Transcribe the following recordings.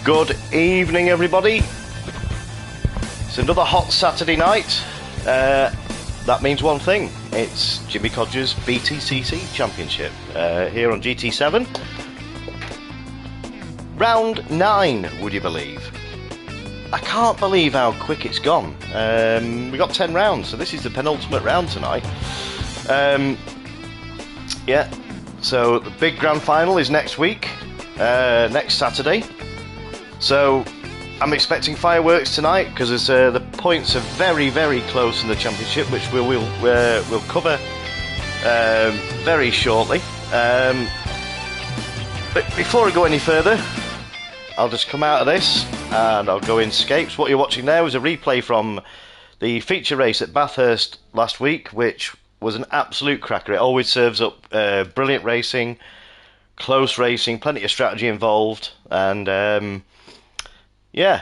Good evening, everybody. It's another hot Saturday night. That means one thing. It's Jimmy Codger's Btcc Championship here on GT7. Round 9, would you believe? I can't believe how quick it's gone. We got 10 rounds, so this is the penultimate round tonight. Yeah, so the big grand final is next week, next Saturday. So I'm expecting fireworks tonight because the points are very, very close in the championship, which we'll cover very shortly. But before I go any further, I'll just come out of this and I'll go in Scapes. What you're watching now is a replay from the feature race at Bathurst last week, which was an absolute cracker. It always serves up brilliant racing, close racing, plenty of strategy involved, and yeah,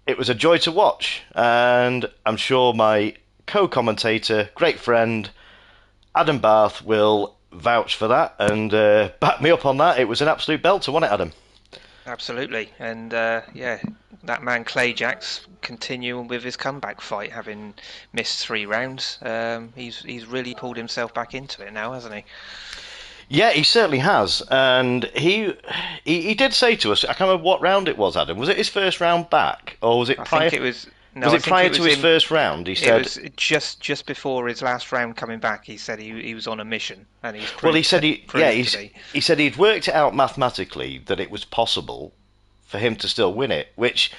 it was a joy to watch. And I'm sure my co-commentator, great friend Adam Barth, will vouch for that and back me up on that. It was an absolute belter, wasn't it, Adam? Absolutely, and yeah, that man Clayjack's continuing with his comeback fight, having missed 3 rounds. He's really pulled himself back into it now, hasn't he? Yeah, he certainly has, and he did say to us, I can't remember what round it was, Adam. Was it his first round back, or was it prior? I think it was. No, was it prior to his first round? He said it was just before his last round coming back. He said he was on a mission, and he's proved, well. He said he said he'd worked it out mathematically that it was possible for him to still win it. Which,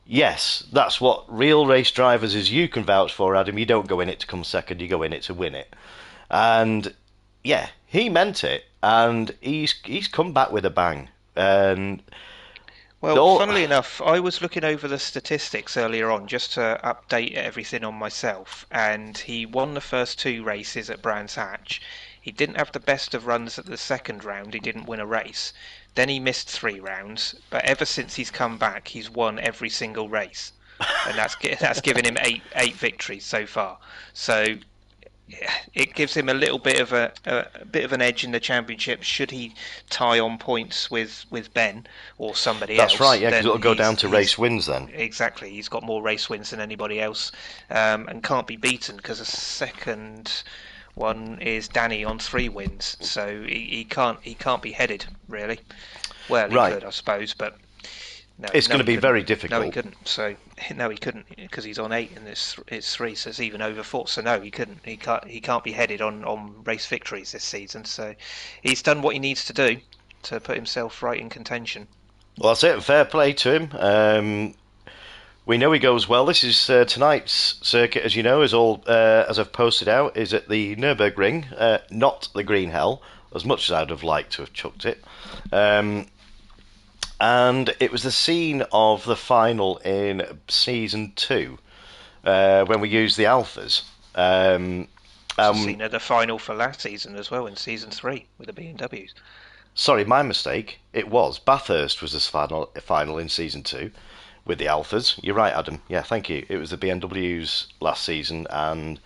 yes, that's what real race drivers is. You can vouch for, Adam. You don't go in it to come second. You go in it to win it, and yeah, he meant it, and he's come back with a bang. And well, funnily enough, I was looking over the statistics earlier on just to update everything on myself, and he won the first 2 races at Brands Hatch. He didn't have the best of runs at the second round. He didn't win a race. Then he missed 3 rounds, but ever since he's come back, he's won every single race, and that's given him 8 victories so far. So it gives him a little bit of an edge in the championship. Should he tie on points with Ben or somebody else? That's right, yeah, because it'll go down to race wins then. Exactly, he's got more race wins than anybody else, and can't be beaten because the second one is Danny on 3 wins. So he can't be headed really. Well, he could, I suppose, but. No, it's going to be very difficult. No, he couldn't. So no, he couldn't because he's on 8 and it's 3, so it's even over 4. So no, he couldn't. He can't be headed on race victories this season. So he's done what he needs to do to put himself right in contention. Well, that's it. Fair play to him. We know he goes well. This is tonight's circuit, as you know, is all as I've posted out, is at the Nurburgring, not the Green Hell, as much as I'd have liked to have chucked it. And it was the scene of the final in Season 2, when we used the Alphas. It's the scene of the final for last season as well, in Season 3, with the BMWs. Sorry, my mistake. It was. Bathurst was the final in Season 2, with the Alphas. You're right, Adam. Yeah, thank you. It was the BMWs last season, and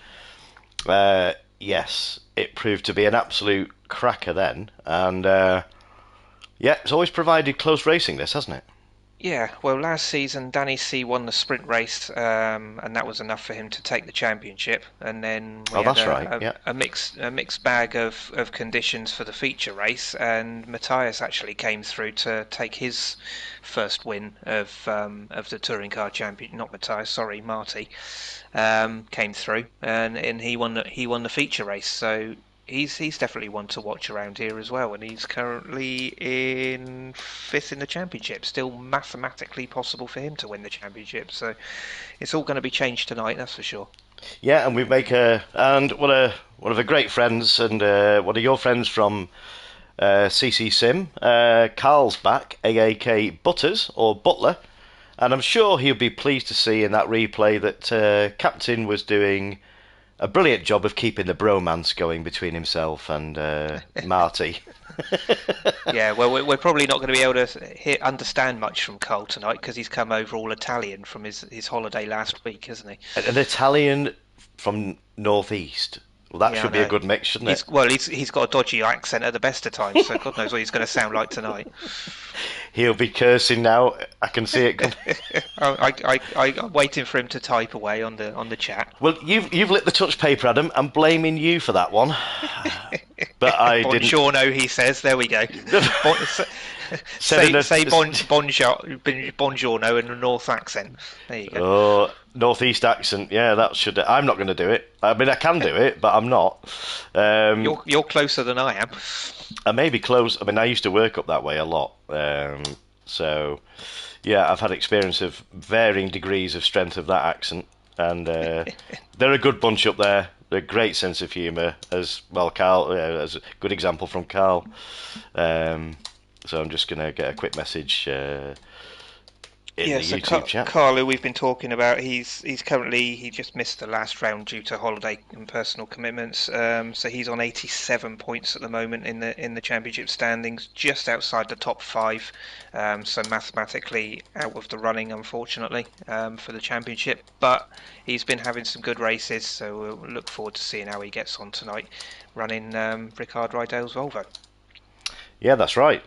yes, it proved to be an absolute cracker then, and yeah, it's always provided close racing, this, hasn't it? Yeah, well, last season Danny C won the sprint race, and that was enough for him to take the championship. And then we had a mixed bag of conditions for the feature race, and Matthias actually came through to take his first win of the touring car champion. Not Matthias, sorry, Marty came through, and he won the feature race. So. He's definitely one to watch around here as well, and he's currently in 5th in the championship. Still mathematically possible for him to win the championship, so it's all going to be changed tonight, that's for sure. Yeah, and we make and one of the great friends, and one of your friends from CC Sim, Carl's back, AAK Butters or Butler, and I'm sure he'll be pleased to see in that replay that Captain was doing a brilliant job of keeping the bromance going between himself and Marty. Yeah, well, we're probably not going to be able to understand much from Carl tonight because he's come over all Italian from his holiday last week, hasn't he? An Italian from Northeast. Well, that should be a good mix, shouldn't it? Well, he's got a dodgy accent at the best of times, so God knows what he's going to sound like tonight. He'll be cursing now. I can see it coming. I'm waiting for him to type away on the chat. Well, you've lit the touch paper, Adam. I'm blaming you for that one. But I didn't. Buongiorno, he says. There we go. Say buongiorno in a North accent. There you go. Oh, Northeast accent. Yeah, that should. I'm not going to do it. I mean, I can do it, but I'm not. You're closer than I am. I may be close. I mean, I used to work up that way a lot. So, yeah, I've had experience of varying degrees of strength of that accent. And they're a good bunch up there. They're a great sense of humour, as well. Carl, as a good example from Carl. So I'm just going to get a quick message in the YouTube chat. Carl, who we've been talking about, he just missed the last round due to holiday and personal commitments. So he's on 87 points at the moment in the championship standings, just outside the top 5. So mathematically out of the running, unfortunately, for the championship. But he's been having some good races, so we'll look forward to seeing how he gets on tonight, running Ricard Rydale's Volvo. Yeah, that's right.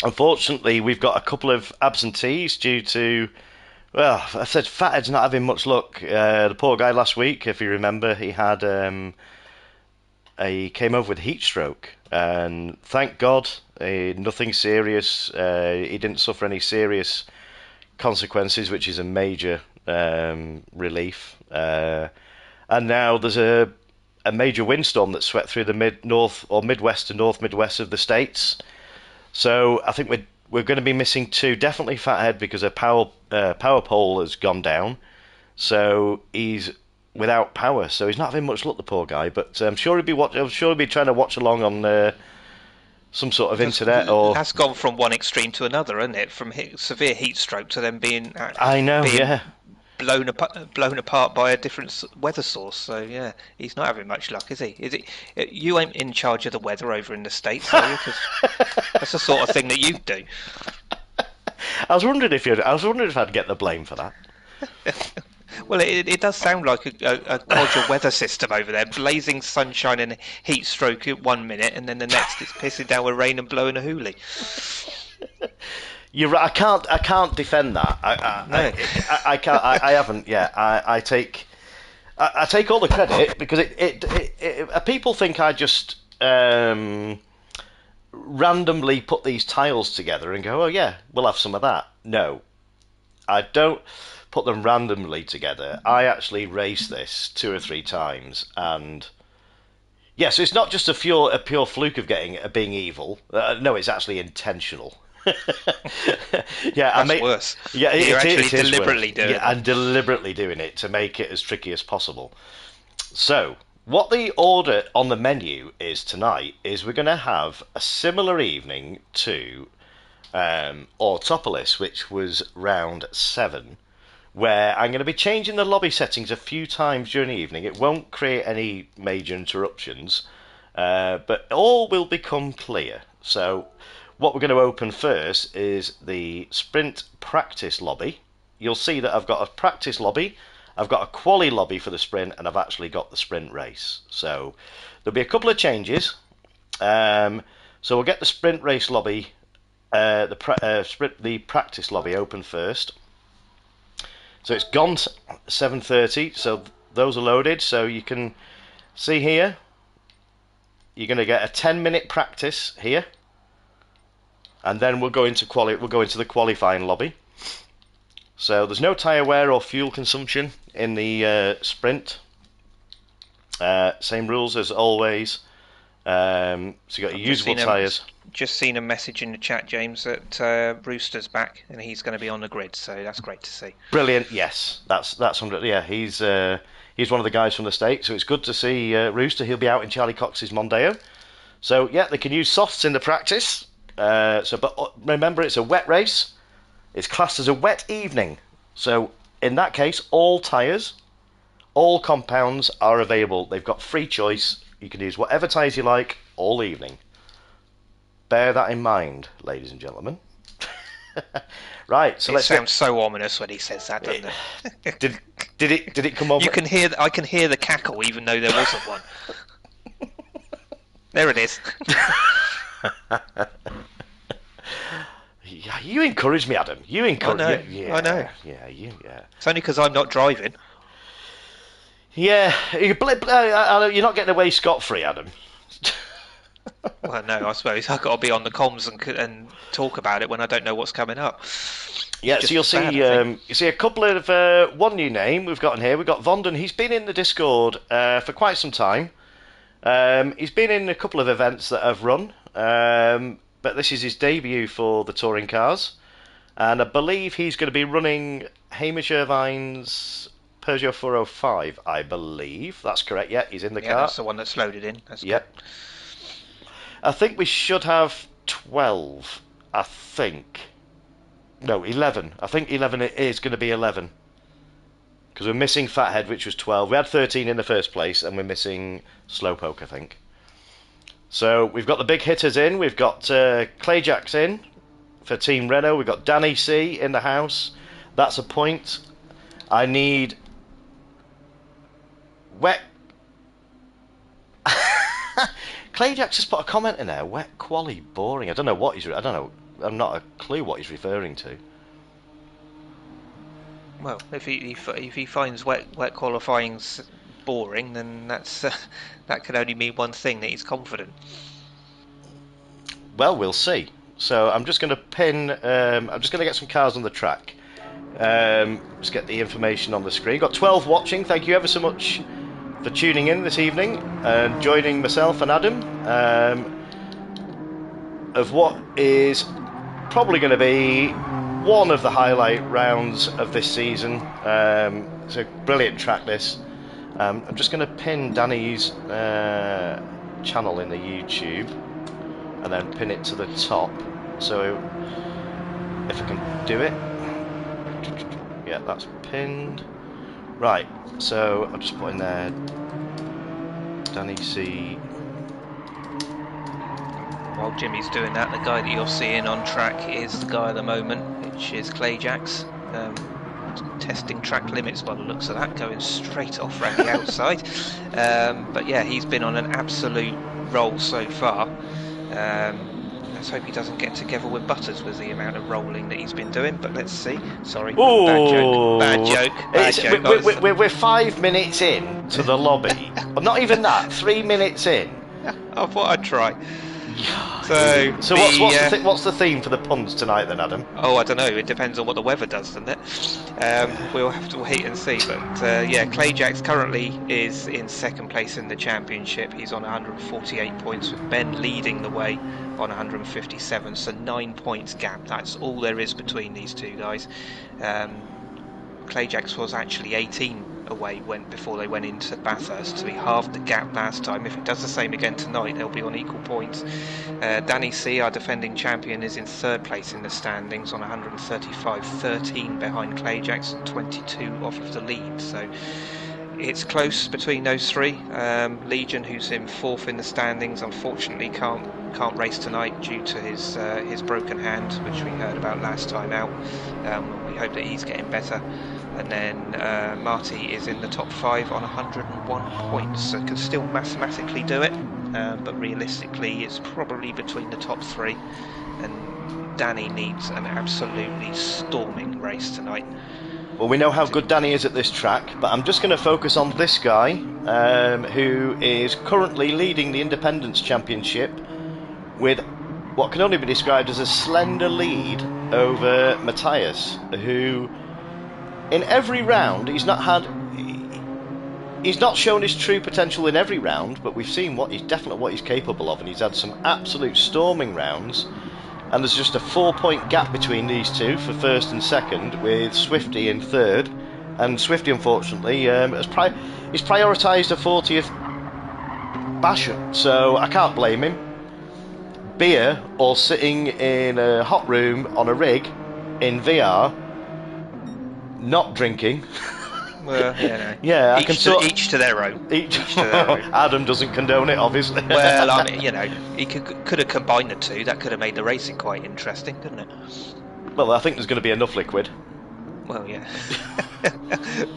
Unfortunately, we've got a couple of absentees due to, well, I said Fathead's not having much luck. The poor guy last week, if you remember, he had he came over with heat stroke, and thank God, nothing serious. He didn't suffer any serious consequences, which is a major relief. And now there's a major windstorm that swept through the mid-north or midwest to north midwest of the states. So I think we're going to be missing 2. Definitely Fathead, because a power pole has gone down. So he's without power. So he's not having much luck, the poor guy. But I'm sure he'll be trying to watch along on some sort of internet. Or that's gone from one extreme to another, isn't it? From severe heat stroke to then being blown apart by a different weather source. So yeah, he's not having much luck, is he? You ain't in charge of the weather over in the States, are you? 'Cause that's the sort of thing that you do. I was wondering if I'd get the blame for that. Well, it does sound like a Codger weather system over there, blazing sunshine and heat stroke at 1 minute, and then the next it's pissing down with rain and blowing a hoolie. You're right. I can't defend that. I can't. I haven't yet. I take all the credit, because people think I just randomly put these tiles together and go, oh yeah, we'll have some of that. No, I don't put them randomly together. I actually race this 2 or 3 times, and yeah, so it's not just a pure fluke of being evil. No, it's actually intentional. Yeah, that's worse. Yeah, you're actually deliberately doing it. Yeah, and deliberately doing it to make it as tricky as possible. So, what the order on the menu is tonight is we're going to have a similar evening to Autopolis, which was round 7, where I'm going to be changing the lobby settings a few times during the evening. It won't create any major interruptions, but all will become clear. So what we're going to open first is the sprint practice lobby. You'll see that I've got a practice lobby, I've got a quali lobby for the sprint, and I've actually got the sprint race. So there'll be a couple of changes. So we'll get the sprint race lobby, the practice lobby open first. So it's gone 7:30. So those are loaded. So you can see here, you're going to get a 10-minute practice here. And then we'll go into the qualifying lobby. So there's no tyre wear or fuel consumption in the sprint. Same rules as always. So you got your usable tyres. Just seen a message in the chat, James, that Rooster's back and he's going to be on the grid. So that's great to see. Brilliant. Yes, that's 100. Yeah, he's one of the guys from the States. So it's good to see Rooster. He'll be out in Charlie Cox's Mondeo. So yeah, they can use softs in the practice. But remember, it's a wet race. It's classed as a wet evening. So in that case, all tyres, all compounds are available. They've got free choice. You can use whatever tyres you like all evening. Bear that in mind, ladies and gentlemen. Right, so it sounds so ominous when he says that, doesn't it? Did it come over? I can hear the cackle, even though there wasn't one. There it is. You encourage me, Adam. You encourage me. I know. Yeah. It's only because I'm not driving. Yeah, you're not getting away scot-free, Adam. Well, no, I suppose I've got to be on the comms and talk about it when I don't know what's coming up. Yeah, so you'll see a couple of one new name we've got in here. We've got Vondon. He's been in the Discord for quite some time. He's been in a couple of events that I've run, but this is his debut for the touring cars, and I believe he's going to be running Hamish Irvine's Peugeot 405. I believe that's correct. Yeah, he's in the car. That's the one that's loaded in. That's good. I think we should have 12. I think. No, 11. I think 11 is going to be 11. Because we're missing Fathead, which was 12. We had 13 in the first place, and we're missing Slowpoke, I think. So we've got the big hitters in. We've got Clayjacks in for Team Renault. We've got Danny C in the house. That's a point. I need wet. Clayjacks just put a comment in there. Wet quali boring. I don't know what he's. I don't know. I'm not a clue what he's referring to. Well, if he finds wet qualifying boring, then that can only mean one thing: that he's confident. Well, we'll see. So I'm just going to pin. I'm just going to get some cars on the track. Just get the information on the screen. Got 12 watching. Thank you ever so much for tuning in this evening and joining myself and Adam of what is probably going to be one of the highlight rounds of this season. It's a brilliant track, this. I'm just going to pin Danny's channel in the YouTube and then pin it to the top. So if I can do it. Yeah, that's pinned. Right, so I'll just put in there Danny C. While Jimmy's doing that, the guy that you're seeing on track is the guy at the moment, which is Clayjacks. Testing track limits by the looks of that, going straight off around the outside. But yeah, he's been on an absolute roll so far. Let's hope he doesn't get together with Butters with the amount of rolling that he's been doing, but let's see. Sorry, bad joke. We're 5 minutes in to the lobby. Not even that, 3 minutes in. I thought I'd try. So what's the theme for the puns tonight then, Adam? Oh, I don't know. It depends on what the weather does, doesn't it? We'll have to wait and see. But yeah, Clayjacks currently is in second place in the championship. He's on 148 points, with Ben leading the way on 157. So 9 points gap. That's all there is between these two guys. Clayjacks was actually 18 away before they went into Bathurst, so he halved the gap last time. If he does the same again tonight, they'll be on equal points. Danny C, our defending champion, is in third place in the standings on 135, 13 behind Clayjacks and 22 off of the lead. So it's close between those three. Legion, who's in fourth in the standings, unfortunately can't race tonight due to his broken hand, which we heard about last time out. We hope that he's getting better. And then Marty is in the top 5 on 101 points, so can still mathematically do it, but realistically it's probably between the top 3, and Danny needs an absolutely storming race tonight. Well, we know how good Danny is at this track, but I'm just going to focus on this guy who is currently leading the Independence Championship with what can only be described as a slender lead over Matthias, who in every round he's not shown his true potential in every round, but we've seen what he's capable of, and he's had some absolute storming rounds. And there's just a 4-point gap between these two for first and second, with Swifty in third. And Swifty, unfortunately, he's prioritised a 40th Basham, so I can't blame him. Beer or sitting in a hot room on a rig in VR, not drinking. Well, yeah, no. Yeah, each to their own. Each to their own. Adam doesn't condone it, obviously. Well, I mean, he could have combined the two. That could have made the racing quite interesting, couldn't it? Well, I think there's going to be enough liquid. Well, yeah.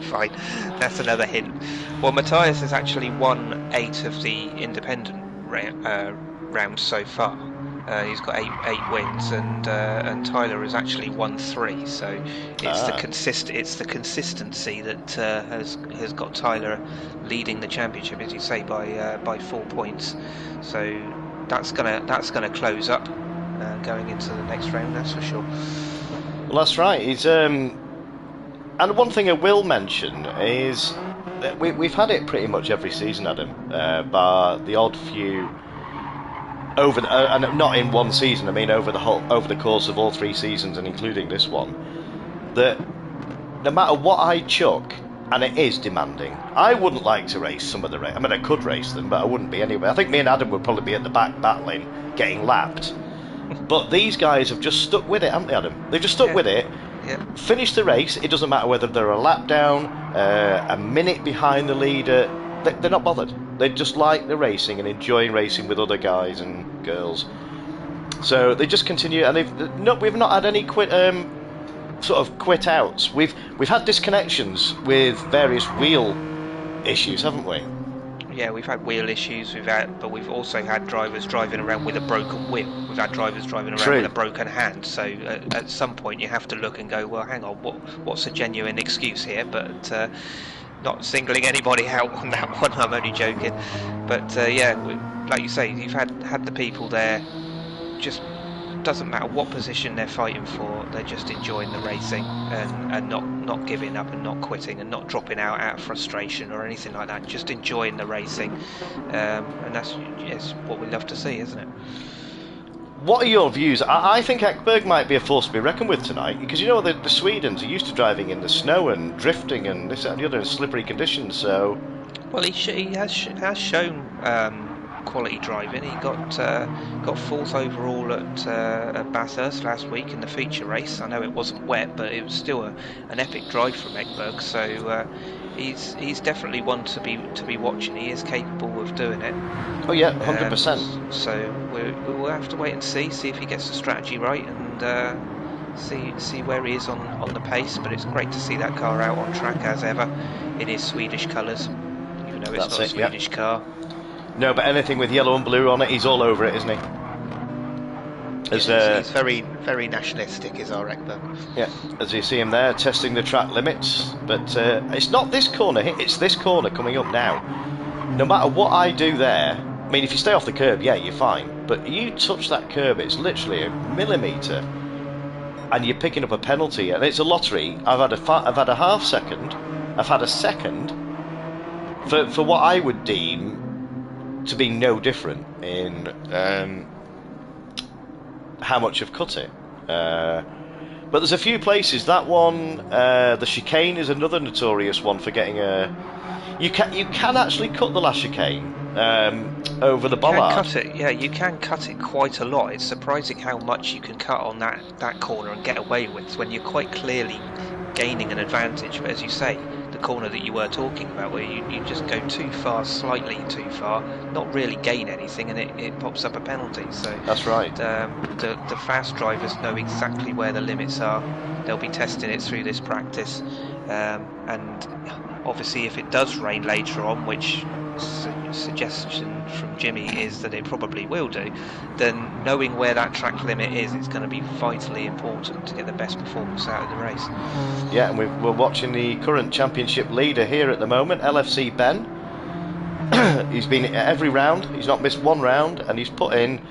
Fine, that's another hint. Well, Matthias has actually won 8 of the independent rounds so far. He's got eight wins, and Tyler has actually won 3. So it's the consistency that has got Tyler leading the championship, as you say, by 4 points. So that's gonna close up going into the next round. That's for sure. Well, that's right. He's and one thing I will mention is that we've had it pretty much every season, Adam, bar the odd few over and not in one season. I mean over the course of all 3 seasons and including this one. That no matter what I chuck, and it is demanding. I wouldn't like to race some of the race. I mean, I could race them, but I wouldn't be anyway. I think me and Adam would probably be at the back battling, getting lapped. But these guys have just stuck with it, haven't they, Adam? They've just stuck with it. Yeah. Finished the race. It doesn't matter whether they're a lap down, a minute behind the leader. They're not bothered. They just like the racing and enjoying racing with other guys and girls. So they just continue, and we've not had any quit outs. We've had disconnections with various wheel issues, haven't we? Yeah, we've had wheel issues. But we've also had drivers driving around with a broken wheel. We've had drivers driving around with a broken hand. So at some point you have to look and go, well, hang on, what's a genuine excuse here? But not singling anybody out on that one. I'm only joking. But like you say, you've had the people there. Just doesn't matter what position they're fighting for. They're just enjoying the racing and not giving up and not quitting and not dropping out of frustration or anything like that. Just enjoying the racing, and that's what we love to see, isn't it? What are your views? I think Ekberg might be a force to be reckoned with tonight, because you know the Swedes are used to driving in the snow and drifting and this and the other in slippery conditions. So, well, he has shown quality driving. He got 4th overall at Bathurst last week in the feature race. I know it wasn't wet, but it was still an epic drive from Ekberg. So he's definitely one to be watching. He is capable of doing it. Oh yeah, 100%. So we'll have to wait and see if he gets the strategy right and see where he is on the pace. But it's great to see that car out on track as ever in his Swedish colours, even though it's not a Swedish car. No, but anything with yellow and blue on it, he's all over it, isn't he? He's very, very nationalistic, is our Ekberg. Yeah, as you see him there, testing the track limits. But it's not this corner, it's this corner coming up now. No matter what I do there, I mean, if you stay off the curb, yeah, you're fine. But you touch that curb, it's literally a millimetre. And you're picking up a penalty, and it's a lottery. I've had a half second, I've had a second, for what I would deem to be no different in how much I've cut it. But there's a few places. That one, the chicane is another notorious one for getting a. You can actually cut the last chicane over the bollard. You can cut it quite a lot. It's surprising how much you can cut on that corner and get away with when you're quite clearly gaining an advantage. But as you say, the corner that you were talking about, where you just go too far, slightly too far, not really gain anything, and it pops up a penalty. So that's right. The fast drivers know exactly where the limits are. They'll be testing it through this practice, and obviously if it does rain later on, which suggestion from Jimmy is that it probably will do, then knowing where that track limit is, it's going to be vitally important to get the best performance out of the race. Yeah, and we're watching the current championship leader here at the moment, LFC Ben. He's been at every round, he's not missed one round, and he's put in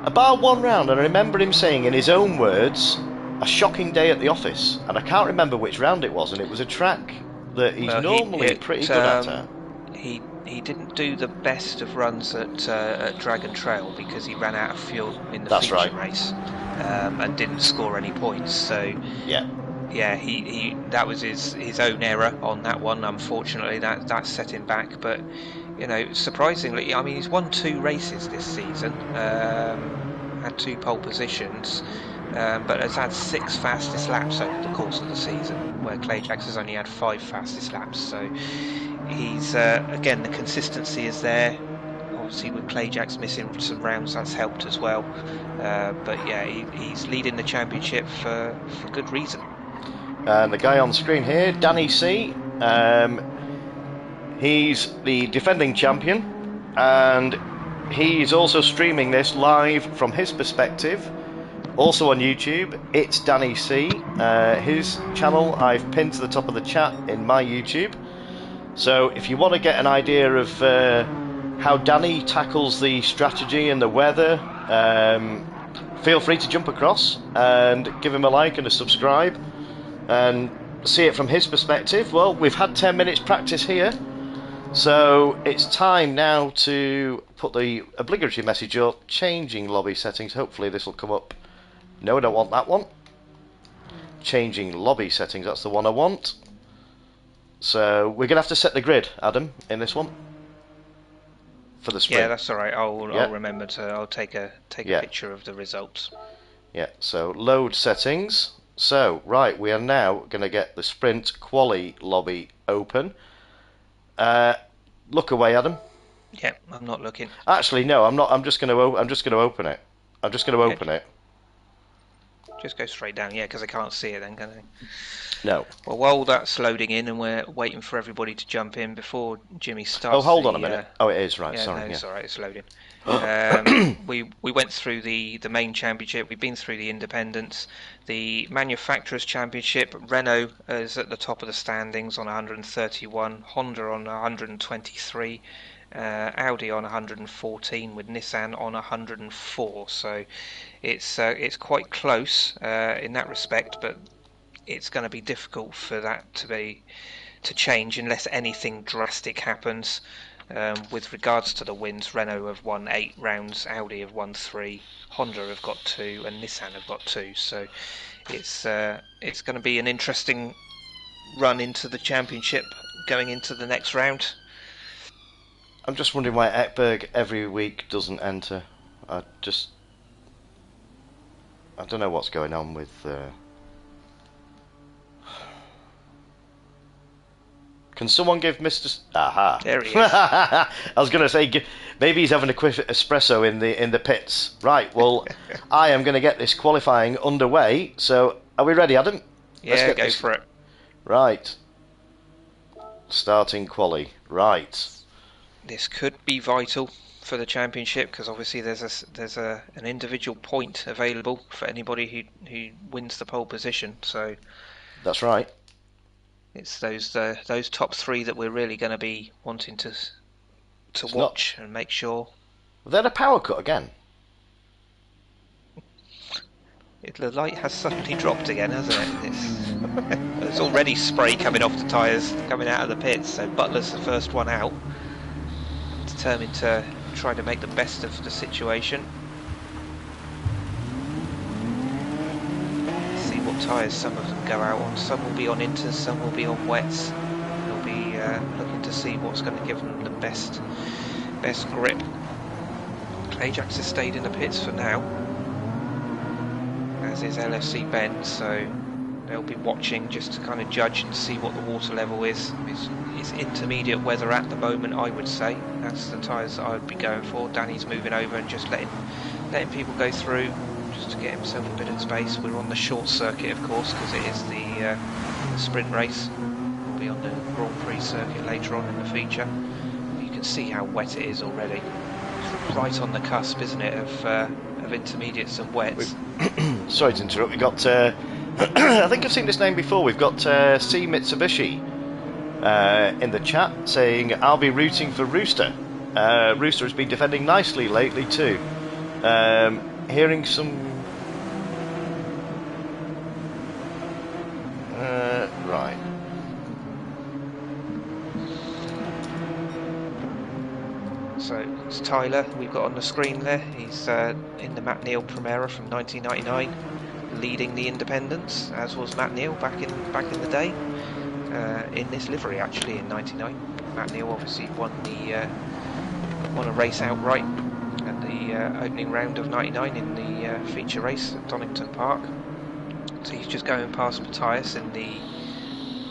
about one round, and I remember him saying in his own words, a shocking day at the office, and I can't remember which round it was, and it was a track that he's normally pretty good at. He didn't do the best of runs at Dragon Trail because he ran out of fuel in the feature race and didn't score any points. So he that was his own error on that one. Unfortunately, that set him back. But surprisingly, I mean, he's won 2 races this season, had 2 pole positions. But has had 6 fastest laps over the course of the season, where Clayjax has only had 5 fastest laps. So he's again, the consistency is there. Obviously, with Clayjax missing some rounds, that's helped as well. But yeah, he's leading the championship for good reason. And the guy on the screen here, Danny C. He's the defending champion, and he's also streaming this live from his perspective, also on YouTube. It's Danny C. His channel I've pinned to the top of the chat in my YouTube. So if you want to get an idea of how Danny tackles the strategy and the weather, feel free to jump across and give him a like and a subscribe and see it from his perspective. Well, we've had 10 minutes practice here, so it's time now to put the obligatory message up, changing lobby settings. Hopefully this will come up. No, I don't want that one. Changing lobby settings, that's the one I want. So we're going to have to set the grid, Adam, in this one. For the sprint. Yeah, that's alright. I'll remember to. I'll take a picture of the results. Yeah, so load settings. So, right, we are now going to get the sprint quali lobby open. Look away, Adam. Yeah, I'm not looking. Actually, no, I'm not. I'm just going to open it. I'm just going to open it. Just go straight down, yeah, because I can't see it then, can I? No. Well, while that's loading in and we're waiting for everybody to jump in before Jimmy starts. Oh, hold on a minute. Oh, it is, right, yeah, sorry. No, yeah, it's alright, it's loading. We went through the main championship, we've been through the independents. The manufacturers championship, Renault is at the top of the standings on 131, Honda on 123, Audi on 114 with Nissan on 104. So it's quite close in that respect, but it's going to be difficult for that to change unless anything drastic happens. With regards to the wins, Renault have won 8 rounds, Audi have won 3, Honda have got 2, and Nissan have got 2. So it's going to be an interesting run into the championship going into the next round. I'm just wondering why Ekberg every week doesn't enter. I don't know what's going on with. Can someone give Mr. Aha? There he is. I was going to say maybe he's having a quick espresso in the pits. Right. Well, I am going to get this qualifying underway. So, are we ready, Adam? Yeah, go for it. Right. Starting quali. Right. This could be vital for the championship because obviously there's an individual point available for anybody who wins the pole position. So. That's right. It's those top 3 that we're really going to be wanting to watch and make sure. Then a power cut again. The light has suddenly dropped again, hasn't it? There's already spray coming off the tyres, coming out of the pits. So Butler's the first one out, determined to try to make the best of the situation. Tyres, some of them go out on, some will be on inters, some will be on wets. They'll be looking to see what's going to give them the best grip. Ajax has stayed in the pits for now, as is LFC Ben, so they'll be watching just to kind of judge and see what the water level is. It's intermediate weather at the moment, I would say. That's the tyres that I would be going for. Danny's moving over and just letting people go through, to get himself a bit of space. We're on the short circuit, of course, because it is the sprint race. We'll be on the Grand Prix circuit later on in the feature. You can see how wet it is already. It's right on the cusp, isn't it, of intermediates and wets. Sorry to interrupt. We've got, I think I've seen this name before. We've got C Mitsubishi in the chat saying, I'll be rooting for Rooster. Rooster has been defending nicely lately too. Hearing some right. So it's Tyler we've got on the screen there. He's in the Matt Neal Primera from 1999, leading the independents, as was Matt Neal back in the day. In this livery actually in '99. Matt Neal obviously won a race outright at the opening round of '99 in the feature race at Donington Park. So he's just going past Matthias in the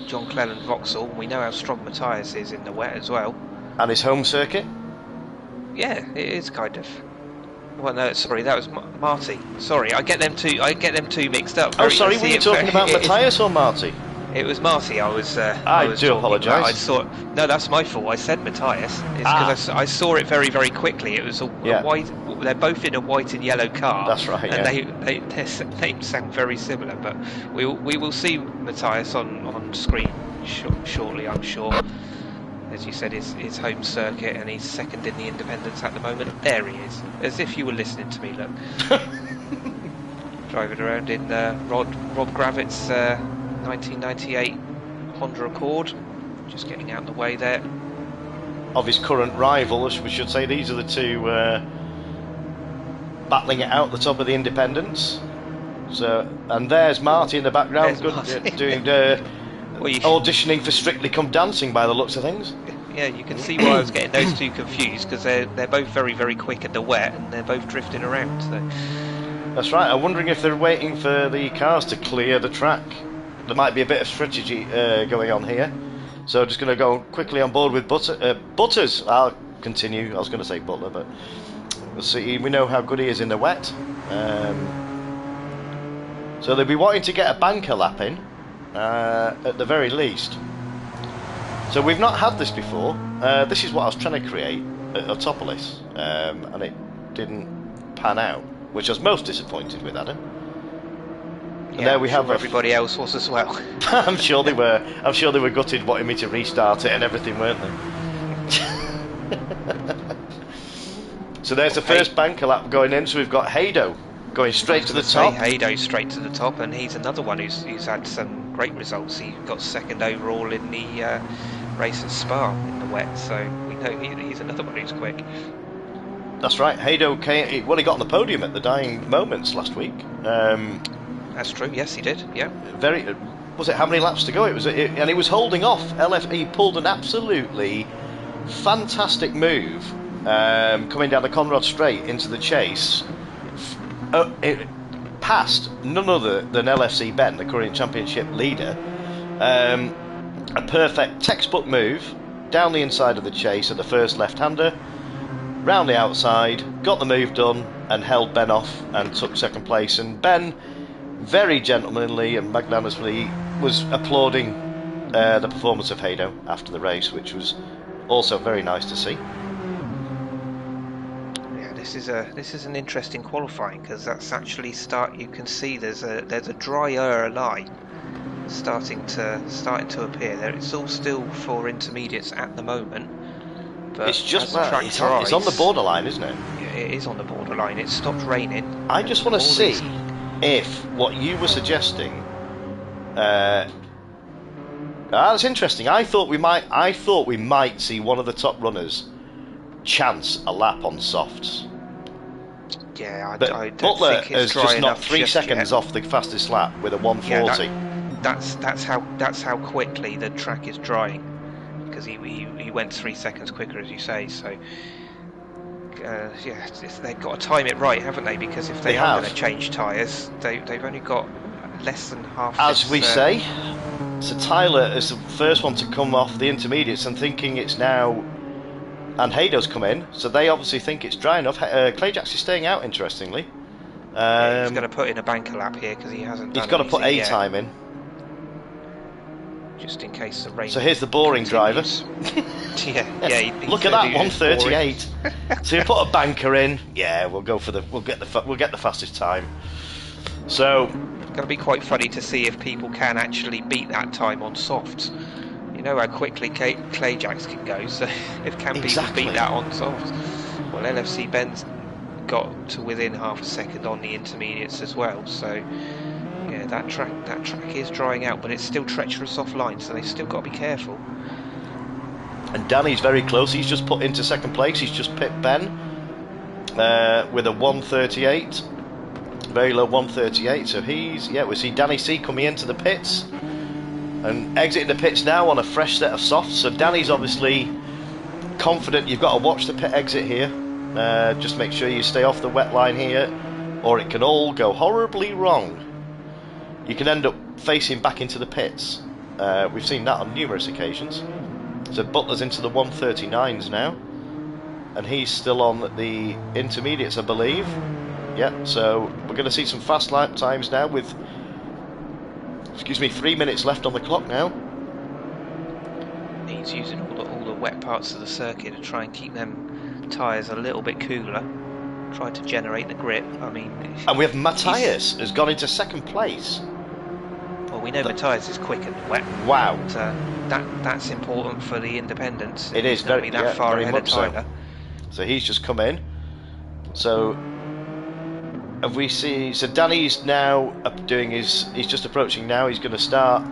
John Cleland Vauxhall. We know how strong Matthias is in the wet as well. And his home circuit? Yeah, it is kind of. Well, no, sorry, that was Marty. Sorry, I get them two mixed up. Oh, sorry, were you talking about Matthias or Marty? It was Marty. I was do apologise. No, that's my fault. I said Matthias. It's because I saw it very, very quickly. It was a white. They're both in a white and yellow car. That's right. And their names sound very similar. But we will see Matthias on screen shortly, I'm sure. As you said, his home circuit, and he's second in the independents at the moment. There he is, as if you were listening to me. Look, driving around in Rob Gravitt's 1998 Honda Accord, just getting out of the way there. Of his current rival, we should say. These are the two battling it out at the top of the independents. So, and there's Marty in the background, doing auditioning for Strictly Come Dancing by the looks of things. Yeah, you can see why I was getting those two confused, because they're both very, very quick in the wet, and they're both drifting around. So. That's right. I'm wondering if they're waiting for the cars to clear the track. There might be a bit of strategy going on here. So just going to go quickly on board with Butters. I'll continue. I was going to say Butler, but we'll see. We know how good he is in the wet. So they'll be wanting to get a banker lap in. At the very least. So we've not had this before. This is what I was trying to create at Autopolis, and it didn't pan out, which I was most disappointed with, Adam. And there we have. Everybody else was as well. I'm sure they were. I'm sure they were gutted, wanting me to restart it and everything, weren't they? So there's the first banker lap going in. So we've got Haydo going straight to the top. Haydo straight to the top, and he's another one who's had some great results. He got second overall in the race at Spa in the wet, so we know he's another one who's quick. That's right. Haydo came. Well, he got on the podium at the dying moments last week. That's true. Yes, he did. Yeah. Was it how many laps to go? And he was holding off. He pulled an absolutely fantastic move coming down the Conrad Straight into the chase. It passed none other than LFC Ben, the current championship leader. A perfect textbook move down the inside of the chase at the first left-hander, round the outside, got the move done, and held Ben off and took second place. And Ben, very gentlemanly and magnanimously, was applauding the performance of Haydo after the race, which was also very nice to see. This is an interesting qualifying, because that's actually you can see there's a drier line starting to appear there. It's all still for intermediates at the moment, but it's just it's on the borderline, isn't it? Yeah, it is on the borderline. It stopped raining. I just want to see if what you were suggesting. That's interesting. I thought we might see one of the top runners chance a lap on softs. Yeah, I don't Butler think it's has just knocked 3 seconds off the fastest lap with a 140. Yeah, that's how quickly the track is drying, because he went 3 seconds quicker, as you say. So they've got to time it right, haven't they? Because if they are going to change tyres, they've only got less than half. As we say, so Tyler is the first one to come off the intermediates and thinking it's now. And Haydo's come in, so they obviously think it's dry enough. Clayjax is staying out, interestingly. He's going to put in a banker lap here, because he hasn't done. He's got to put a time in, just in case the rain. So here's the boring driver. Look at that, 138. So you put a banker in. Yeah, we'll get the fastest time. So it's going to be quite funny to see if people can actually beat that time on softs. You know how quickly Clayjax can go, so if people beat that on softs. Well, LFC Ben's got to within half a second on the intermediates as well, so yeah, that track is drying out, but it's still treacherous offline, so they've still got to be careful. And Danny's very close. He's just put into second place. He's just pipped Ben with a 138, very low 138. So we see Danny C coming into the pits and exiting the pits now on a fresh set of softs. So Danny's obviously confident. You've got to watch the pit exit here. Just make sure you stay off the wet line here, or it can all go horribly wrong. You can end up facing back into the pits. We've seen that on numerous occasions. So Butler's into the 139s now, and he's still on the intermediates, I believe. Yeah, so we're going to see some fast lap times now with excuse me, 3 minutes left on the clock now. He's using all the wet parts of the circuit to try and keep them tyres a little bit cooler. Try to generate the grip. I mean, and we have Matthias has gone into second place. Well, we know Matthias is quick in the wet. Wow. That's important for the independence. It is very far ahead of Tyler. So he's just come in. So have we see? So Danny's now doing his. He's just approaching now. He's going to start.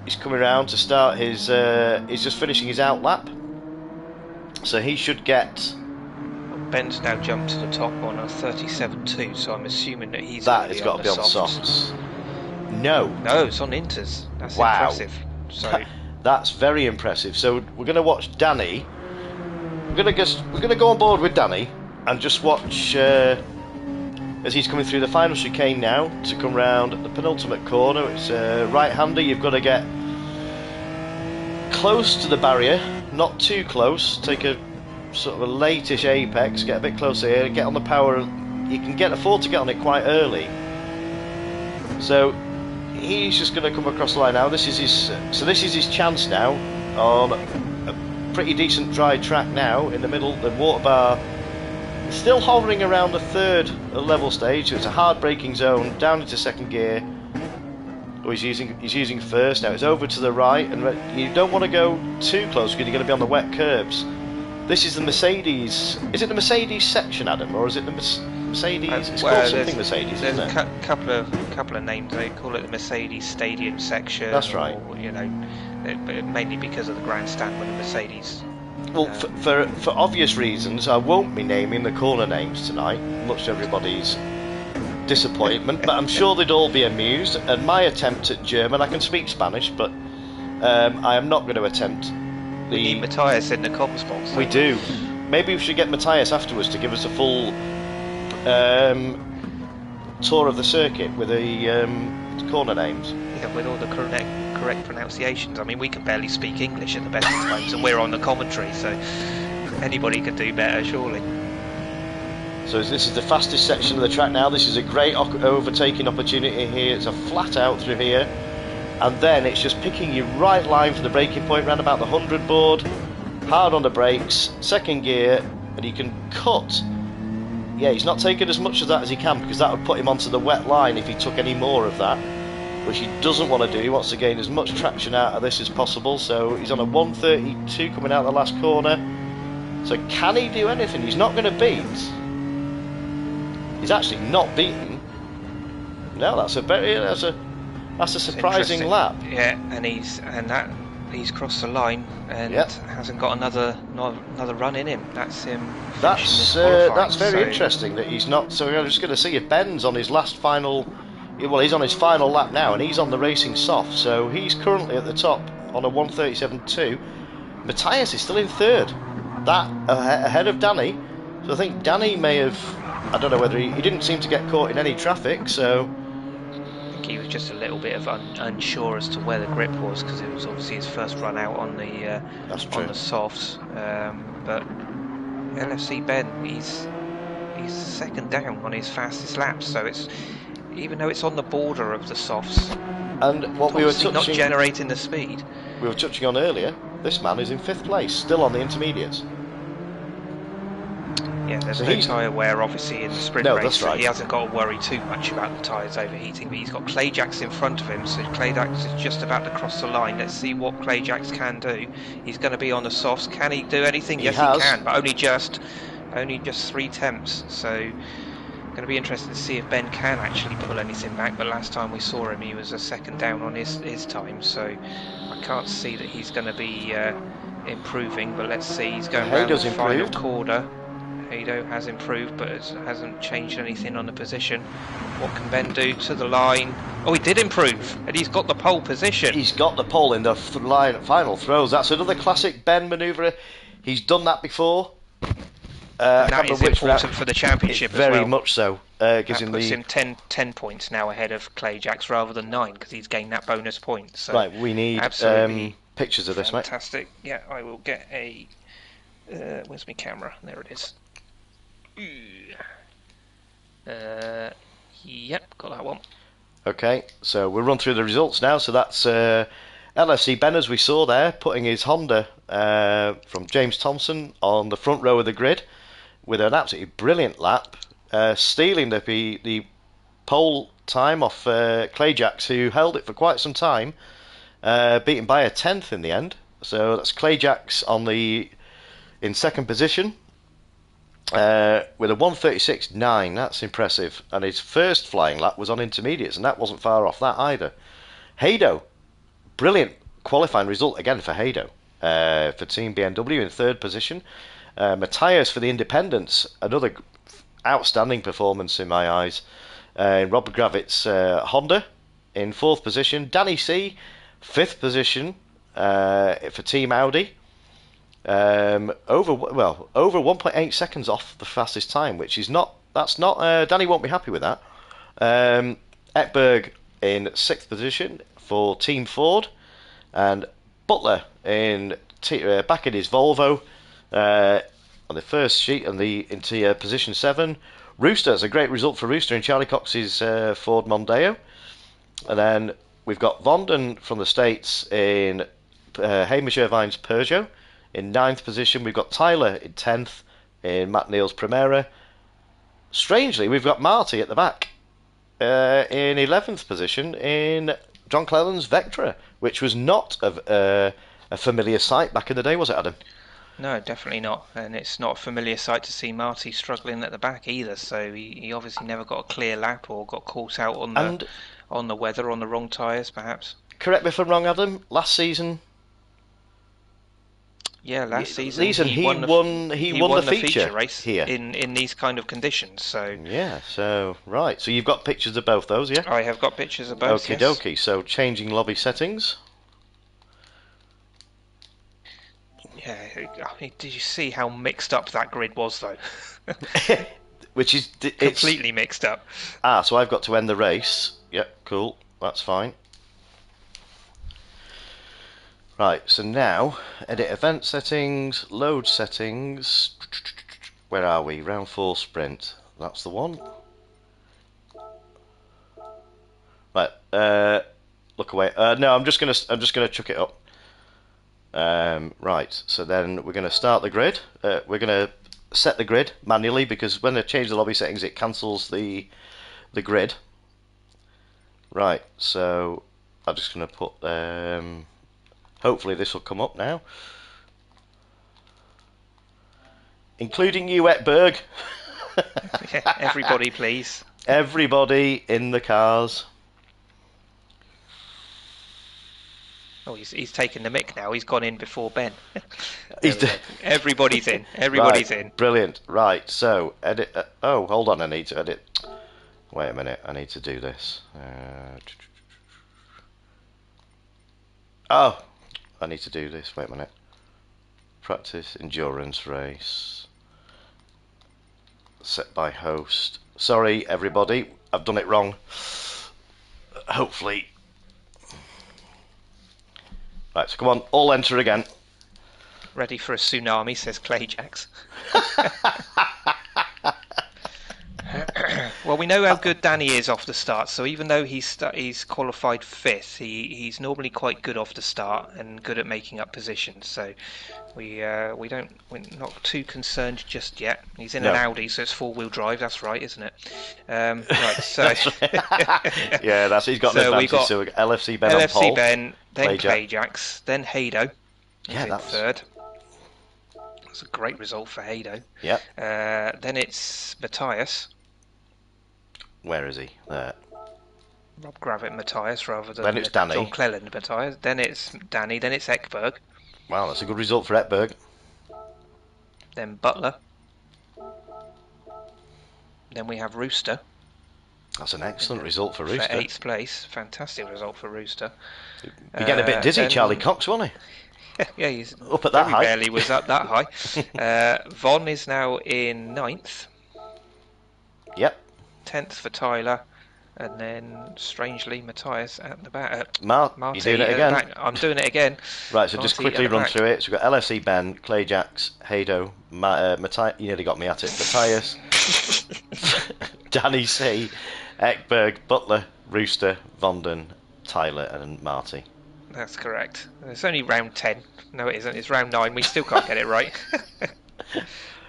He's coming around to start his. He's just finishing his out lap. So he should get. Ben's now jumped to the top on a 37.2, so I'm assuming that he's that has got to be on softs. No, it's on inters. That's wow. Impressive. So that's very impressive. So we're going to watch Danny. We're going to go on board with Danny and just watch as he's coming through the final chicane now to come round the penultimate corner. It's right-hander. You've got to get close to the barrier, not too close. Take a sort of a late-ish apex, get a bit closer here, get on the power. You can afford to get on it quite early. So he's just going to come across the line now. This is his chance now on a pretty decent dry track now in the middle. The water bar is still hovering around the third level stage. So it's a hard braking zone down into second gear. Oh, he's using first now. It's over to the right, and you don't want to go too close because you're going to be on the wet curbs. This is the Mercedes. Is it the Mercedes section, Adam, or is it the Mercedes? It's called something Mercedes, there's isn't it? Couple of names. They call it the Mercedes Stadium section. That's right. Or, mainly because of the grandstand when the Mercedes. Well, for obvious reasons, I won't be naming the corner names tonight, much to everybody's disappointment. But I'm sure they'd all be amused. And my attempt at German, I can speak Spanish, but I am not going to attempt. We need Matthias in the comms box. We do. Maybe we should get Matthias afterwards to give us a full tour of the circuit with the corner names. Yeah, with all the correct pronunciations. I mean, we can barely speak English at the best of times, and we're on the commentary, so anybody could do better, surely. So this is the fastest section of the track now. This is a great overtaking opportunity here. It's a flat out through here. And then it's just picking your right line for the braking point round about the 100 board, hard on the brakes, second gear, and he can cut. Yeah, he's not taking as much of that as he can because that would put him onto the wet line if he took any more of that, which he doesn't want to do. He wants to gain as much traction out of this as possible. So he's on a 132 coming out the last corner. So can he do anything? He's not going to beat. He's actually not beaten. No, that's a surprising lap. Yeah, and he's crossed the line and hasn't got another run in him. That's him. That's very interesting that he's not. So I'm just going to see if Ben's on his final. Well, he's on his final lap now, and he's on the racing soft. So he's currently at the top on a 1:37.2. Matthias is still in third, that ahead of Danny. So I think Danny may have. I don't know whether he didn't seem to get caught in any traffic. So. He was just a little bit of unsure as to where the grip was because it was obviously his first run out on the softs. But LFC Ben, he's second down on his fastest laps, so it's even though it's on the border of the softs. And what we were touching, not generating the speed. We were touching on earlier. This man is in fifth place, still on the intermediates. Yeah, there's no tyre wear obviously in the sprint race, that's right. So he hasn't got to worry too much about the tyres overheating, but he's got Clayjax in front of him, so Clayjax is just about to cross the line. Let's see what Clayjax can do. He's going to be on the softs. Can he do anything? Yes, he can, but only just 3 temps, so going to be interesting to see if Ben can actually pull anything back, but last time we saw him he was a second down on his time, so I can't see that he's going to be improving, but let's see. He's going around the final quarter. Hado has improved, but it hasn't changed anything on the position. What can Ben do to the line? Oh, he did improve, and he's got the pole position. He's got the pole in the final throws. That's another classic Ben manoeuvre. He's done that before. That is important for the championship as well. Very much so. Puts him 10 points now ahead of Clayjax rather than 9 because he's gained that bonus point. So right, we need pictures of this, mate. Fantastic. Yeah, I will get a... where's my camera? There it is. Yep, got that one. Okay, so we'll run through the results now. So that's LFC Ben, as we saw there, putting his Honda from James Thompson on the front row of the grid with an absolutely brilliant lap, stealing the pole time off Clay Jacks, who held it for quite some time, beaten by a 10th in the end. So that's Clay Jacks in second position. With a 1:36.9, that's impressive. And his first flying lap was on intermediates, and that wasn't far off that either. Haydo, brilliant qualifying result again for Haydo, for Team BMW in third position. Matthias for the Independents, another outstanding performance in my eyes. Robert Gravitz Honda in fourth position. Danny C, fifth position for Team Audi. Over 1.8 seconds off the fastest time, which is Danny won't be happy with that. Ekberg in sixth position for Team Ford, and Butler back in his Volvo on the first sheet into position 7. Rooster, it's a great result for Rooster in Charlie Cox's Ford Mondeo. And then we've got Vonden from the States in Hamish Irvine's Peugeot. In 9th position, we've got Tyler in 10th in Matt Neal's Primera. Strangely, we've got Marty at the back in 11th position in John Clelland's Vectra, which was not a familiar sight back in the day, was it, Adam? No, definitely not. And it's not a familiar sight to see Marty struggling at the back either. So he obviously never got a clear lap or got caught out on the weather, on the wrong tyres, perhaps. Correct me if I'm wrong, Adam. Last season... Yeah, last season he won the feature race here in these kind of conditions. So yeah, so right, so you've got pictures of both those, yeah? I have got pictures of both. Okie dokie. So changing lobby settings. Yeah, did you see how mixed up that grid was, though? Which is completely mixed up. So I've got to end the race. Yep, cool. That's fine. Right, so now, edit event settings, load settings. Where are we? Round 4 sprint. That's the one. Right, look away. No, I'm just gonna chuck it up. Right, so then we're gonna start the grid. We're gonna set the grid manually, because when they change the lobby settings, it cancels the grid. Right, so I'm just gonna put hopefully this will come up now. Including you, Ekberg. Yeah, everybody, please. Everybody in the cars. Oh, he's taken the mick now. He's gone in before Ben. Everybody's in. Everybody's in. Brilliant. Right, so edit. Oh, hold on. I need to edit. Wait a minute. I need to do this. I need to do this. Wait a minute. Practice endurance race. Set by host. Sorry, everybody. I've done it wrong. Hopefully. Right, so come on. All enter again. Ready for a tsunami, says Clay Jacks. Well, we know how good Danny is off the start, so even though he's qualified 5th, he's normally quite good off the start and good at making up positions. So we're not too concerned just yet. He's in an Audi, so it's 4-wheel drive. That's right, isn't it? Right. So yeah, he's got an advantage. Got so LFC Ben on pole. LFC Ben, then Clay Jacks, then Haydo. Yeah, that's third. That's a great result for Haydo. Yep. Then it's Matthias. Where is he? There. Rob Gravitt Matthias rather than then it's Danny. John Cleland Matthias. Then it's Danny. Then it's Ekberg. Wow, that's a good result for Ekberg. Then Butler. Then we have Rooster. That's an excellent result for Rooster. For 8th place. Fantastic result for Rooster. You're getting a bit dizzy, Charlie Cox, wasn't he? Yeah, he's up at that high. Barely was up that high. Von is now in 9th. Yep. 10th for Tyler, and then strangely Matthias at the back. Marty, you're doing it again. I'm doing it again. Right, so just quickly run through it. So we've got LFC Ben, Clay Jacks, Haydo, Matthias. You nearly got me at it. Matthias, Danny C, Ekberg, Butler, Rooster, Vondon, Tyler and Marty. That's correct. It's only round 10. No, it isn't. It's round 9. We still can't get it right.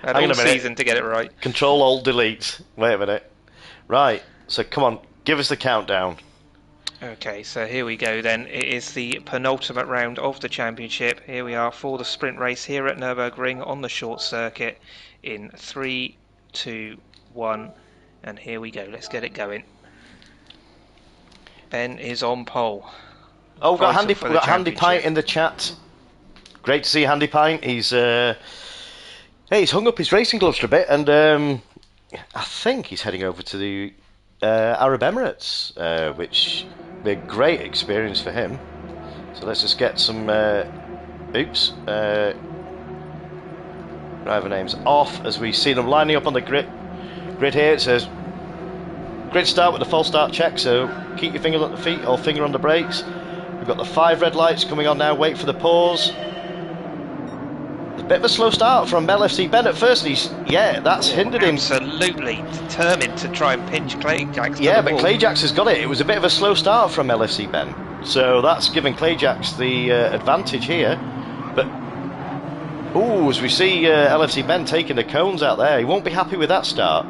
Had all season to get it right. Control-Alt-Delete. Wait a minute. Right, so come on, give us the countdown. Okay, so here we go then. It is the penultimate round of the championship. Here we are for the sprint race here at Nurburgring on the short circuit in 3, 2, 1, and here we go. Let's get it going. Ben is on pole. Oh, we've got Handy Pint in the chat. Great to see Handy Pint. He's hung up his racing gloves for a bit, and I think he's heading over to the Arab Emirates, which will be a great experience for him. So let's just get some driver names off as we see them lining up on the grid here. It says grid start with the false start check, so keep your finger on the feet or finger on the brakes. We've got the 5 red lights coming on now. Wait for the pause. There's a bit of a slow start from LFC Ben at first. That's hindered him. Absolutely determined to try and pinch Clayjax. Yeah, but Clayjax has got it. It was a bit of a slow start from LFC Ben, so that's given Clayjax the advantage here. But as we see LFC Ben taking the cones out there, he won't be happy with that start.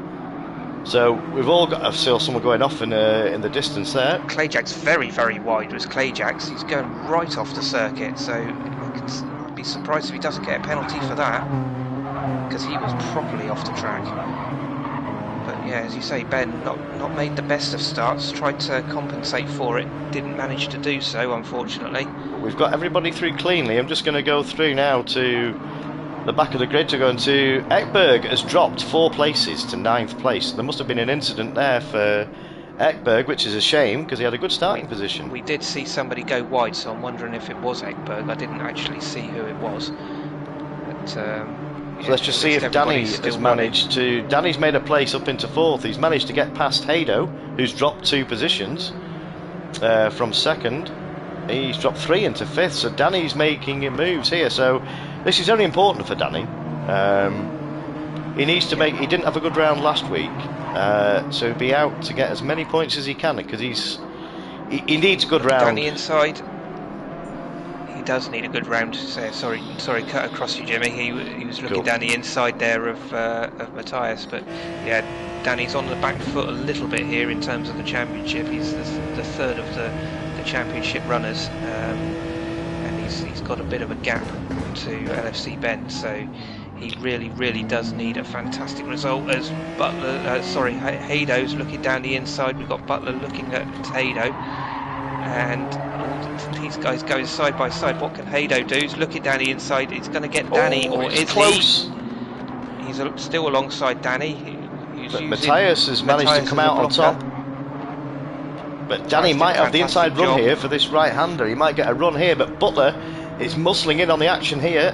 So we've all got to see someone going off in the distance there. Clayjax very, very wide was Clayjax. He's going right off the circuit, so I'd be surprised if he doesn't get a penalty for that, because he was properly off the track. But yeah, as you say, Ben not made the best of starts, tried to compensate for it, didn't manage to do so, unfortunately. We've got everybody through cleanly. I'm just going to go through now to the back of the grid to go into Ekberg. Has dropped 4 places to 9th place. There must have been an incident there for Ekberg, which is a shame because he had a good starting position. We did see somebody go wide, so I'm wondering if it was Ekberg. I didn't actually see who it was. But, so let's just see if Danny has managed to... Danny's made a place up into 4th. He's managed to get past Haydo, who's dropped 2 positions from 2nd. He's dropped 3 into 5th, so Danny's making moves here. So this is very important for Danny. He needs to make... He didn't have a good round last week, so he'll be out to get as many points as he can, because he needs a good round. Danny inside. He does need a good round. Sorry, cut across you, Jimmy. He was looking down the inside there of Matthias, but yeah, Danny's on the back foot a little bit here in terms of the championship. He's the 3rd of the championship runners, and he's got a bit of a gap to LFC Ben, so he really does need a fantastic result. As Haydo's looking down the inside. We've got Butler looking at Haydo, and these guys going side by side. What can Haydo do? He's looking down the inside. It's going to get Danny, or is close. He's still alongside Danny. But Matthias has managed to come out on top. But Danny might have the inside run here for this right-hander. He might get a run here, but Butler is muscling in on the action here.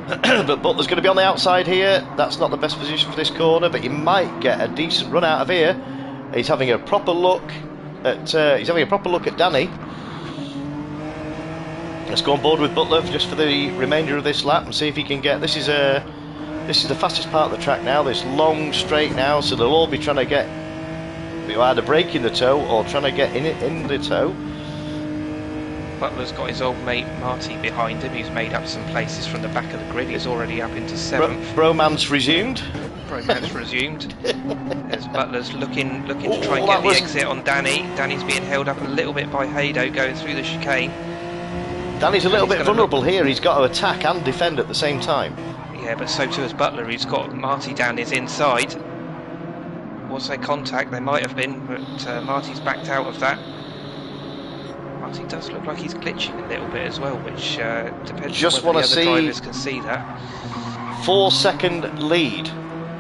But Butler's going to be on the outside here. That's not the best position for this corner, but he might get a decent run out of here. He's having a proper look at Danny. Let's go on board with Butler just for the remainder of this lap and see if he can get... This is the fastest part of the track now. This long straight now, so they'll all be trying to get either breaking the toe or trying to get in the toe. Butler's got his old mate Marty behind him. He's made up some places from the back of the grid. He's already up into 7th. Bromance resumed. Bromance resumed. As Butler's looking to try and get the exit on Danny. Danny's being held up a little bit by Haydo going through the chicane. Danny's a little bit vulnerable here. He's got to attack and defend at the same time. Yeah, but so too has Butler. He's got Marty down his inside. Was there contact? There might have been, but Marty's backed out of that. Marty does look like he's glitching a little bit as well, which depends just on whether the other drivers can see that. 4-second lead.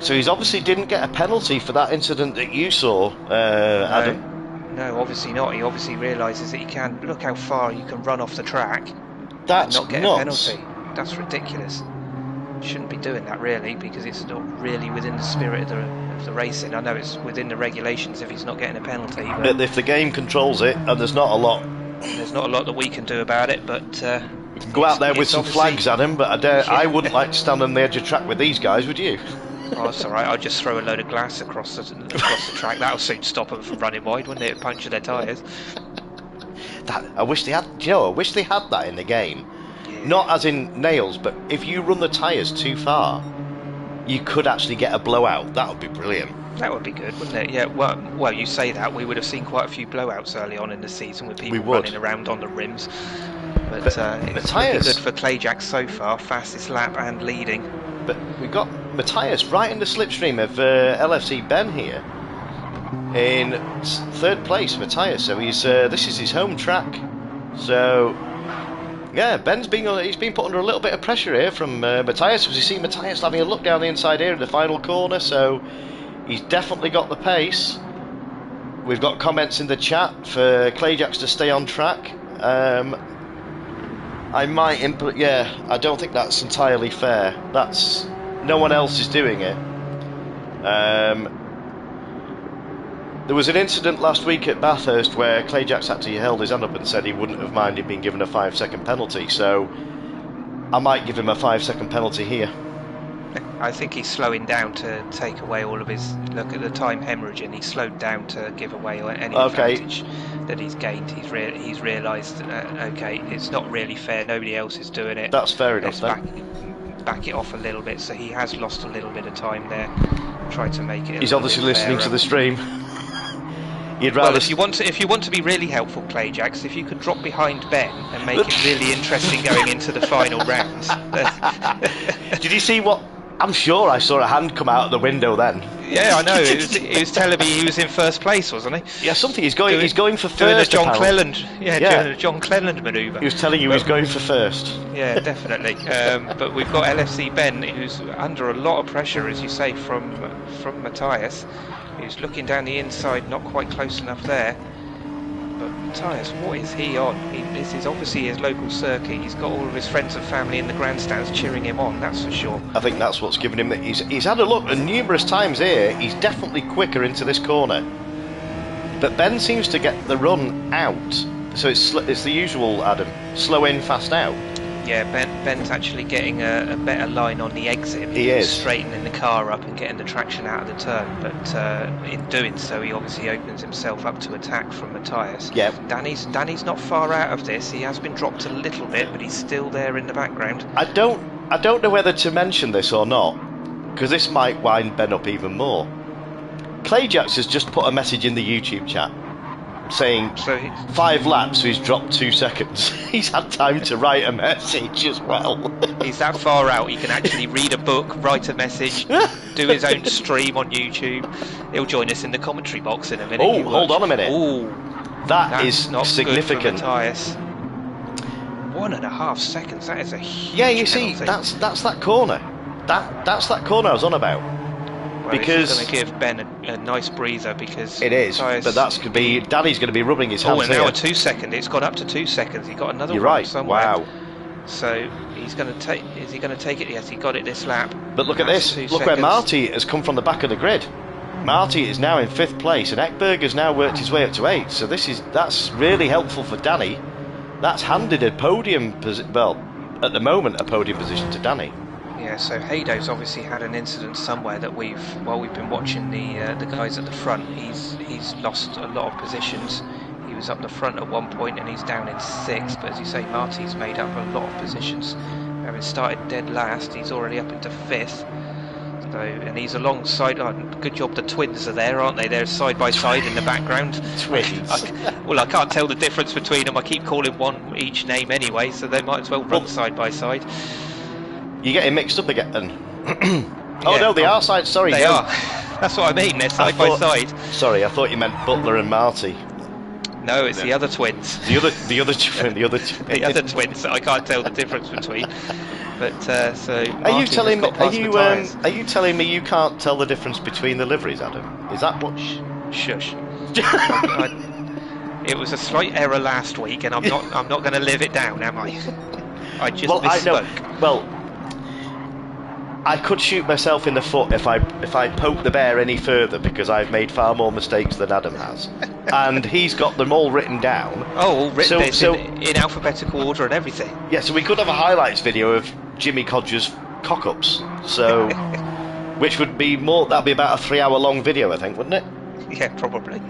So he's obviously didn't get a penalty for that incident that you saw, Adam. No, obviously not. He obviously realises that he can. Look how far you can run off the track. That's and not get nuts. a penalty. That's ridiculous. Shouldn't be doing that really, because it's not really within the spirit of the racing. I know it's within the regulations if he's not getting a penalty, but if the game controls it, and there's not a lot that we can do about it. But you can go out there with some flags at him, but I wouldn't like to stand on the edge of track with these guys, would you? Oh, that's alright, I'll just throw a load of glass across the track. That'll soon stop them from running wide, wouldn't it? Puncture their tyres. I wish they had, I wish they had that in the game. Yeah. Not as in nails, but if you run the tyres too far, you could actually get a blowout. That would be brilliant. That would be good, wouldn't it? Yeah, well, you say that. We would have seen quite a few blowouts early on in the season with people running around on the rims. But it's looking good for Clayjack so far, fastest lap and leading. But we've got Matthias right in the slipstream of LFC Ben here. In third place, Matthias. So he's this is his home track. So yeah, Ben's he's been put under a little bit of pressure here from Matthias. As you see, Matthias having a look down the inside here in the final corner. So he's definitely got the pace. We've got comments in the chat for Clayjacks to stay on track. I might input. Yeah, I don't think that's entirely fair. That's no one else is doing it. There was an incident last week at Bathurst where Clayjacks actually held his hand up and said he wouldn't have minded being given a 5-second penalty. So I might give him a 5-second penalty here. I think he's slowing down to take away all of his. Look at the time hemorrhaging. He slowed down to give away any advantage that he's gained. He's realised, okay, it's not really fair. Nobody else is doing it. That's fair enough. Back it off a little bit. So he has lost a little bit of time there. Try to make it. He's obviously listening to the stream. You'd rather. Well, if you want to be really helpful, Clayjacks, if you could drop behind Ben and make it really interesting going into the final rounds. Did you see what? I'm sure I saw a hand come out of the window then. Yeah, I know. He was telling me he was in first place, wasn't he? Yeah, something. He's going for first. Doing a John Cleland. Yeah, doing a John Cleland manoeuvre. He was telling you he was going for first. Yeah, definitely. But we've got LFC Ben, who's under a lot of pressure, as you say, from Matthias. He's looking down the inside, not quite close enough there. But Matthias, what is he on? This is obviously his local circuit. He's got all of his friends and family in the grandstands cheering him on, that's for sure. I think that's what's given him that. He's had a look and numerous times here. He's definitely quicker into this corner. But Ben seems to get the run out. So it's the usual, Adam. Slow in, fast out. Yeah, Ben's actually getting a better line on the exit. He is straightening the car up and getting the traction out of the turn, but in doing so, he obviously opens himself up to attack from Matthias. Yeah. Danny's not far out of this. He has been dropped a little bit, but he's still there in the background. I don't know whether to mention this or not, because this might wind Ben up even more. Clayjacks has just put a message in the YouTube chat saying 5 laps, so he's dropped 2 seconds. He's had time to write a message as well. He's that far out, he can actually read a book, write a message, do his own stream on YouTube. He'll join us in the commentary box in a minute. Oh, hold on a minute. Oh, that is not significant. Good for Matthias. 1.5 seconds, that is a huge you penalty. see, that's that corner. That's that corner I was on about. Well, because it's going to give Ben a nice breather, because it is, but that's going to be Danny's going to be rubbing his hands. Oh, and now a 2 second. It's got up to 2 seconds. He got another You're one right. somewhere. Wow. So he's going to take. Is he going to take it? Yes, he got it this lap. But look at this. Look where Marty has come from the back of the grid. Marty is now in 5th place, and Ekberg has now worked his way up to 8th. So that's really helpful for Danny. That's handed a podium well, at the moment, a podium position to Danny. Yeah, so Haydo's obviously had an incident somewhere that while we've been watching the guys at the front, he's lost a lot of positions. He was up the front at one point and he's down in 6th, but as you say, Marty's made up a lot of positions. Having started dead last, he's already up into 5th. So, and he's alongside. Oh, good job, the twins are there, aren't they? They're side by side in the background. Twins. I can't tell the difference between them. I keep calling one each name anyway, so they might as well run side by side. You're getting mixed up again. Oh no, they are side. Sorry, they are. That's what I mean. They're side by side. Sorry, I thought you meant Butler and Marty. No, it's the other twins. The other twins. I can't tell the difference between. But so. Are you telling me you can't tell the difference between the liveries, Adam? Is that what? Shush. It was a slight error last week, and I'm not going to live it down, am I? I just misspoke. Well, I could shoot myself in the foot if I poke the bear any further, because I've made far more mistakes than Adam has, and he's got them all written down. Oh, all written in alphabetical order and everything. Yeah, so we could have a highlights video of Jimmy Codger's cock-ups. So Which would be more, that'd be about a 3-hour long video, I think, wouldn't it? Yeah, probably.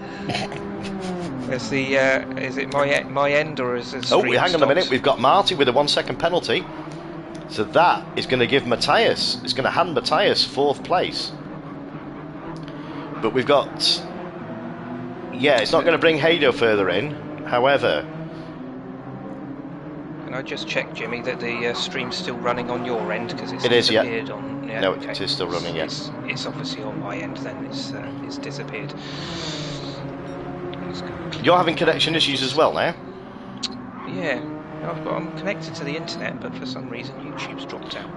Is it my end, or is it? Oh, hang on a minute. We've got Marty with a 1 second penalty. So that is going to give Matthias. It's going to hand Matthias 4th place. But we've got. Yeah, it's not going to bring Hado further in. However. Can I just check, Jimmy, that the stream's still running on your end, because it's disappeared on. Yeah, no, okay. It is still running. Yes, it's obviously on my end. Then it's disappeared. You're having connection issues as well now? Yeah, I'm connected to the internet, but for some reason YouTube's dropped out.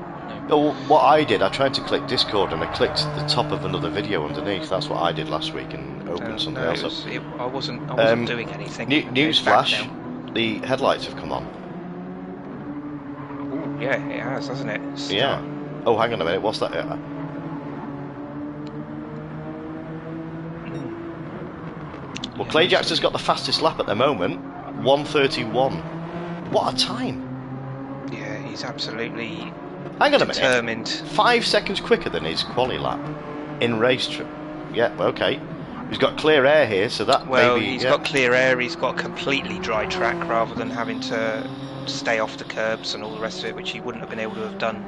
No. Oh, what I did, I tried to click Discord and I clicked the top of another video underneath. That's what I did last week and opened something else up. I wasn't doing anything. Newsflash, the headlights have come on. Ooh, yeah, it has, hasn't it? Yeah. Oh, hang on a minute, what's that? Well, Clayjax has got the fastest lap at the moment, 1:31. What a time! Yeah, he's absolutely Hang on determined. A minute. 5 seconds quicker than his quali lap in race trip. Yeah, okay. He's got clear air here, so that maybe... Well, he's got clear air, he's got completely dry track rather than having to stay off the curbs and all the rest of it, which he wouldn't have been able to have done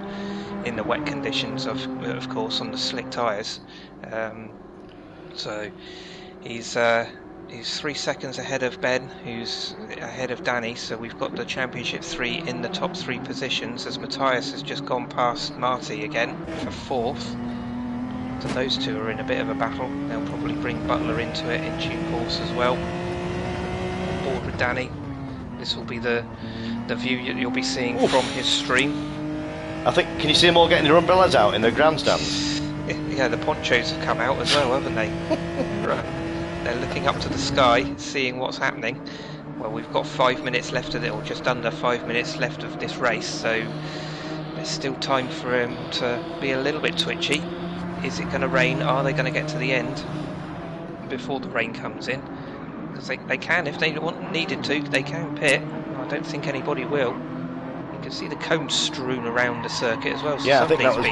in the wet conditions, of course, on the slick tyres. So he's 3 seconds ahead of Ben, who's ahead of Danny, so we've got the Championship 3 in the top 3 positions, as Matthias has just gone past Marty again for 4th. So those two are in a bit of a battle. They'll probably bring Butler into it in due course as well. On board with Danny. This will be the view you'll be seeing from his stream. I think, can you see them all getting their umbrellas out in the grandstands? Yeah, the ponchos have come out as well, haven't they? Right. They're looking up to the sky, seeing what's happening. Well, we've got 5 minutes left of it, or just under 5 minutes left of this race, so there's still time for him to be a little bit twitchy. Is it going to rain? Are they going to get to the end before the rain comes in? Because they can, if they needed to, they can pit. I don't think anybody will. You can see the cones strewn around the circuit as well. So yeah, I think that was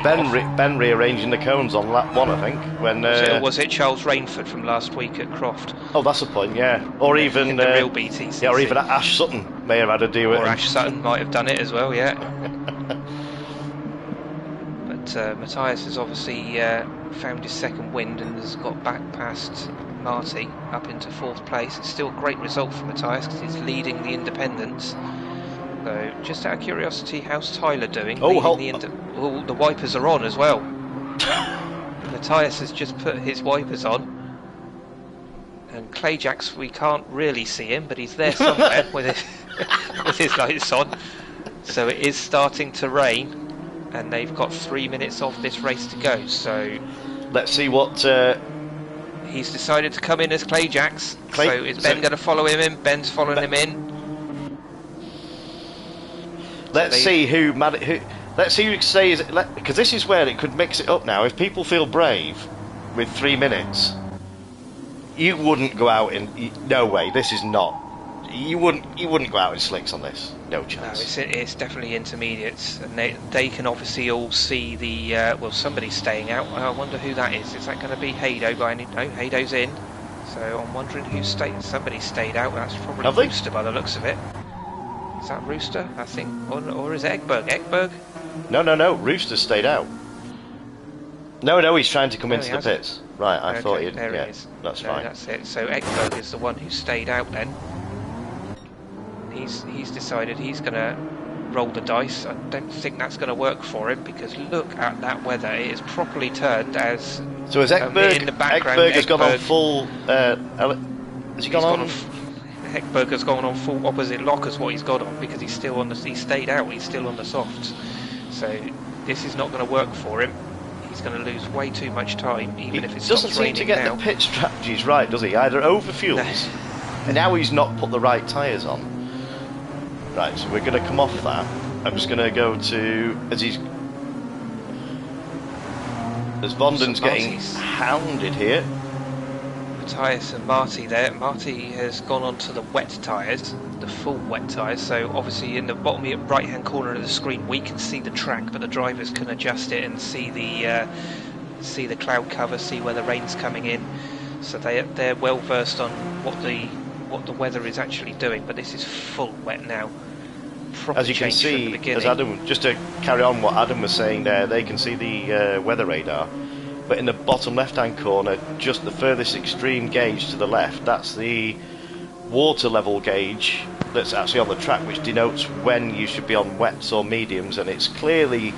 Ben rearranging the cones on lap 1, I think. When was it Charles Rainford from last week at Croft? Oh, that's the point, yeah. Or even in the real Btcc. Yeah, or even Ash Sutton may have had to do it. Or Ash Sutton might have done it as well, yeah. But Matthias has obviously found his second wind and has got back past Marty up into 4th place. It's still a great result for Matthias because he's leading the independents. So, just out of curiosity, how's Tyler doing? The wipers are on as well. Matthias has just put his wipers on. And Clayjax, we can't really see him, but he's there somewhere with his lights on. So it is starting to rain. And they've got 3 minutes of this race to go, so... Let's see what... He's decided to come in as Clayjax, so is Ben going to follow him in? Ben's following him in. Let's see who says... Because this is where it could mix it up now. If people feel brave with 3 minutes, you wouldn't go out in... No way, this is not... You wouldn't go out in slicks on this. No chance. No, it's definitely intermediates, and they can obviously all see the well, somebody's staying out. I wonder who that is. Is that going to be Hado? No, Hado's in. So I'm wondering who stayed. Somebody stayed out. That's probably Rooster by the looks of it. Is that Rooster? I think, or is it Ekberg? Ekberg? No. Rooster stayed out. No, he's trying to come into the pits. Right, I thought he'd. There yeah, he is. That's fine. That's it. So Ekberg is the one who stayed out then. He's decided he's going to roll the dice. I don't think that's going to work for him because look at that weather. It is properly turned as... So is Ekberg... in the background, Ekberg has gone on full... has he gone on... Ekberg has gone on full opposite lock as what he's got on because he's still on the... He stayed out. He's still on the softs. So this is not going to work for him. He's going to lose way too much time even if it stops raining now. He doesn't seem to get the pit strategies right, does he? Either overfuels and now he's not put the right tyres on. Right, so we're going to come off that. I'm just going to go to... As Vonden's getting hounded here. Matthias and Marty there. Marty has gone on to the wet tyres, the full wet tyres. So obviously in the bottom right hand corner of the screen we can see the track, but the drivers can adjust it and see the see the cloud cover, see where the rain's coming in, so they're well versed on what the weather is actually doing. But this is full wet now. Proper as you can see, as Adam, just to carry on what Adam was saying there, they can see the weather radar, but in the bottom left-hand corner, just the furthest extreme gauge to the left, that's the water level gauge that's actually on the track, which denotes when you should be on wets or mediums, and it's clearly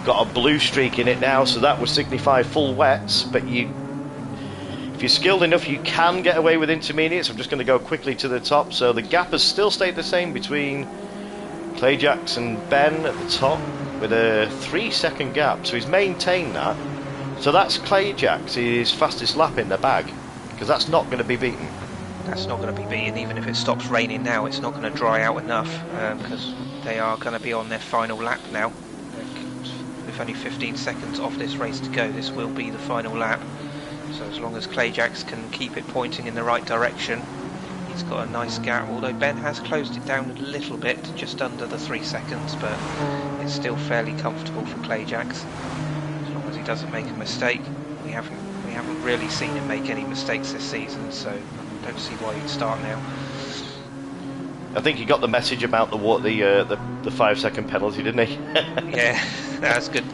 got a blue streak in it now, so that would signify full wets. But if you're skilled enough, you can get away with intermediates. I'm just going to go quickly to the top. So the gap has still stayed the same between Clayjacks and Ben at the top, with a 3-second gap, so he's maintained that. So that's Clayjacks, his fastest lap in the bag, because that's not going to be beaten. That's not going to be beaten. Even if it stops raining now, it's not going to dry out enough, because they are going to be on their final lap now. With only 15 seconds of this race to go, this will be the final lap. So as long as Clayjacks can keep it pointing in the right direction, he's got a nice gap, although Ben has closed it down a little bit, just under the 3 seconds, but it's still fairly comfortable for Clayjacks, as long as he doesn't make a mistake. We haven't really seen him make any mistakes this season, so I don't see why he'd start now. I think he got the message about the 5-second penalty, didn't he? Yeah, that's good.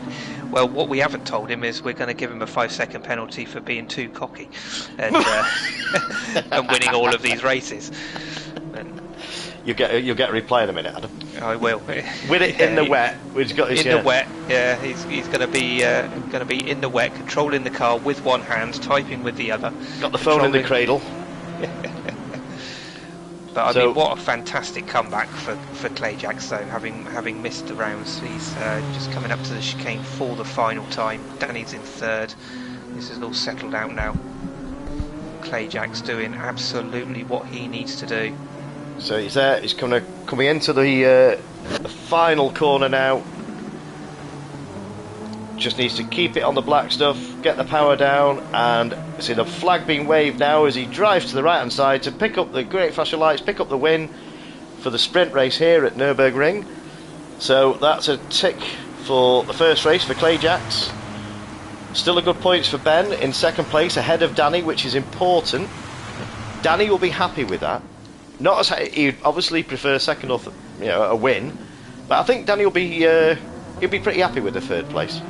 Well, what we haven't told him is we're going to give him a 5-second penalty for being too cocky and and winning all of these races. And you'll get a reply in a minute, Adam. I will. With it in the wet, he's got his, in the wet. Yeah, he's going to be in the wet, controlling the car with one hand, typing with the other. Got the phone in the cradle. But I mean, what a fantastic comeback for Clayjacks, though, having missed the rounds. He's just coming up to the chicane for the final time. Danny's in third. This is all settled out now. Clayjacks doing absolutely what he needs to do. So he's there. He's coming into the final corner now. Just needs to keep it on the black stuff, get the power down, and see the flag being waved now as he drives to the right hand side to pick up the great flashing lights, pick up the win for the sprint race here at Nurburgring. So that's a tick for the first race for Clayjacks. Still a good points for Ben in second place, ahead of Danny, which is important. Danny will be happy with that. Not as he'd obviously prefer second or a win, but I think Danny will be he'll be pretty happy with the third place.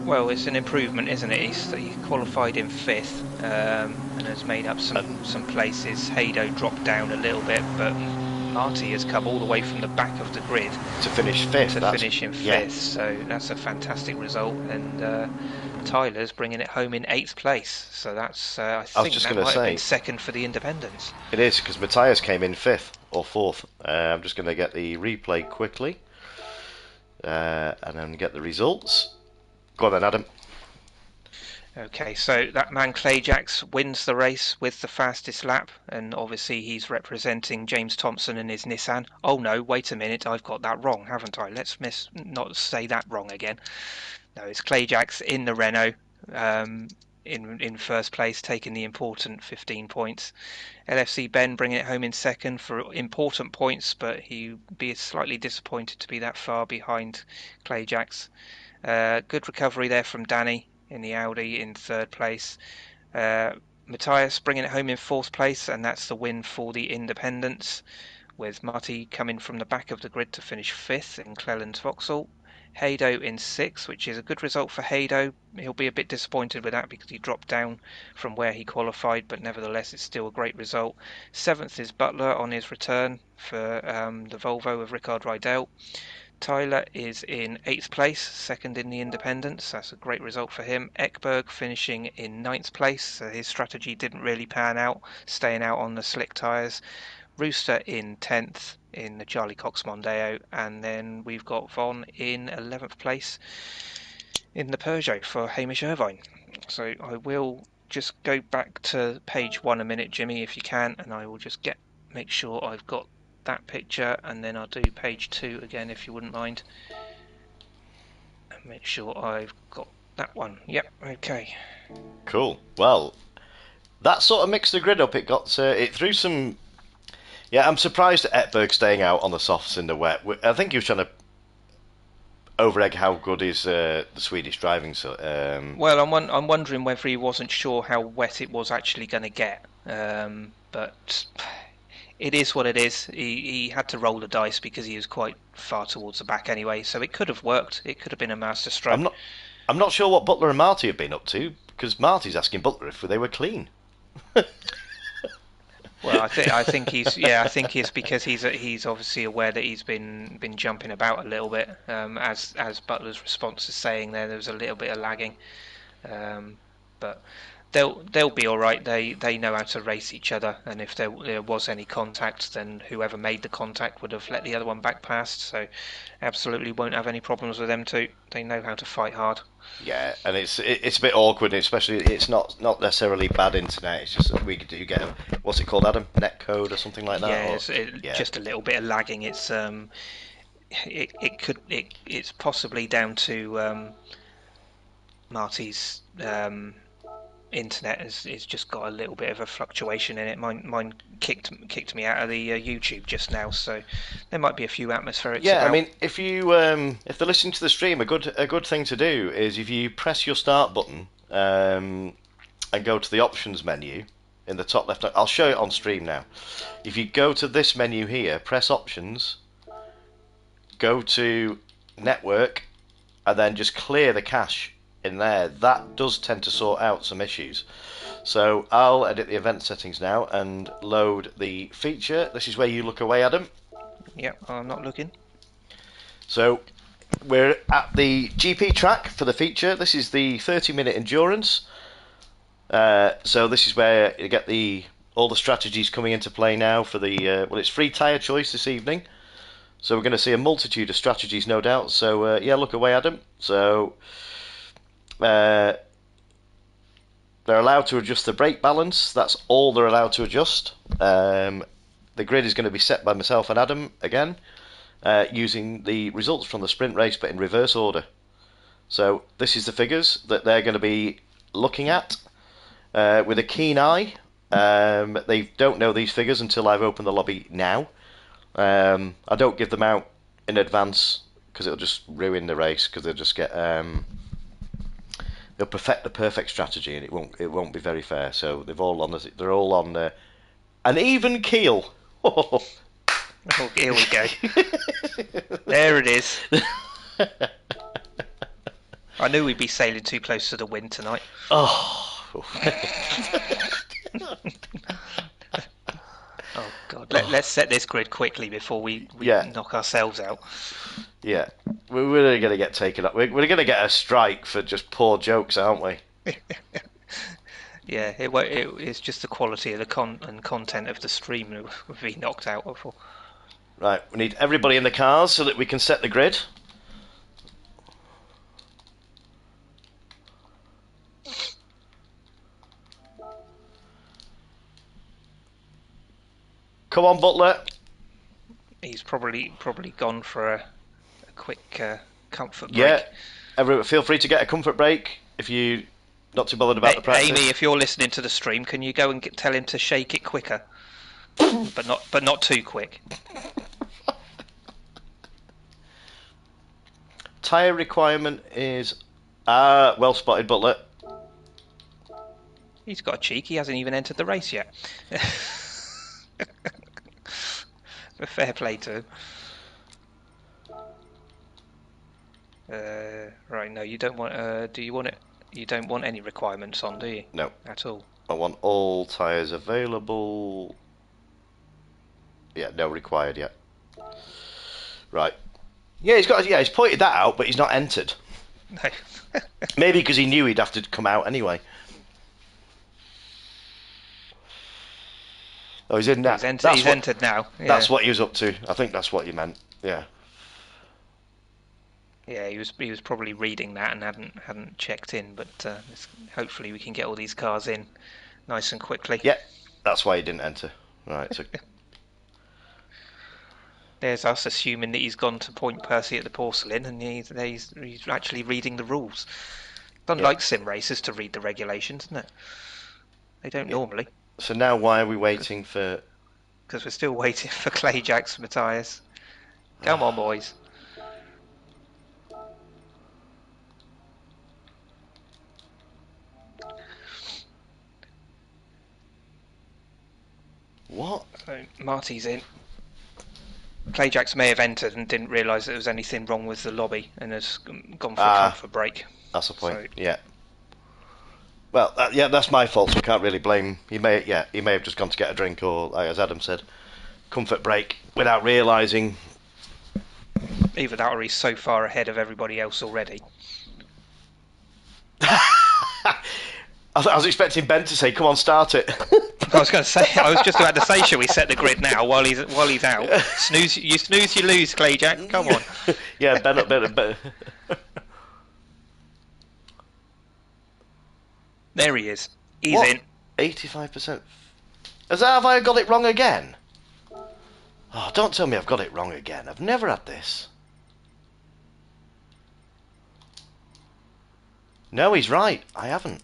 Well, it's an improvement, isn't it? He qualified in fifth and has made up some places. Haydo dropped down a little bit, but Marty has come all the way from the back of the grid to finish fifth. Finish in fifth, so that's a fantastic result. And Tyler's bringing it home in 8th place, so that's I think that might have been second for the independents. It is, because Matthias came in 5th or 4th. I'm just going to get the replay quickly and then get the results. Go on then, Adam. Okay, so that man Clayjacks wins the race with the fastest lap, and obviously he's representing James Thompson and his Nissan. Oh no, wait a minute, I've got that wrong, haven't I? Let's not say that wrong again. No, it's Clayjacks in the Renault, in first place, taking the important 15 points. LFC Ben bringing it home in second for important points, but he'd be slightly disappointed to be that far behind Clayjacks. Good recovery there from Danny in the Audi in third place. Matthias bringing it home in 4th place, and that's the win for the independents, with Marty coming from the back of the grid to finish 5th in Cleland's Vauxhall. Haydo in 6th, which is a good result for Haydo. He'll be a bit disappointed with that because he dropped down from where he qualified, but nevertheless it's still a great result. 7th is Butler on his return for the Volvo of Rickard Rydell. Tyler is in 8th place, second in the independents. That's a great result for him. Ekberg finishing in 9th place. So his strategy didn't really pan out, staying out on the slick tyres. Rooster in 10th in the Charlie Cox Mondeo. And then we've got Von in 11th place in the Peugeot for Hamish Irvine. So I will just go back to page 1 a minute, Jimmy, if you can, and I will just make sure I've got that picture, and then I'll do page 2 again if you wouldn't mind, and make sure I've got that one. Yep, okay, cool. Well, that sort of mixed the grid up. It threw some. I'm surprised at Ekberg staying out on the softs in the wet. I think he was trying to Overegg, how good is the Swedish driving? Well, I'm wondering whether he wasn't sure how wet it was actually going to get. But it is what it is. He had to roll the dice because he was quite far towards the back anyway. So it could have worked. It could have been a master stroke. I'm not sure what Butler and Marty have been up to, because Marty's asking Butler if they were clean. Well, I think it's because he's obviously aware that he's been jumping about a little bit. As Butler's response is saying there was a little bit of lagging, but they'll be all right. They know how to race each other, and if there was any contact, then whoever made the contact would have let the other one back past. So absolutely won't have any problems with them too. They know how to fight hard. Yeah, and it's a bit awkward, especially it's not necessarily bad internet. It's just that we do get what's it called, Adam? Netcode or something like that. Yeah, just a little bit of lagging. It's it's possibly down to Marty's internet it's just got a little bit of a fluctuation in it. Mine kicked me out of the YouTube just now, so there might be a few atmospherics. Yeah, I mean, if they're listening to the stream, a good thing to do is if you press your start button and go to the options menu in the top left. I'll show it on stream now. If you go to this menu here, press options, go to network, and then just clear the cache in there. That does tend to sort out some issues. So I'll edit the event settings now and load the feature. This is where you look away, Adam. Yep, I'm not looking. So we're at the GP track for the feature. This is the 30-minute endurance. So this is where you get all the strategies coming into play now for the it's free tyre choice this evening. So we're going to see a multitude of strategies, no doubt. So yeah, look away, Adam. So they're allowed to adjust the brake balance. That's all they're allowed to adjust. The grid is going to be set by myself and Adam again, using the results from the sprint race, but in reverse order. So this is the figures that they're going to be looking at with a keen eye. They don't know these figures until I've opened the lobby now. I don't give them out in advance because it'll just ruin the race, because they'll just get they'll perfect the perfect strategy, and it won't be very fair. So they're all on an even keel. Oh, here we go. There it is. I knew we'd be sailing too close to the wind tonight. Oh. Oh God! Let's set this grid quickly before we knock ourselves out. Yeah, we're going to get taken up. We're going to get a strike for just poor jokes, aren't we? Yeah, it's just the quality of the content of the stream that we'll be knocked out for. Right, we need everybody in the cars so that we can set the grid. Come on, Butler. He's probably gone for a quick comfort break. Yeah, everyone, feel free to get a comfort break if you're not too bothered about the practice. Amy, if you're listening to the stream, can you go and tell him to shake it quicker, but not too quick. Tyre requirement is well spotted, Butler. He's got a cheek. He hasn't even entered the race yet. But fair play to him. Right, no, you don't want. Do you want it? You don't want any requirements on, do you? No, at all. I want all tyres available. Yeah, no required yet. Right. Yeah, he's pointed that out, but he's not entered. No. Maybe because he knew he'd have to come out anyway. Oh, he's in now. He's entered now. Yeah. That's what he was up to. I think that's what you meant. Yeah. Yeah, he was probably reading that and hadn't checked in, but hopefully we can get all these cars in nice and quickly. Yeah, that's why he didn't enter. Right. So. There's us assuming that he's gone to Point Percy at the Porcelain, and he's actually reading the rules. Doesn't like sim racers to read the regulations, isn't it? They don't normally. So now why are we waiting for... Because we're still waiting for Clay Jacks, Matthias. Come on, boys. What? So Marty's in. Clayjacks may have entered and didn't realise there was anything wrong with the lobby and has gone for a comfort break. That's the point. So, yeah. Well, yeah, that's my fault. So I can't really blame. He may have just gone to get a drink, or like, as Adam said, comfort break without realising. Either that, or he's so far ahead of everybody else already. I was expecting Ben to say, "Come on, start it." I was going to say. I was just about to say, "Shall we set the grid now while he's out?" Snooze, you lose, Clayjack. Come on. Yeah, Ben. There he is. He's in. 85%. Have I got it wrong again? Oh, don't tell me I've got it wrong again. I've never had this. No, he's right. I haven't.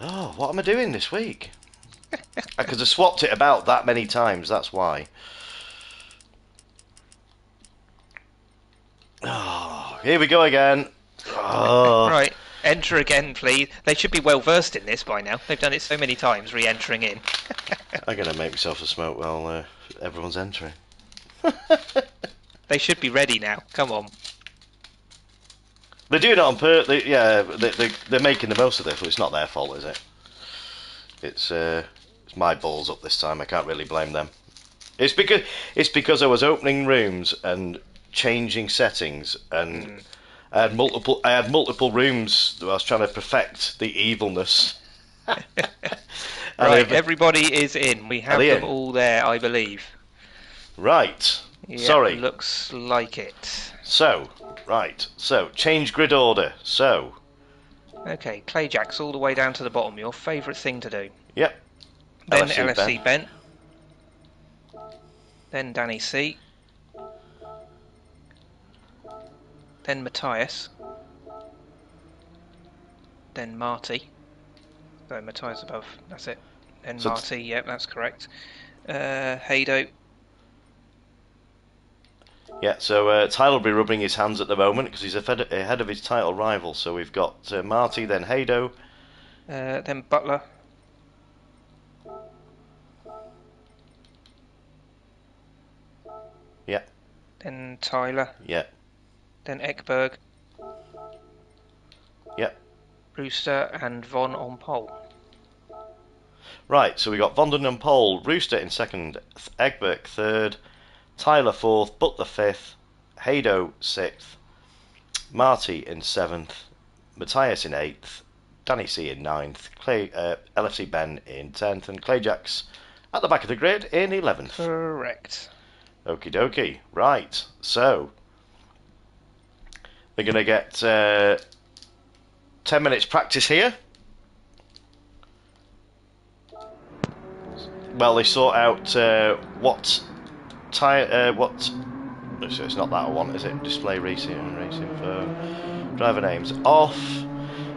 Oh, what am I doing this week? Because I swapped it about that many times, that's why. Oh, here we go again. Oh. Right, enter again, please. They should be well versed in this by now. They've done it so many times, re-entering in. I'm going to make myself a smoke while everyone's entering. They should be ready now. Come on. They're doing it on purpose. Yeah, they're making the most of it, but it's not their fault, is it? It's my balls up this time. I can't really blame them. It's because I was opening rooms and changing settings, and I had multiple rooms. I was trying to perfect the evilness. Right, everybody is in. We have them all there, I believe. Right. Yep, sorry. Looks like it. So, right. So, change grid order. So. Okay, Clayjacks all the way down to the bottom. Your favourite thing to do. Yep. Then LFC Ben. Then Danny C. Then Matthias. Then Marty. So Matthias above, that's it. Then so Marty, yep, that's correct. Haydo. Yeah, so Tyler will be rubbing his hands at the moment because he's ahead of his title rival. So we've got Marty, then Haydo. Then Butler. Yeah. Then Tyler. Yeah. Then Ekberg. Yeah. Rooster and Von on pole. Right, so we got Vonden on pole, Rooster in second, Ekberg third, Tyler fourth, Butler fifth, Haydo sixth, Marty in seventh, Matthias in eighth, Danny C in ninth, LFC Ben in 10th, and Clayjacks at the back of the grid in 11th. Correct. Okie dokie. Right, so they're going to get 10 minutes practice here. Well, they sort out what it's not that I want, is it? Display racing for driver names off.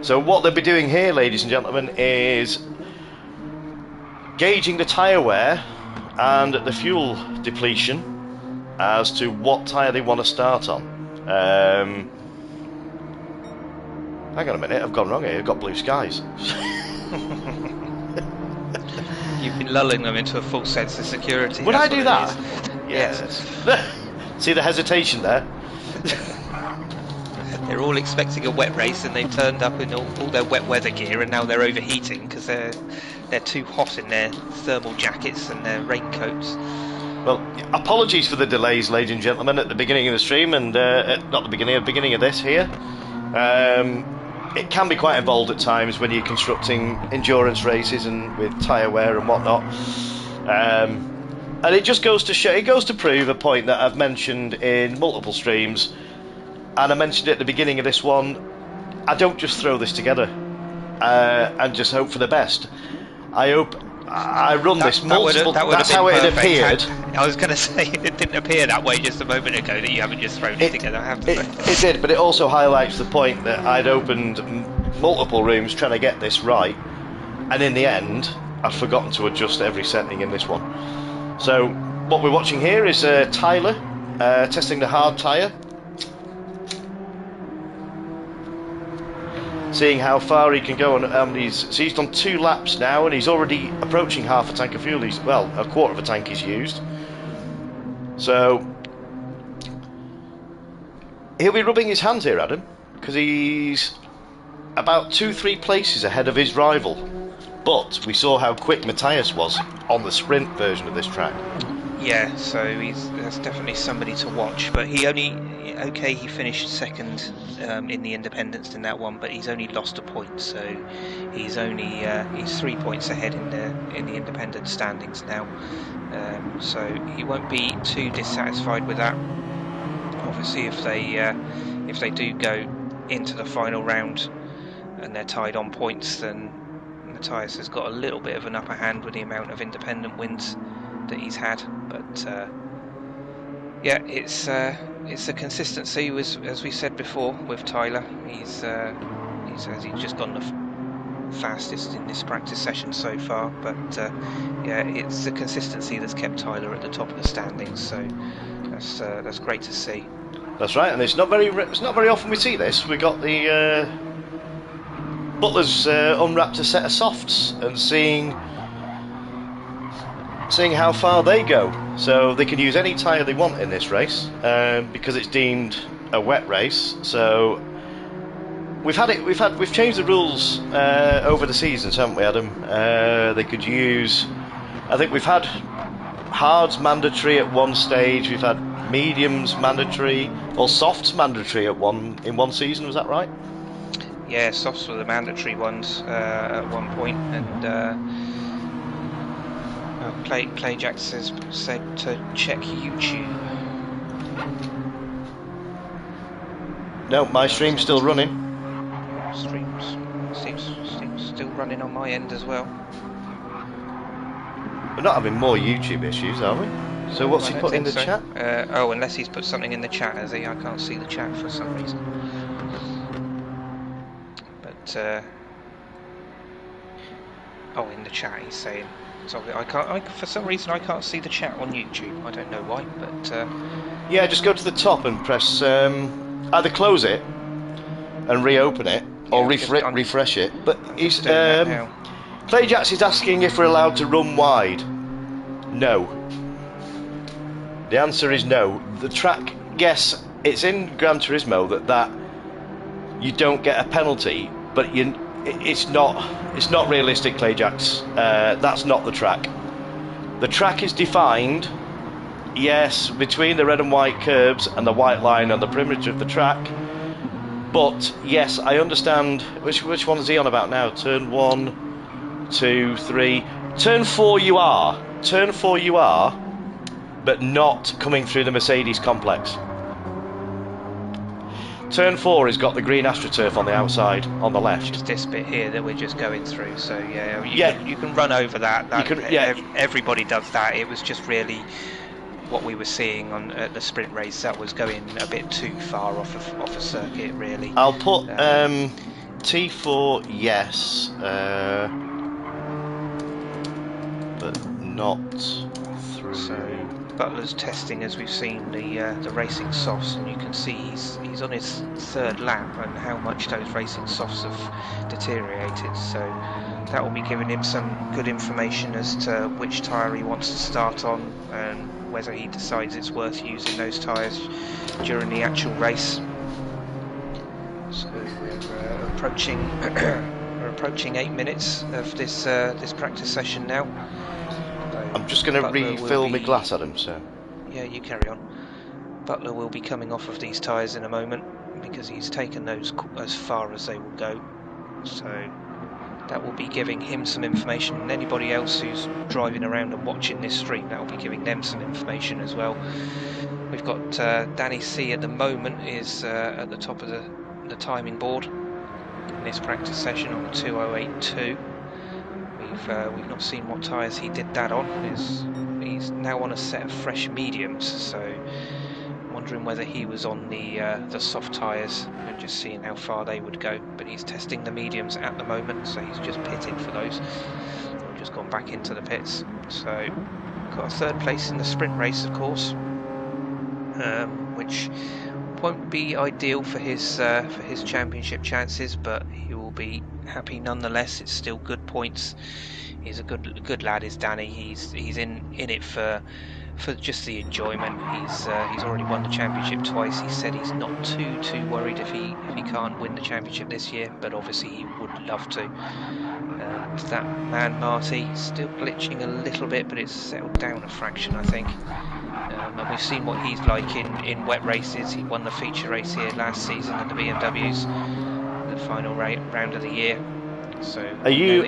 So what they'll be doing here, ladies and gentlemen, is gauging the tyre wear and the fuel depletion as to what tyre they want to start on. Hang on a minute, I've gone wrong here. I've got blue skies. You've been lulling them into a false sense of security. Would I do that? Yes. See the hesitation there? They're all expecting a wet race and they've turned up in all their wet weather gear and now they're overheating because they're too hot in their thermal jackets and their raincoats. Well, apologies for the delays, ladies and gentlemen, at the beginning of the stream and not the beginning of this here. It can be quite involved at times when you're constructing endurance races and with tyre wear and whatnot. And it just goes to show, it goes to prove a point that I've mentioned in multiple streams, and I mentioned it at the beginning of this one. I don't just throw this together and just hope for the best. I run this multiple. That's how it appeared. I was going to say it didn't appear that way just a moment ago that you haven't just thrown it together. I have to say. It did, but it also highlights the point that I'd opened multiple rooms trying to get this right, and in the end, I'd forgotten to adjust every setting in this one. So what we're watching here is Tyler testing the hard tyre. seeing how far he can go, and he's done 2 laps now, and he's already approaching half a tank of fuel. Well, a quarter of a tank he's used. So he'll be rubbing his hands here, Adam, because he's about 2-3 places ahead of his rival. But we saw how quick Matthias was on the sprint version of this track. Yeah, so that's definitely somebody to watch. But he finished second in the independents in that one, but he's only lost a point, so he's 3 points ahead in the independent standings now. So he won't be too dissatisfied with that. Obviously, if they do go into the final round and they're tied on points, then Matthias has got a little bit of an upper hand with the amount of independent wins that he's had. But yeah, it's a consistency, as we said before, with Tyler. He's just gone the fastest in this practice session so far. But yeah, it's the consistency that's kept Tyler at the top of the standings. So that's great to see. That's right, and it's not very often we see this. We got the Butler's unwrapped a set of softs and seeing how far they go. So they can use any tyre they want in this race because it's deemed a wet race. So we've changed the rules over the seasons, haven't we, Adam? They could use. I think we've had hards mandatory at one stage. We've had mediums mandatory, or softs mandatory in one season. Was that right? Yeah, softs were the mandatory ones at one point, and Playjack said to check YouTube. No, my stream's still running. Stream's still running on my end as well. We're not having more YouTube issues, are we? So what's he put in the chat? Oh, unless he's put something in the chat, has he? I can't see the chat for some reason. But in the chat he's saying. So for some reason I can't see the chat on YouTube. I don't know why, but yeah, just go to the top and press either close it and reopen it, or refresh it. But he's Playjax is asking if we're allowed to run wide. No. The answer is no. The track, yes, it's in Gran Turismo that you don't get a penalty, but it's not realistic, Playjax. That's not the track. The track is defined, yes, between the red and white curbs and the white line on the perimeter of the track. But yes, I understand. Which one is he on about now? Turn 1, 2, 3. Turn 4 you are, but not coming through the Mercedes complex. Turn 4 has got the green AstroTurf on the outside, on the left. Just this bit here that we're just going through. So yeah, you can run over that. Everybody does that. It was just really what we were seeing at the sprint race that was going a bit too far off a circuit, really. I'll put T4 yes, but not through. So Butler's testing, as we've seen, the racing softs, and you can see he's on his 3rd lap, and how much those racing softs have deteriorated. So that will be giving him some good information as to which tyre he wants to start on, and whether he decides it's worth using those tyres during the actual race. So we're approaching 8 minutes of this practice session now. I'm just going to refill my glass, Adam. So yeah, you carry on. Butler will be coming off of these tyres in a moment because he's taken those as far as they will go. So that will be giving him some information, and anybody else who's driving around and watching this stream, that will be giving them some information as well. We've got Danny C at the moment is at the top of the timing board in this practice session on 2082. We've not seen what tyres he did that on. He's now on a set of fresh mediums, so I'm wondering whether he was on the soft tyres and just seeing how far they would go. But he's testing the mediums at the moment, so he's just pitted for those. We've just gone back into the pits. So got a 3rd place in the sprint race, of course, which won't be ideal for his championship chances, but he will be happy nonetheless. It's still good points. He's a good lad, is Danny. He's in it for just the enjoyment. He's already won the championship twice. He said he's not too worried if he can't win the championship this year, but obviously he would love to. That man Marty still glitching a little bit, but it's settled down a fraction, I think. And we've seen what he's like in wet races. He won the feature race here last season in the BMWs, the final round of the year. So are you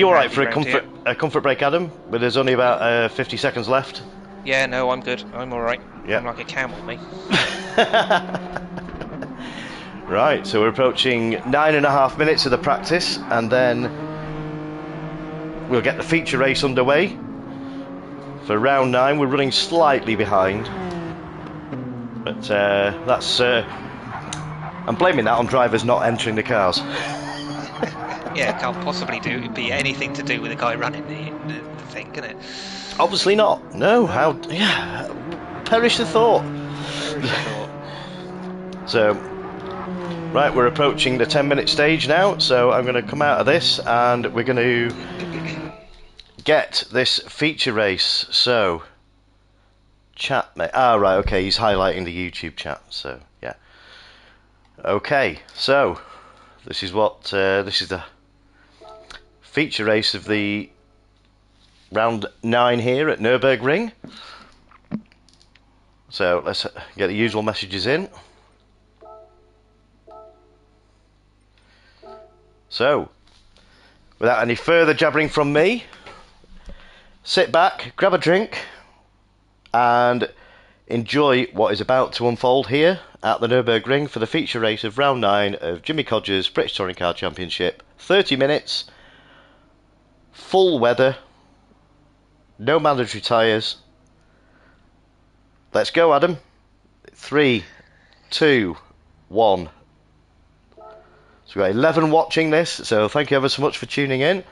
all right for a comfort break, Adam? But there's only about 50 seconds left. Yeah, no, I'm good. I'm all right. Yeah. I'm like a camel, me. Right, so we're approaching 9.5 minutes of the practice, and then we'll get the feature race underway. For round 9, we're running slightly behind, but that's I'm blaming that on drivers not entering the cars. Yeah, it can't possibly be anything to do with the guy running the thing, can it? Obviously not. No. How? Yeah. Perish the thought. So, right, we're approaching the 10-minute stage now. So I'm going to come out of this, and we're going to get this feature race. So, chat, mate. Ah, right. Okay, he's highlighting the YouTube chat. So, yeah. Okay. So, this is the feature race of the round 9 here at Nurburgring. So let's get the usual messages in. So, without any further jabbering from me, sit back, grab a drink, and enjoy what is about to unfold here at the Nurburgring for the feature race of round 9 of Jimmy Codger's British Touring Car Championship. 30 minutes, full weather, no mandatory tyres. Let's go, Adam. 3, 2, 1. So we've got 11 watching this, so thank you ever so much for tuning in.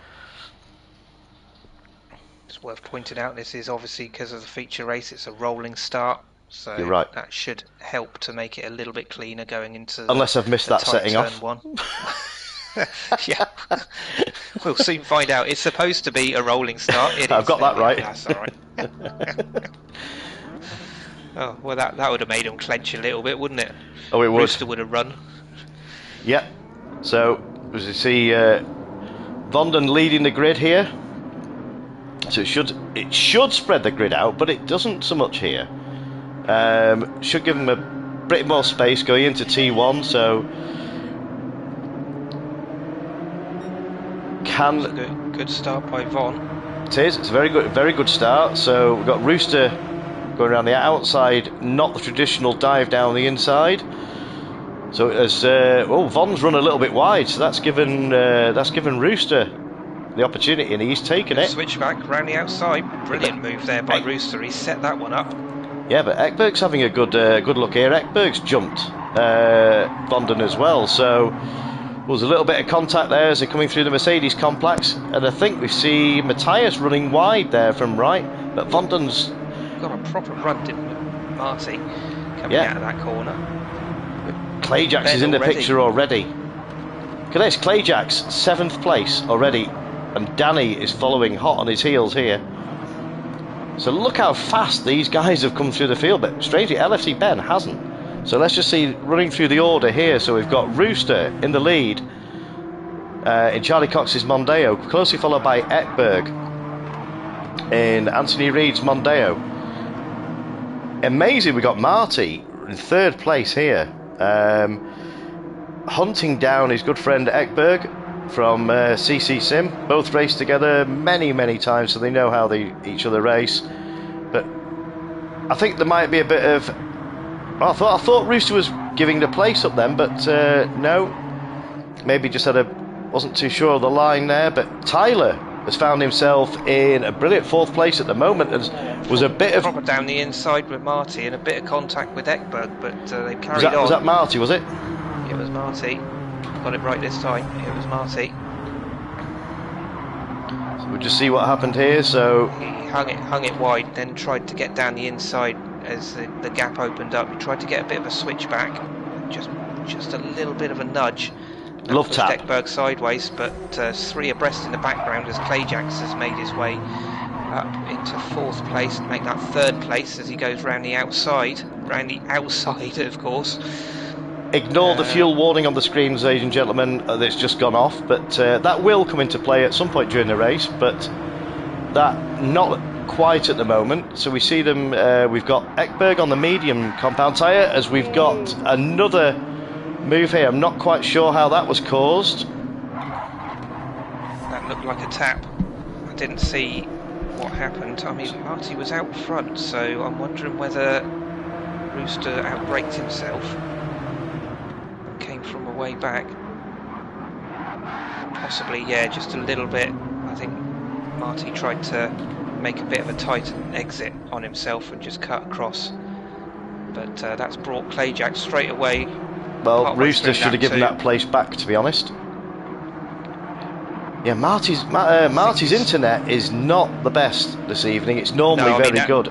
It's worth pointing out this is obviously, because of the feature race, it's a rolling start. So you're right. That should help to make it a little bit cleaner going into unless I've missed that setting off. Yeah, we'll soon find out. It's supposed to be a rolling start. I've got that right. That's all right. Oh, well, that would have made him clench a little bit, wouldn't it? Oh, it would. Rooster would have run. Yeah. So, as you see, Vonden leading the grid here. So it should spread the grid out, but it doesn't so much here. Should give him a bit more space going into T1. So. Good start by Von. It is. It's a very good start. So we've got Rooster going around the outside, not the traditional dive down the inside. So as Von's run a little bit wide, so that's given Rooster the opportunity, and he's taken it. Switchback round the outside. Brilliant move there by Rooster. He set that one up. Yeah, but Ekberg's having a good look here. Ekberg's jumped Vonden as well. So. There's a little bit of contact there as they're coming through the Mercedes complex, and I think we see Matthias running wide there from right, but Vonden's got a proper run, didn't Marty, coming out of that corner. Clayjax is in the picture already. Look at this, Clayjax 7th place already, and Danny is following hot on his heels here. So look how fast these guys have come through the field, but strangely LFC Ben hasn't. So let's just see, running through the order here. So we've got Rooster in the lead in Charlie Cox's Mondeo, closely followed by Ekberg in Anthony Reid's Mondeo. Amazing, we got Marty in 3rd place here, hunting down his good friend Ekberg from CC Sim. Both raced together many times, so they know how each other race. But I think there might be a bit of... I thought Rooster was giving the place up then, but no. Maybe just wasn't too sure of the line there. But Tyler has found himself in a brilliant 4th place at the moment. And was a bit of proper down the inside with Marty and a bit of contact with Ekberg, but they carried on. Was that Marty? Was it? It was Marty. Got it right this time. It was Marty. So we'll just see what happened here. So he hung it wide, then tried to get down the inside as the gap opened up. He tried to get a bit of a switch back, just a little bit of a nudge. Love tap. Steckberg sideways, but 3 abreast in the background as Clayjax has made his way up into 4th place and make that 3rd place as he goes round the outside, of course. Ignore the fuel warning on the screens, ladies and gentlemen, that's just gone off, but that will come into play at some point during the race, but that not quite at the moment. So we see them, we've got Ekberg on the medium compound tyre, as we've got another move here. I'm not quite sure how that was caused. That looked like a tap. I didn't see what happened. I mean, Marty was out front, so I'm wondering whether Rooster outbraked himself and came from a way back. Possibly, yeah, just a little bit. I think Marty tried to make a bit of a tight exit on himself and just cut across. But that's brought Clayjax straight away. Well, Rooster should have given that place back, to be honest. Yeah, Marty's internet is not the best this evening. It's normally very good.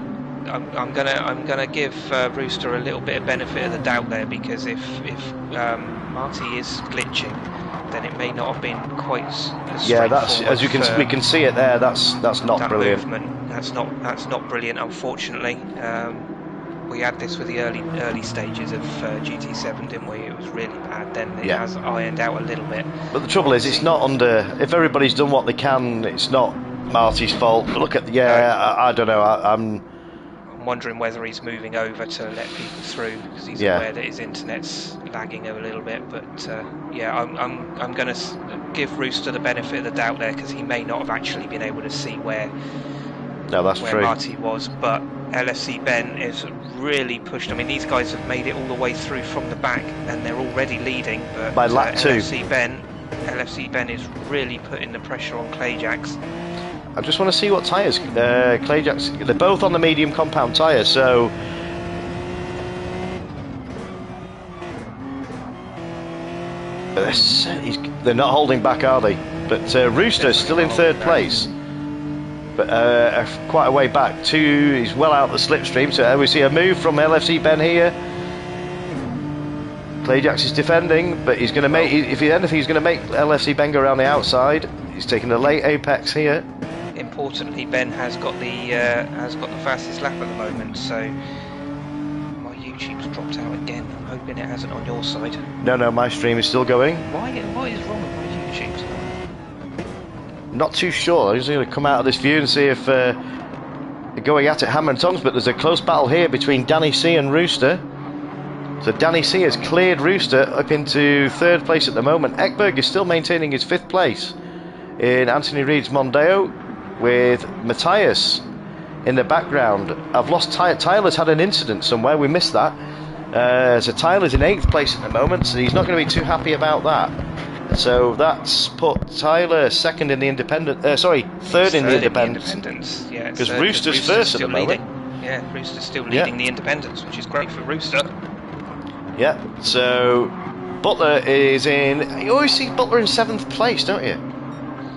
I'm gonna give Rooster a little bit of benefit of the doubt there, because if Marty is glitching, then it may not have been quite as yeah. That's as we can see it there. That's not brilliant. Movement, that's not brilliant, unfortunately. We had this with the early stages of GT7, didn't we? It was really bad. Then it has ironed out a little bit. But the trouble is, it's not under. If everybody's done what they can, it's not Marty's fault. But look at I don't know. I'm wondering whether he's moving over to let people through, because he's aware that his internet's lagging a little bit. But I'm going to give Rooster the benefit of the doubt there, because he may not have actually been able to see where Marty was. But LFC Ben is really pushed. I mean, these guys have made it all the way through from the back, and they're already leading. But by lap 2, LFC Ben is really putting the pressure on Clayjax. I just want to see what tyres Clayjax. They're both on the medium compound tyre, so they're not holding back, are they? But Rooster's still in 3rd place, but quite a way back. He's well out the slipstream. So we see a move from LFC Ben here. Clayjax is defending, but he's going to make. If anything, he's going to make LFC Ben go around the outside. He's taking a late apex here. Importantly, Ben has got the fastest lap at the moment. So my YouTube's dropped out again. I'm hoping it hasn't on your side. No, my stream is still going. What is wrong with my YouTube? Not too sure. I'm just going to come out of this view and see if they're going at it hammer and tongs. But there's a close battle here between Danny C and Rooster. So Danny C has cleared Rooster up into 3rd place at the moment. Ekberg is still maintaining his 5th place in Anthony Reid's Mondeo, with Matthias in the background. I've lost Tyler's had an incident somewhere. We missed that. So Tyler's in 8th place at the moment, so he's not going to be too happy about that. So that's put Tyler 2nd in the independent. Third in the independents. Yeah, because Rooster's first at the moment. Yeah, Rooster's still leading the independents, which is great for Rooster. Yeah. So Butler is in. You always see Butler in 7th place, don't you?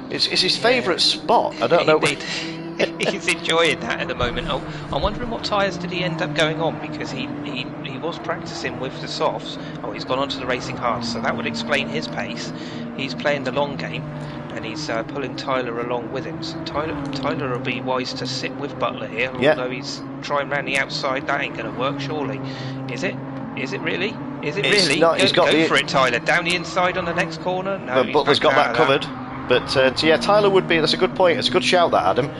It's his favourite spot. I don't know. He's enjoying that at the moment. I'm wondering what tyres did he end up going on, because he was practicing with the softs. He's gone on to the racing hards, so that would explain his pace. He's playing the long game, and he's pulling Tyler along with him. So Tyler will be wise to sit with Butler here, although he's trying round the outside. That ain't going to work, surely. Is it? Is it really? Is it really? Not, go for it, Tyler. Down the inside on the next corner. No, Butler's got that covered. But Tyler would be. That's a good point. It's a good shout, that, Adam.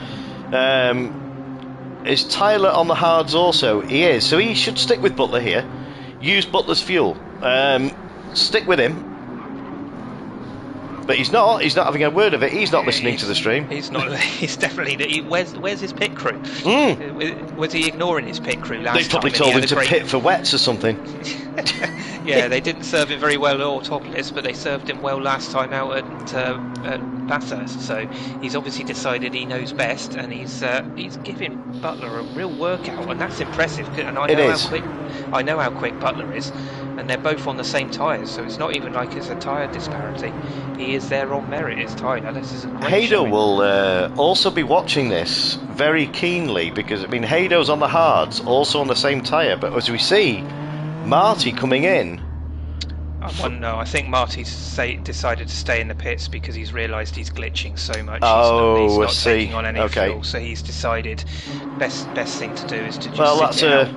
Is Tyler on the hards also? He is. So he should stick with Butler here. Use Butler's fuel. Stick with him. But he's not having a word of it. He's not listening to the stream. He's not. He's definitely. Where's his pit crew? Was he ignoring his pit crew last time? They probably told him to pit for wets or something. Yeah, they didn't serve him very well at Autopolis, but they served him well last time out at Bathurst. So he's obviously decided he knows best, and he's giving Butler a real workout, and that's impressive. And I know how quick Butler is, and they're both on the same tyres, so it's not even like it's a tyre disparity. He is there on merit, is Tyler. This is a great Haydo will also be watching this very keenly, because I mean Haydo's on the hards, also on the same tyre, but as we see Marty coming in. I think Marty's decided to stay in the pits because he's realised he's glitching so much. He's not taking on any fuel, so he's decided best thing to do is to just sit it out.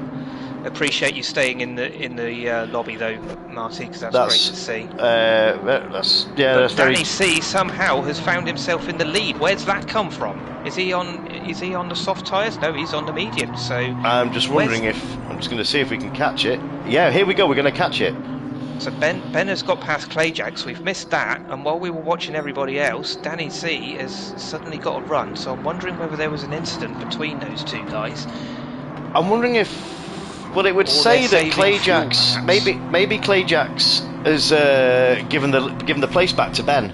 Appreciate you staying in the lobby though, Marty, because that's great to see. That's Danny C somehow has found himself in the lead. Where's that come from? Is he on the soft tyres? No, he's on the medium. So I'm just wondering I'm just going to see if we can catch it. Yeah, here we go. We're going to catch it. So Ben has got past Clayjack, so we've missed that. And while we were watching everybody else, Danny C has suddenly got a run. So I'm wondering whether there was an incident between those two guys. I'm wondering if. Well, it would say that Clayjack's maybe Clayjack's has given the place back to Ben.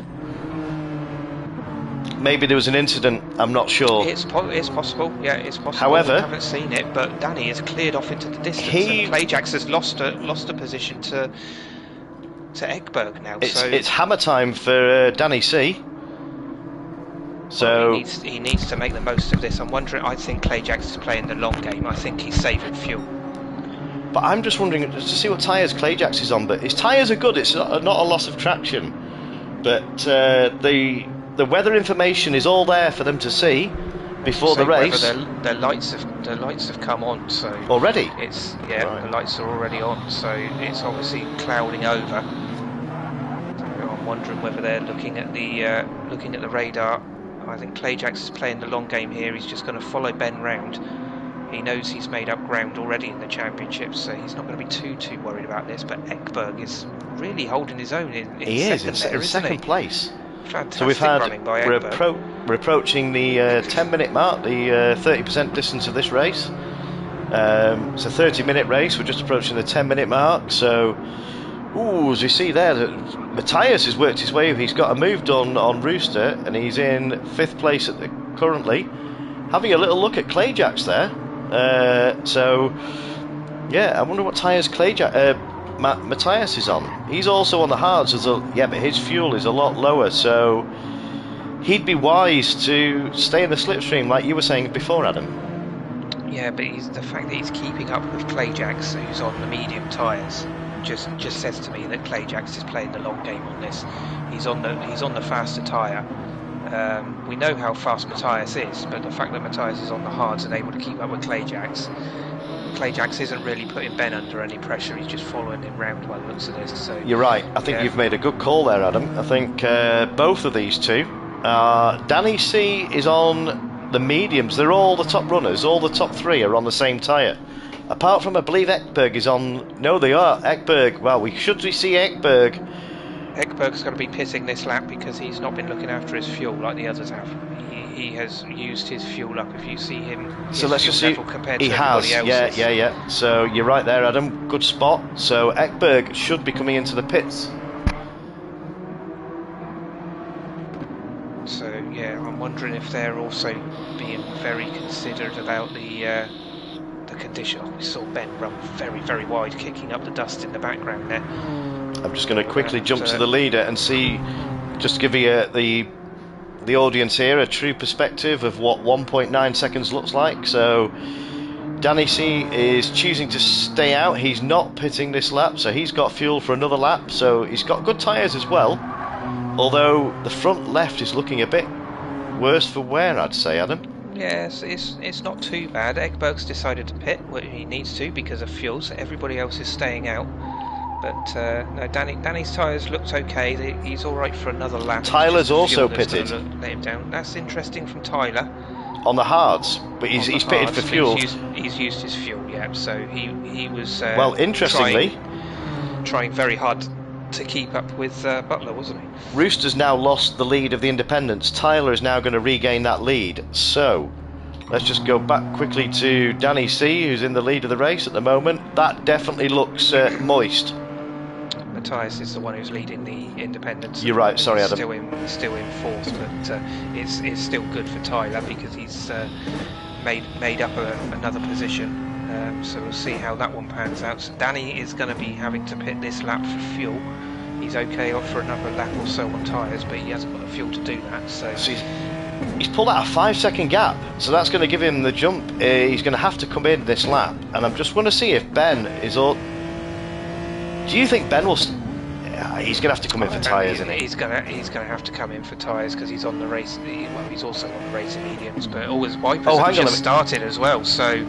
Maybe there was an incident. I'm not sure. It's possible. Yeah, it's possible. However, I haven't seen it, but Danny has cleared off into the distance, and Clayjack's has lost a position to Ekberg now. It's hammer time for Danny C. So he needs to make the most of this. I'm wondering. I think Clayjack's is playing the long game. I think he's saving fuel. But I'm just wondering to see what tyres Clayjack's is on. But his tyres are good. It's not a loss of traction. But the weather information is all there for them to see before the race. The lights have come on. So already. The lights are already on. So it's obviously clouding over. So I'm wondering whether they're looking at the radar. I think Clayjack's is playing the long game here. He's just going to follow Ben round. He knows he's made up ground already in the championship, so he's not going to be too worried about this. But Ekberg is really holding his own in second place. Fantastic. So we're approaching the 10-minute mark, the 30% distance of this race. It's a 30-minute race. We're just approaching the 10-minute mark. So, as we see there, Matthias has worked his way. He's got a move done on Rooster, and he's in 5th place currently. Having a little look at Clayjack's there. I wonder what tyres Matthias is on. He's also on the hards, but his fuel is a lot lower, so he'd be wise to stay in the slipstream, like you were saying before, Adam. Yeah, but the fact that he's keeping up with Clayjack's, who's on the medium tyres, just says to me that Clayjack's is playing the long game on this. He's on the faster tyre. We know how fast Matthias is, but the fact that Matthias is on the hards and able to keep up with Clayjack's isn't really putting Ben under any pressure. He's just following him round by the looks of this. So you're right. I think you've made a good call there, Adam. I think both of these two. Danny C is on the mediums. They're all the top runners. All the top 3 are on the same tyre. Apart from, I believe Ekberg is on. No, they are. Ekberg. Well, we see Ekberg. Ekberg's going to be pitting this lap because he's not been looking after his fuel like the others have. He has used his fuel up. If you see him, so let's just see. He has. Yeah. So you're right there, Adam. Good spot. So Ekberg should be coming into the pits. So I'm wondering if they're also being very considerate about the condition. We saw Ben run very, very wide, kicking up the dust in the background there. I'm just going to quickly jump to the leader and see, just to give you the audience here a true perspective of what 1.9 seconds looks like. So Danny C is choosing to stay out. He's not pitting this lap, so he's got fuel for another lap. So he's got good tyres as well, although the front left is looking a bit worse for wear, I'd say, Adam. Yes, it's not too bad. Ekberg's decided to pit what he needs to because of fuel, so everybody else is staying out. But no, Danny's tyres looked okay. He's all right for another lap. Tyler's also pitted. Let him down. That's interesting from Tyler. On the hards, but he's pitted for fuel. He's used his fuel, yeah. So he was well, interestingly, trying very hard to keep up with Butler, wasn't he? Rooster's now lost the lead of the independents. Tyler is now going to regain that lead. So let's just go back quickly to Danny C, who's in the lead of the race at the moment. That definitely looks moist. Matthias is the one who's leading the independents. You're right, sorry, Adam. Still in fourth, but it's still good for Tyler because he's made up another position. So we'll see how that one pans out. So Danny is going to be having to pit this lap for fuel. He's okay off for another lap or so on tyres, but he hasn't got the fuel to do that. So he's pulled out a 5-second gap, so that's going to give him the jump. He's going to have to come in this lap, and I'm just want to see if Ben is all. Do you think Ben will? He's going to have to come in for tyres, isn't he? He's going to have to come in for tyres because he's on the race. Well, he's also on the racing mediums, but all his wipers have just started as well. So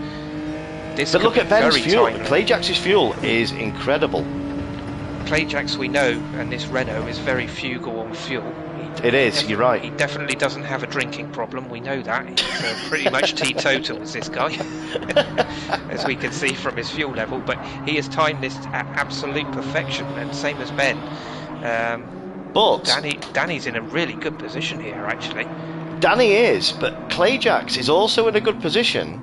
this. But look at Ben's fuel. Timely. Clayjax's fuel is incredible. Clayjax, we know, and this Renault is very frugal on fuel. It is, you're right. He definitely doesn't have a drinking problem, we know that. He's pretty much teetotal as this guy, as we can see from his fuel level, but he has timed this at absolute perfection, and same as Ben. But Danny's in a really good position here, actually. Danny is, but Clayjax is also in a good position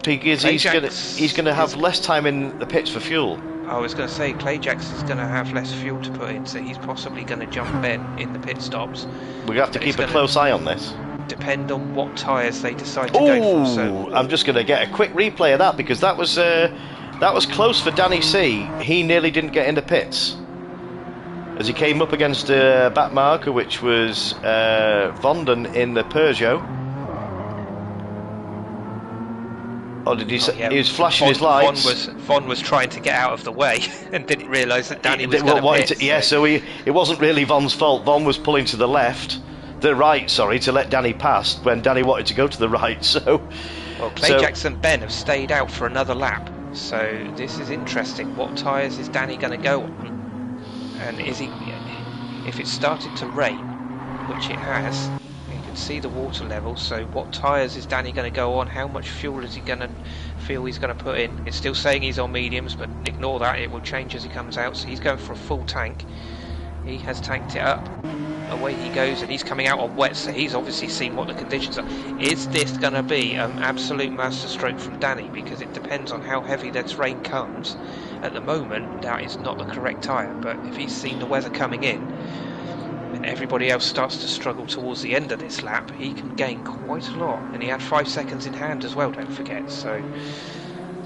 because he's going to have less time in the pits for fuel. I was going to say Clayjax is going to have less fuel to put in, so he's possibly going to jump Ben in the pit stops. We have to keep a close eye on this. Depend on what tyres they decide to go for. So I'm just going to get a quick replay of that because that was close for Danny C. He nearly didn't get into pits as he came up against a back marker, which was Vonden in the Peugeot. Or did he say he was flashing his lights? Von was trying to get out of the way and didn't realise that Danny was going to pit. Yeah, so it wasn't really Von's fault. Von was pulling to the right, to let Danny pass when Danny wanted to go to the right. So, well, Clayjax and Ben have stayed out for another lap. So this is interesting. What tyres is Danny going to go on? And is he? If it started to rain, which it has. See the water level, so what tyres is Danny going to go on? How much fuel is he going to feel he's going to put in? It's still saying he's on mediums, but ignore that, it will change as he comes out. So he's going for a full tank. He has tanked it up. Away he goes, and he's coming out on wet, so he's obviously seen what the conditions are. Is this going to be an absolute masterstroke from Danny? Because it depends on how heavy this rain comes. At the moment, that is not the correct tyre, but if he's seen the weather coming in, and everybody else starts to struggle towards the end of this lap, he can gain quite a lot, and he had 5 seconds in hand as well, don't forget. So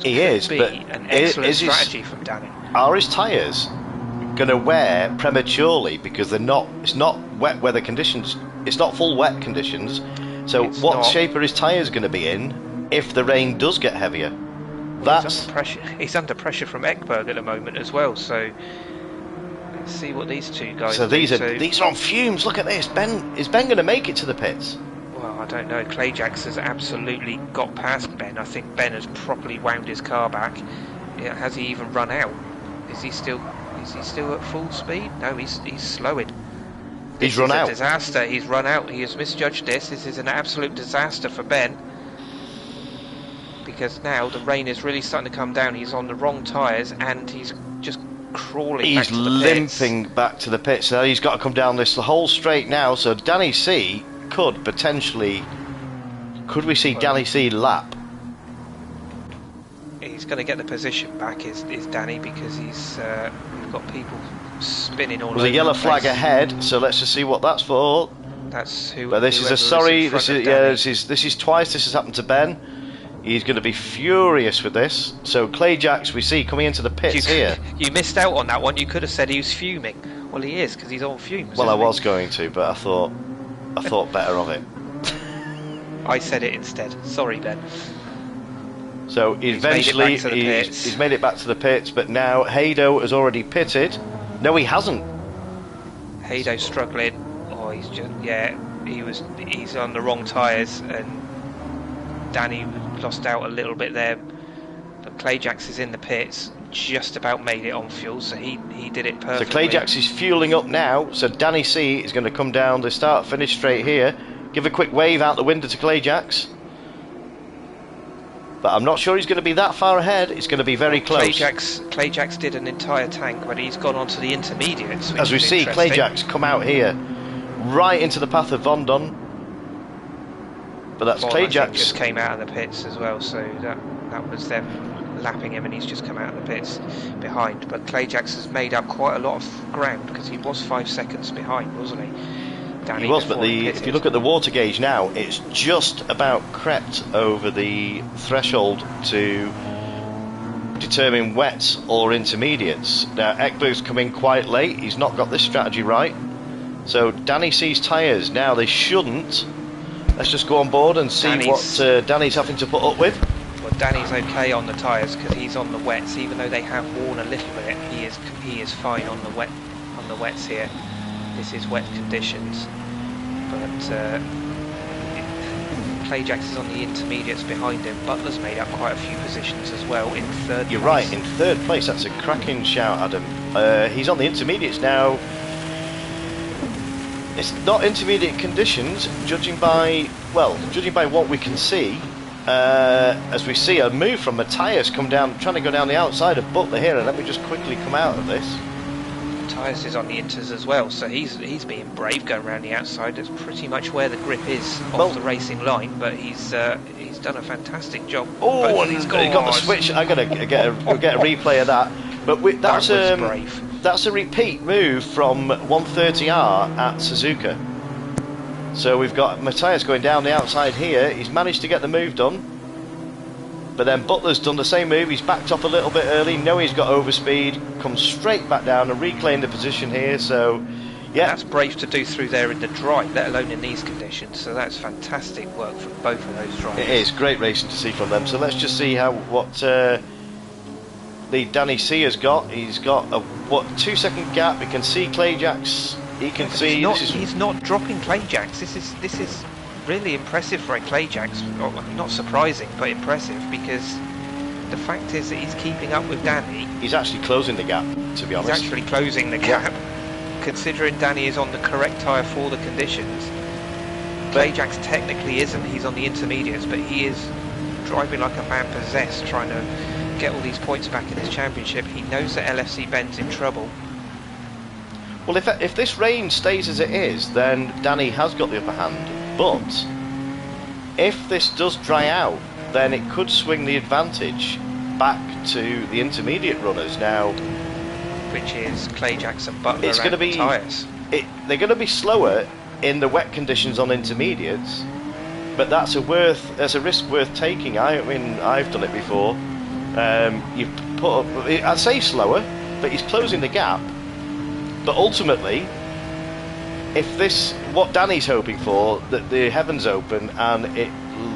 he is, but an excellent strategy from Danny. Are his tyres going to wear prematurely because they're not? It's not wet weather conditions. It's not full wet conditions. So what shape are his tyres going to be in if the rain does get heavier? That's under pressure. He's under pressure from Ekberg at the moment as well. So. See what these two guys. So these are on fumes. Look at this. Is Ben going to make it to the pits? Well, I don't know. Clayjax has absolutely got past Ben. I think Ben has properly wound his car back. Has he even run out? Is he still at full speed? No, he's slowing. He's run out. Disaster. He's run out. He has misjudged this. This is an absolute disaster for Ben. Because now the rain is really starting to come down. He's on the wrong tyres and he's just crawling. He's limping back to the pits. So he's got to come down this whole straight now. So Danny C could potentially. Could we see Danny C lap? He's going to get the position back. Is Danny, because he's got people spinning all over. There's a yellow flag ahead. So let's just see what that's for. That's who. But this is a sorry. This is twice. This has happened to Ben. He's going to be furious with this. So Clayjax, we see coming into the pits here. You missed out on that one. You could have said he was fuming. Well, he is, because he's on fumes. Well, I was going to, but I thought better of it. I said it instead. Sorry, Ben. So eventually he's made it back to the pits, but now Haydo has already pitted. No, he hasn't. Haydo's struggling. Oh, he's he's on the wrong tyres, and Danny lost out a little bit there, but Clayjax is in the pits, just about made it on fuel, so he did it perfectly. So Clayjax is fueling up now, so Danny C is going to come down the start-finish straight here, give a quick wave out the window to Clayjax, but I'm not sure he's going to be that far ahead. It's going to be very close. Clayjax did an entire tank, but he's gone on to the intermediates. As we see Clayjax come out here, right into the path of Vondon. But that's Clayjax. Just came out of the pits as well, so that was their lapping him, and he's just come out of the pits behind. But Clayjax has made up quite a lot of ground because he was 5 seconds behind, wasn't he? Danny, he was, but if you look at the water gauge now, it's just about crept over the threshold to determine wets or intermediates. Now Ekberg's come in quite late, he's not got this strategy right. So Danny C's tyres now, they shouldn't. Let's just go on board and see what Danny's having to put up with. Well, Danny's okay on the tyres because he's on the wets, even though they have worn a little bit. He is fine on the wets here. This is wet conditions, but Clayjax is on the intermediates behind him. Butler's made up quite a few positions as well in third place. You're right, in third place. That's a cracking shout, Adam. He's on the intermediates now. It's not intermediate conditions, judging by what we can see. As we see a move from Matthias come down, trying to go down the outside of Butler here, and let me just quickly come out of this. Matthias is on the inters as well, so he's being brave going around the outside. That's pretty much where the grip is off the racing line, but he's done a fantastic job. Oh, and he got the switch. I gotta get a replay of that. But that's brave. That's a repeat move from 130R at Suzuka. So we've got Matthias going down the outside here. He's managed to get the move done. But then Butler's done the same move. He's backed off a little bit early. Know he's got overspeed. Comes straight back down and reclaimed the position here. So, yeah. That's brave to do through there in the dry, let alone in these conditions. So that's fantastic work from both of those drivers. It is great racing to see from them. So let's just see what the Danny C has got. He's got a 2 second gap. We can see Clayjax. He can see. He's not dropping Clayjax. This is really impressive for a Clayjax. Not surprising, but impressive, because the fact is that he's keeping up with Danny. He's actually closing the gap, to be honest. He's actually closing the gap, considering Danny is on the correct tyre for the conditions. Clayjax technically isn't. He's on the intermediates, but he is driving like a man possessed, trying to get all these points back in his championship. He knows that LFC Ben's in trouble. Well, if this rain stays as it is, then Danny has got the upper hand. But if this does dry out, then it could swing the advantage back to the intermediate runners now. Which is Clayjax and Butler. It's going to be tyres. They're going to be slower in the wet conditions on intermediates, but that's a risk worth taking. I mean, I've done it before. You put up, I'd say slower, but he's closing the gap. But ultimately, if this, what Danny's hoping for, that the heavens open and it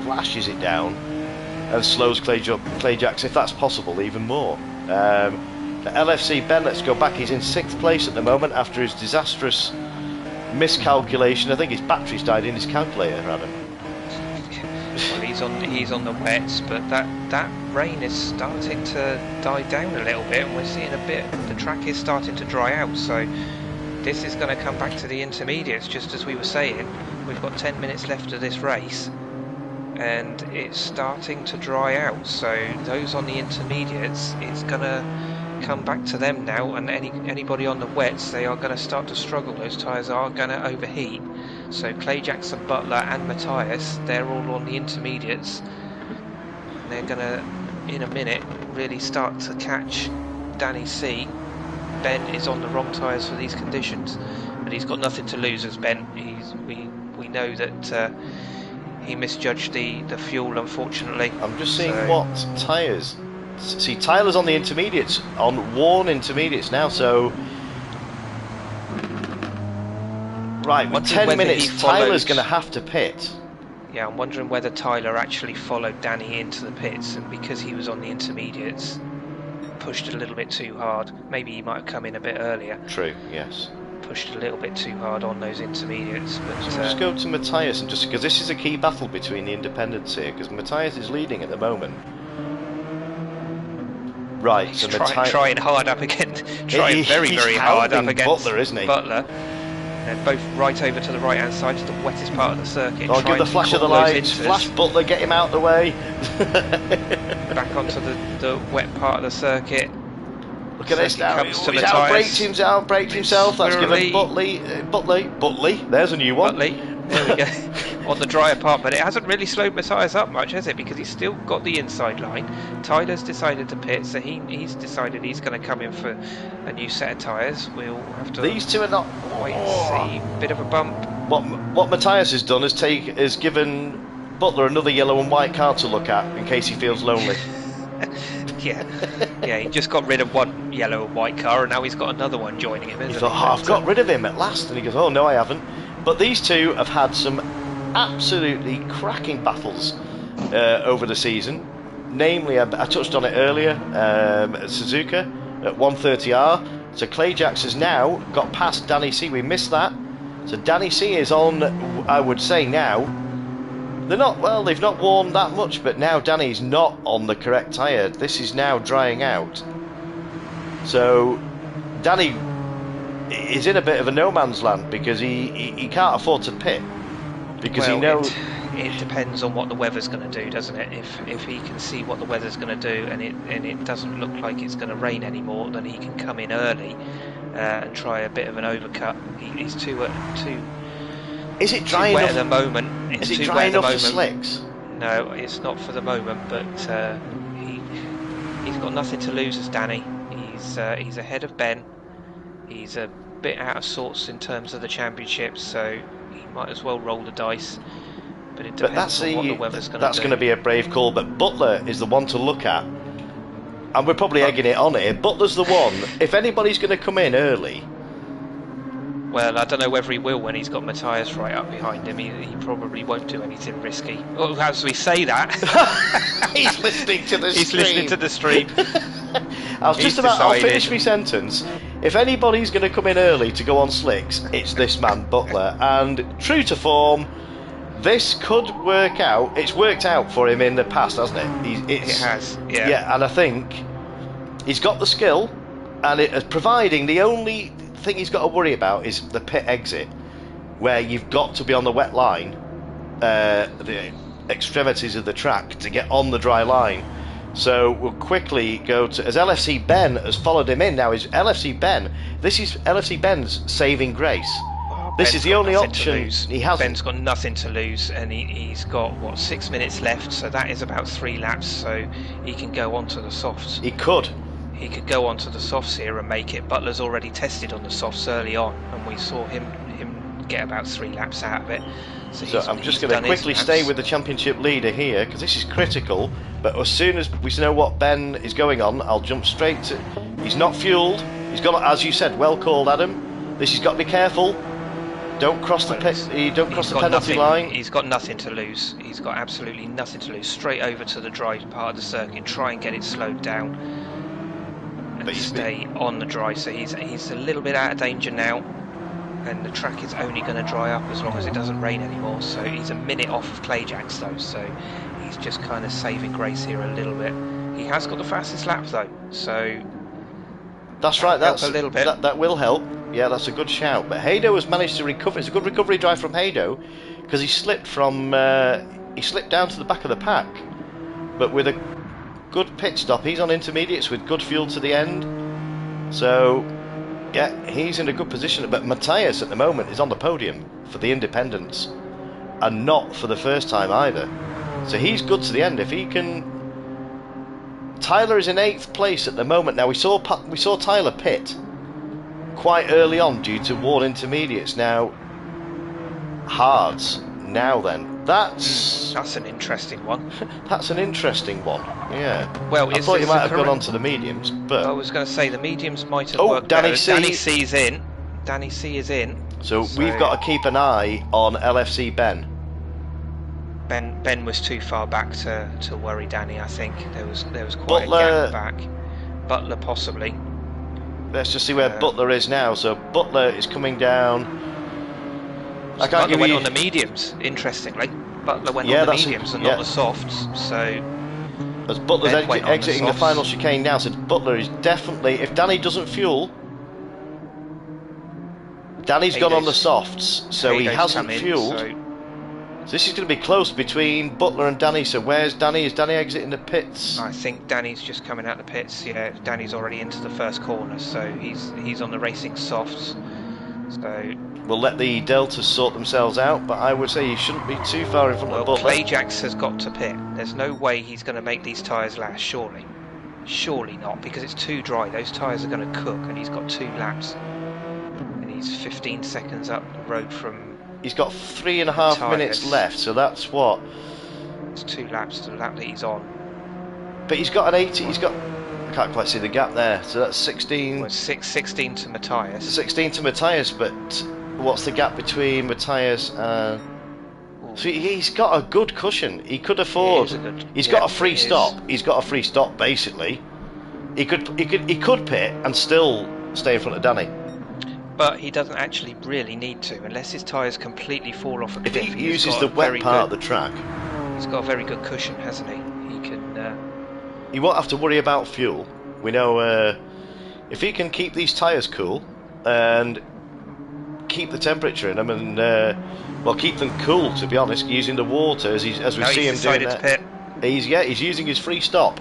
lashes it down and slows Clayjax, if that's possible, even more. The LFC Ben, let's go back, he's in 6th place at the moment after his disastrous miscalculation. I think his battery's died in his calculator, Adam. Well, he's on the wets, but that rain is starting to die down a little bit, and we're seeing the track is starting to dry out, so this is going to come back to the intermediates, just as we were saying. We've got 10 minutes left of this race, and it's starting to dry out, so those on the intermediates, it's going to come back to them now, and anybody on the wets, they are going to start to struggle. Those tyres are going to overheat. So Clayjax and Butler and Matthias, they're all on the intermediates. They're going to, in a minute, really start to catch Danny C. Ben is on the wrong tyres for these conditions, and he's got nothing to lose as Ben. We know that he misjudged the fuel, unfortunately. I'm just seeing what tyres. See, Tyler's on the intermediates, on worn intermediates now, so... Right, with 10 minutes, Tyler's going to have to pit. Yeah, I'm wondering whether Tyler actually followed Danny into the pits, and because he was on the intermediates, pushed a little bit too hard. Maybe he might have come in a bit earlier. True, yes. Pushed a little bit too hard on those intermediates. But so just go to Matthias, and just because this is a key battle between the independents here, because Matthias is leading at the moment. Right, he's so trying hard up against, very hard up against Butler, isn't he? Butler. And both right over to the right hand side, to the wettest part of the circuit. Oh, give the flash of the lights, flash Butler, get him out of the way. Back onto the wet part of the circuit. Look at this now, he's outbraked himself, that's given Butley, there's a new one. Butley, there we go. on the drier part, but it hasn't really slowed Matthias up much, has it? Because he's still got the inside line. Tyler's decided to pit, so he's decided he's going to come in for a new set of tyres. We'll have to. These two are not. Wait and see. Bit of a bump. What Matthias has done is given Butler another yellow and white card to look at in case he feels lonely. yeah, he just got rid of one yellow and white car, and now he's got another one joining him. He thought, I've got rid of him at last, and he goes, oh no, I haven't. But these two have had some absolutely cracking battles over the season. Namely, I touched on it earlier, at Suzuka at 130R. So Clayjax has now got past Danny C. We missed that. So Danny C is on, I would say now, they've not worn that much, but now Danny's not on the correct tyre. This is now drying out. So Danny is in a bit of a no man's land because he can't afford to pit. Because he knows... It depends on what the weather's going to do, doesn't it? If he can see what the weather's going to do and it doesn't look like it's going to rain anymore, then he can come in early and try a bit of an overcut. He's too Is it dry enough at the moment? Is it dry enough for slicks? No, it's not for the moment. But he's got nothing to lose as Danny. He's ahead of Ben. He's a bit out of sorts in terms of the championship, so he might as well roll the dice. But it depends on what the weather's going to do. That's going to be a brave call. But Butler is the one to look at, and we're probably egging it on here. Butler's the one. If anybody's going to come in early. Well, I don't know whether he will when he's got Matthias right up behind him. He probably won't do anything risky. Well, as we say that... He's listening to the stream. He's listening to the stream. I'll finish my sentence. If anybody's going to come in early to go on slicks, it's this man, Butler. And true to form, this could work out. It's worked out for him in the past, hasn't it? It has, yeah. Yeah, and I think he's got the skill, and providing the only thing he's got to worry about is the pit exit, where you've got to be on the wet line, the extremities of the track to get on the dry line. So we'll quickly go to, as LFC Ben has followed him in now, is LFC Ben. This is LFC Ben's saving grace. This is the only option he has. Ben's got nothing to lose, and he's got, 6 minutes left, so that is about 3 laps, so he can go on to the softs. He could go onto the softs here and make it. Butler's already tested on the softs early on, and we saw him get about 3 laps out of it. So I'm just going to quickly stay with the championship leader here, because this is critical. But as soon as we know what Ben is going on, I'll jump straight to... He's not fueled. He's got, as you said, well called, Adam. This he's got to be careful. Don't cross the penalty line. He's got nothing to lose. He's got absolutely nothing to lose. Straight over to the dry part of the circuit, try and get it slowed down, and stay on the dry. So he's a little bit out of danger now, and the track is only going to dry up as long as it doesn't rain anymore. So he's a minute off of Clayjax though, so he's just kind of saving grace here a little bit. He has got the fastest lap though, so that's right. That's a little bit. That will help. Yeah, that's a good shout. But Haydo has managed to recover. It's a good recovery drive from Haydo, because he slipped down to the back of the pack. But with a good pit stop, he's on intermediates with good fuel to the end. So, yeah, he's in a good position. But Matthias at the moment is on the podium for the independents, and not for the first time either. So he's good to the end. If he can... Tyler is in 8th place at the moment. Now we saw Tyler pit quite early on due to worn intermediates. Now hards. Now then, that's an interesting one. That's an interesting one. Yeah. Well, I thought you might have gone on to the mediums, but I was going to say the mediums might have worked. Danny C. Danny C is in. Danny C is in. So we've got to keep an eye on LFC Ben. Ben was too far back to worry Danny. I think there was quite a gap back. Butler possibly. Let's just see where Butler is now. So Butler is coming down. I can't Butler went on the mediums. Interestingly, Butler went on the mediums and not the softs. So as Butler's exiting the final chicane now, so Butler is definitely. If Danny doesn't fuel, Danny's gone on the softs, so he hasn't fueled. So this is going to be close between Butler and Danny. So where's Danny? Is Danny exiting the pits? I think Danny's just coming out the pits. Yeah, Danny's already into the first corner, so he's on the racing softs. So we'll let the deltas sort themselves out, but I would say he shouldn't be too far in front of Butler. Clayjax has got to pit. There's no way he's going to make these tyres last, surely. Surely not, because it's too dry. Those tyres are going to cook, and he's got 2 laps. And he's 15 seconds up the road from... He's got 3.5 minutes left, so that's what? It's 2 laps to the lap that he's on. But he's got an 80, I can't quite see the gap there, so that's 16... Well, 16 to Matthias. 16 to Matthias, but what's the gap between Matthias and... So he's got a good cushion. He could afford... He's got a free stop. He's got a free stop, basically. He could pit and still stay in front of Danny. But he doesn't actually really need to, unless his tyres completely fall off a cliff. If he uses the wet part of the track... He's got a very good cushion, hasn't he? He can... He won't have to worry about fuel. We know if he can keep these tyres cool and keep the temperature in them and well, keep them cool, to be honest, using the water as we see him doing that. He's using his free stop.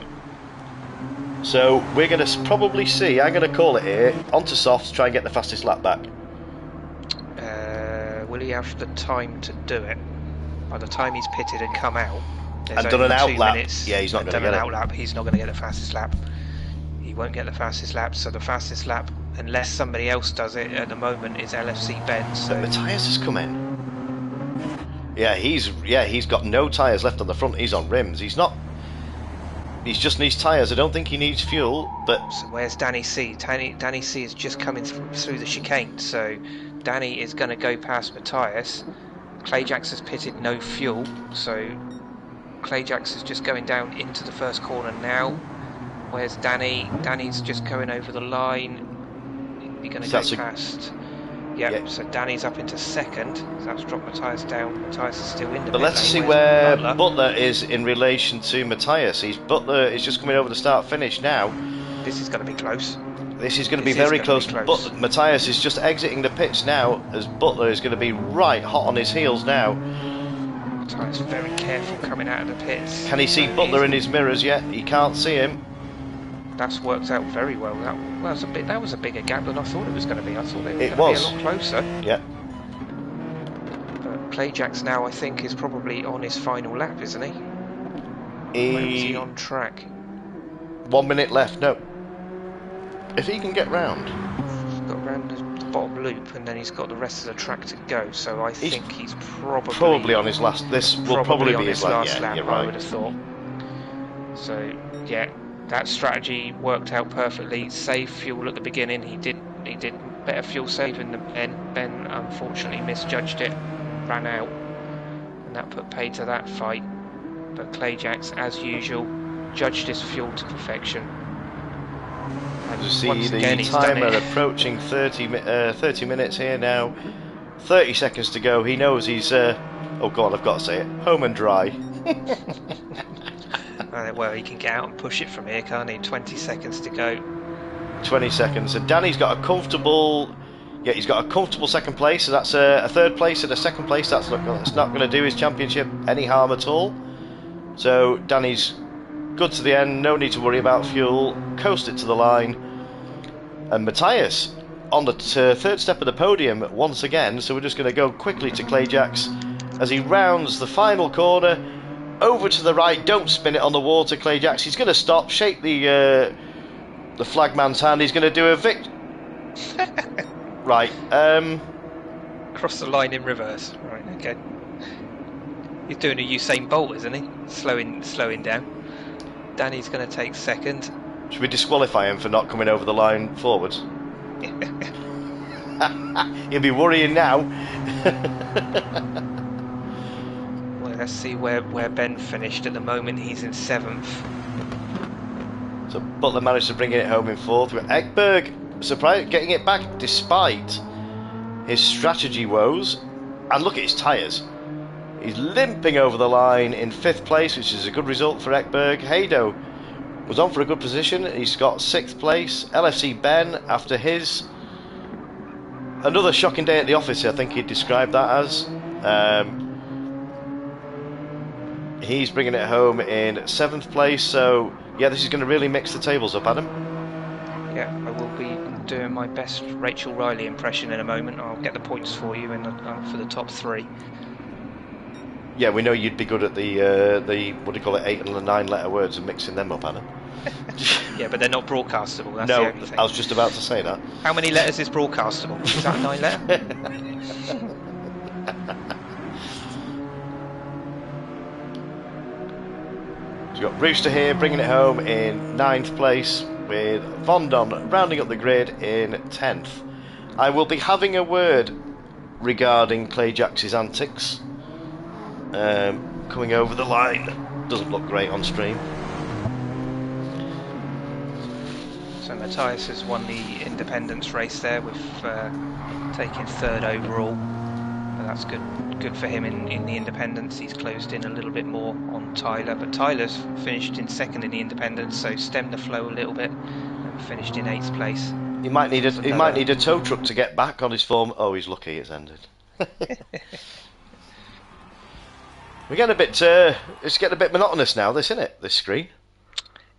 So we're going to probably see, I'm going to call it here, onto softs, try and get the fastest lap back. Will he have the time to do it? By the time he's pitted and come out, and done an out lap. Yeah, he's not going to get it. He's not going to get the fastest lap. He won't get the fastest lap, so the fastest lap, unless somebody else does it at the moment, is LFC Ben. So but Matthias has come in. Yeah, he's got no tyres left on the front. He's on rims. He's just needs tyres. I don't think he needs fuel. But so where's Danny C? Danny C is just coming through the chicane, so Danny is going to go past Matthias. Clayjax has pitted no fuel, so Clayjax is just going down into the first corner now. Where's Danny? Danny's just going over the line. He's going to go past. Yep, so Danny's up into second. So that's dropped Matthias down. Matthias is still in the But let's see where Butler is in relation to Matthias. Butler is just coming over the start-finish now. This is going to be close. This is going to be very close. But Matthias is just exiting the pits now, as Butler is going to be right hot on his heels now. Matthias very careful coming out of the pits. Can he see Butler in his mirrors yet? He can't see him. That's worked out very well. That was a bigger gap than I thought it was going to be. I thought it was going to be a lot closer. Yeah. But Clayjax now, I think, is probably on his final lap, isn't he? When is he on track? 1 minute left. No. If he can get round. He's got round the bottom loop, and then he's got the rest of the track to go. So I think he's probably on his last. This will probably be his last lap. I would have thought. So yeah. That strategy worked out perfectly. Save fuel at the beginning. He did better fuel saving than Ben. Ben unfortunately misjudged it, ran out, and that put pay to that fight. But Clayjax, as usual, judged his fuel to perfection. And you see the timer approaching 30 minutes here now. 30 seconds to go. He knows he's oh god, I've got to say it, home and dry. Well, he can get out and push it from here, can't he? 20 seconds to go. 20 seconds. And Danny's got a comfortable... Yeah, he's got a comfortable second place. So that's a third place and a second place. That's not going to do his championship any harm at all. So Danny's good to the end. No need to worry about fuel. Coast it to the line. And Matthias on the third step of the podium once again. So we're just going to go quickly to Clayjax as he rounds the final corner. Over to the right, don't spin it on the water, Clayjax. He's going to stop, shake the flagman's hand. He's going to do a right. Cross the line in reverse. Right, okay. He's doing a Usain Bolt, isn't he? Slowing down. Danny's going to take second. Should we disqualify him for not coming over the line forwards? He'll be worrying now. Let's see where Ben finished. At the moment, he's in 7th. So Butler managed to bring it home in 4th. Ekberg surprised getting it back despite his strategy woes. And look at his tyres. He's limping over the line in 5th place, which is a good result for Ekberg. Haydo was on for a good position. He's got 6th place. LFC Ben after his another shocking day at the office, I think he'd describe that as. He's bringing it home in 7th place, so yeah, this is going to really mix the tables up, Adam. Yeah, I will be doing my best Rachel Riley impression in a moment. I'll get the points for you for the top 3. Yeah, we know you'd be good at the what do you call it, 8 and the 9 letter words and mixing them up, Adam. Yeah, but they're not broadcastable. That's no, the only thing. I was just about to say that. How many letters is broadcastable? Is that a 9 letter? So we've got Rooster here bringing it home in 9th place, with Vondon rounding up the grid in 10th. I will be having a word regarding Clay Jax's antics coming over the line. Doesn't look great on stream. So Matthias has won the Independence race there with taking 3rd overall. And that's good for him in the Independence. He's closed in a little bit more on Tyler, but Tyler's finished in 2nd in the Independence, so stemmed the flow a little bit and finished in 8th place. He might need a tow truck to get back on his form. Oh, he's lucky it's ended. We're getting a bit. It's getting a bit monotonous now. This, isn't it? This screen.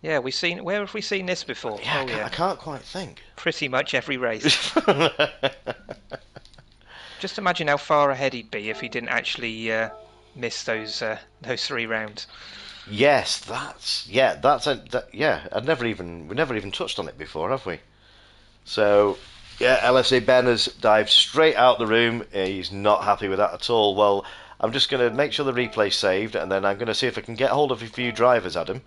Yeah, where have we seen this before? Yeah, I can't quite think. Pretty much every race. Just imagine how far ahead he'd be if he didn't actually miss those 3 rounds. Yes, we never even touched on it before, have we? So, yeah, LSA Ben has dived straight out the room. He's not happy with that at all. Well, I'm just going to make sure the replay's saved, and then I'm going to see if I can get hold of a few drivers, Adam.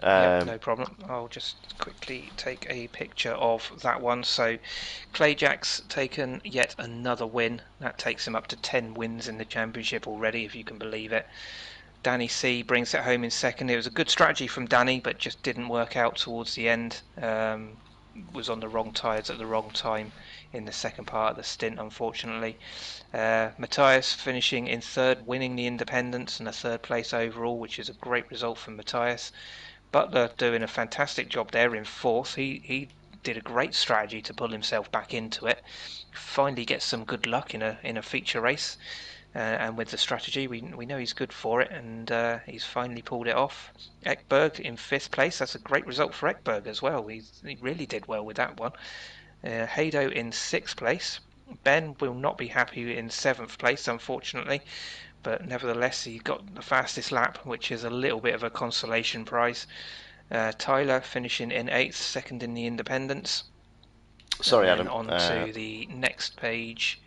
No problem. I'll just quickly take a picture of that one. So Clay Jack's taken yet another win. That takes him up to 10 wins in the championship already, if you can believe it. Danny C brings it home in 2nd. It was a good strategy from Danny, but just didn't work out towards the end. Was on the wrong tyres at the wrong time in the second part of the stint, unfortunately. Matthias finishing in 3rd, winning the Independence and a 3rd place overall, which is a great result from Matthias. Butler doing a fantastic job there in 4th. He did a great strategy to pull himself back into it. Finally gets some good luck in a feature race, and with the strategy we know he's good for it, and he's finally pulled it off. Ekberg in 5th place. That's a great result for Ekberg as well. He really did well with that one. Haydo in 6th place. Ben will not be happy in 7th place, unfortunately, but nevertheless he got the fastest lap, which is a little bit of a consolation prize. Tyler finishing in 8th, 2nd in the Independence. Sorry, Adam. On to the next page.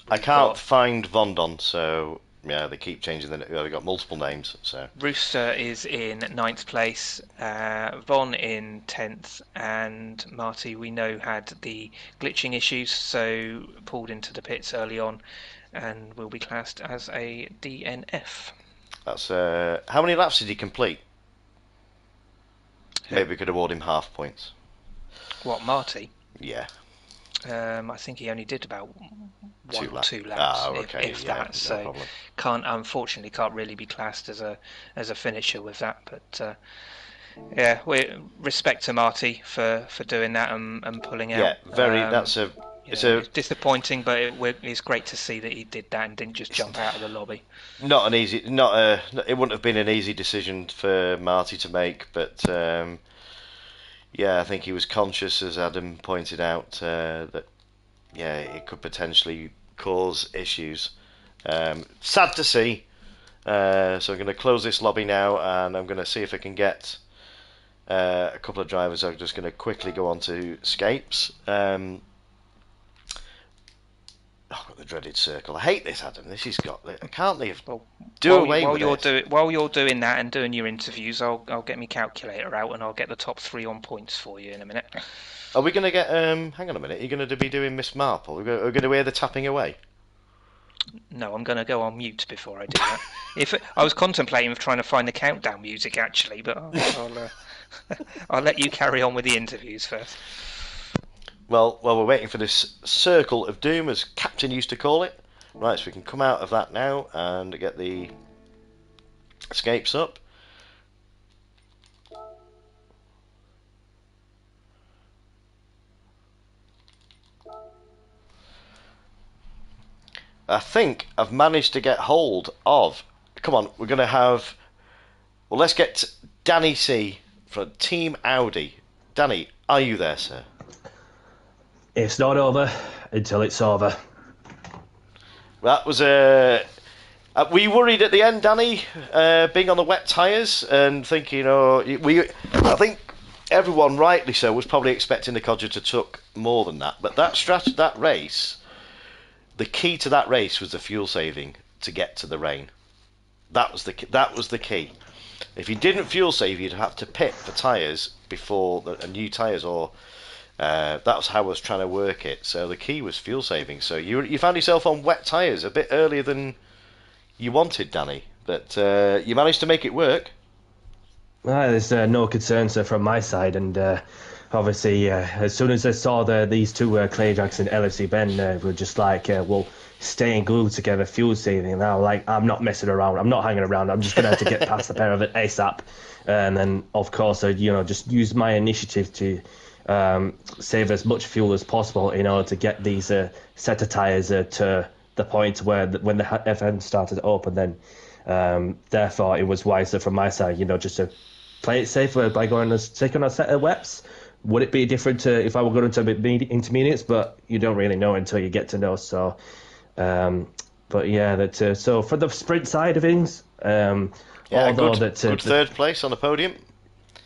I can't find Vondon, so yeah, they keep changing they've got multiple names. So Rooster is in 9th place, Von in 10th, and Marty, we know, had the glitching issues, so pulled into the pits early on and will be classed as a DNF. That's how many laps did he complete? Maybe we could award him half points. What, Marty? Yeah. I think he only did about 1 or 2 laps, okay. if that. So unfortunately can't really be classed as a finisher with that. But yeah, we respect to Marty for doing that and pulling out. Yeah, it's disappointing, but it's great to see that he did that and didn't just jump out of the lobby. It wouldn't have been an easy decision for Marty to make, but yeah, I think he was conscious, as Adam pointed out, that it could potentially cause issues. Sad to see. So I'm going to close this lobby now, and I'm going to see if I can get a couple of drivers. I'm just going to quickly go on to Scapes. I've got the dreaded circle. I hate this, Adam. This has got. I can't leave. While you're doing that and doing your interviews, I'll get my calculator out and I'll get the top 3 on points for you in a minute. Are we going to get? Hang on a minute. Are you going to be doing Miss Marple? We're going to hear the tapping away. No, I'm going to go on mute before I do that. I was contemplating of trying to find the countdown music actually, but I'll let you carry on with the interviews first. Well, we're waiting for this circle of doom, as Captain used to call it. Right, so we can come out of that now and get the escapes up. I think I've managed to get hold of... Come on, we're going to have... Well, let's get Danny C from Team Audi. Danny, Are you there, sir? It's not over until it's over. That was were you worried at the end, Danny, being on the wet tyres and thinking, I think everyone, rightly so, was probably expecting the Codger to took more than that. But that race, the key to that race was the fuel saving to get to the rain. That was the key. If you didn't fuel save, you'd have to pit for tyres before new tyres, or that's how I was trying to work it. So the key was fuel saving. So you found yourself on wet tyres a bit earlier than you wanted, Danny, but you managed to make it work. There's no concerns from my side, and obviously as soon as I saw these two Clayjacks and LFC Ben were just like, well, staying glued together, fuel saving, and I'm not messing around, I'm not hanging around, I'm just gonna have to get past the pair of it ASAP. And then of course I just use my initiative to save as much fuel as possible in order to get these set of tyres to the point where when the FM started to open, then therefore it was wiser from my side, just to play it safer by taking a set of wets. Would it be different if I were going to intermediates? But you don't really know until you get to know. So, but yeah, so for the sprint side of things, good third place on the podium.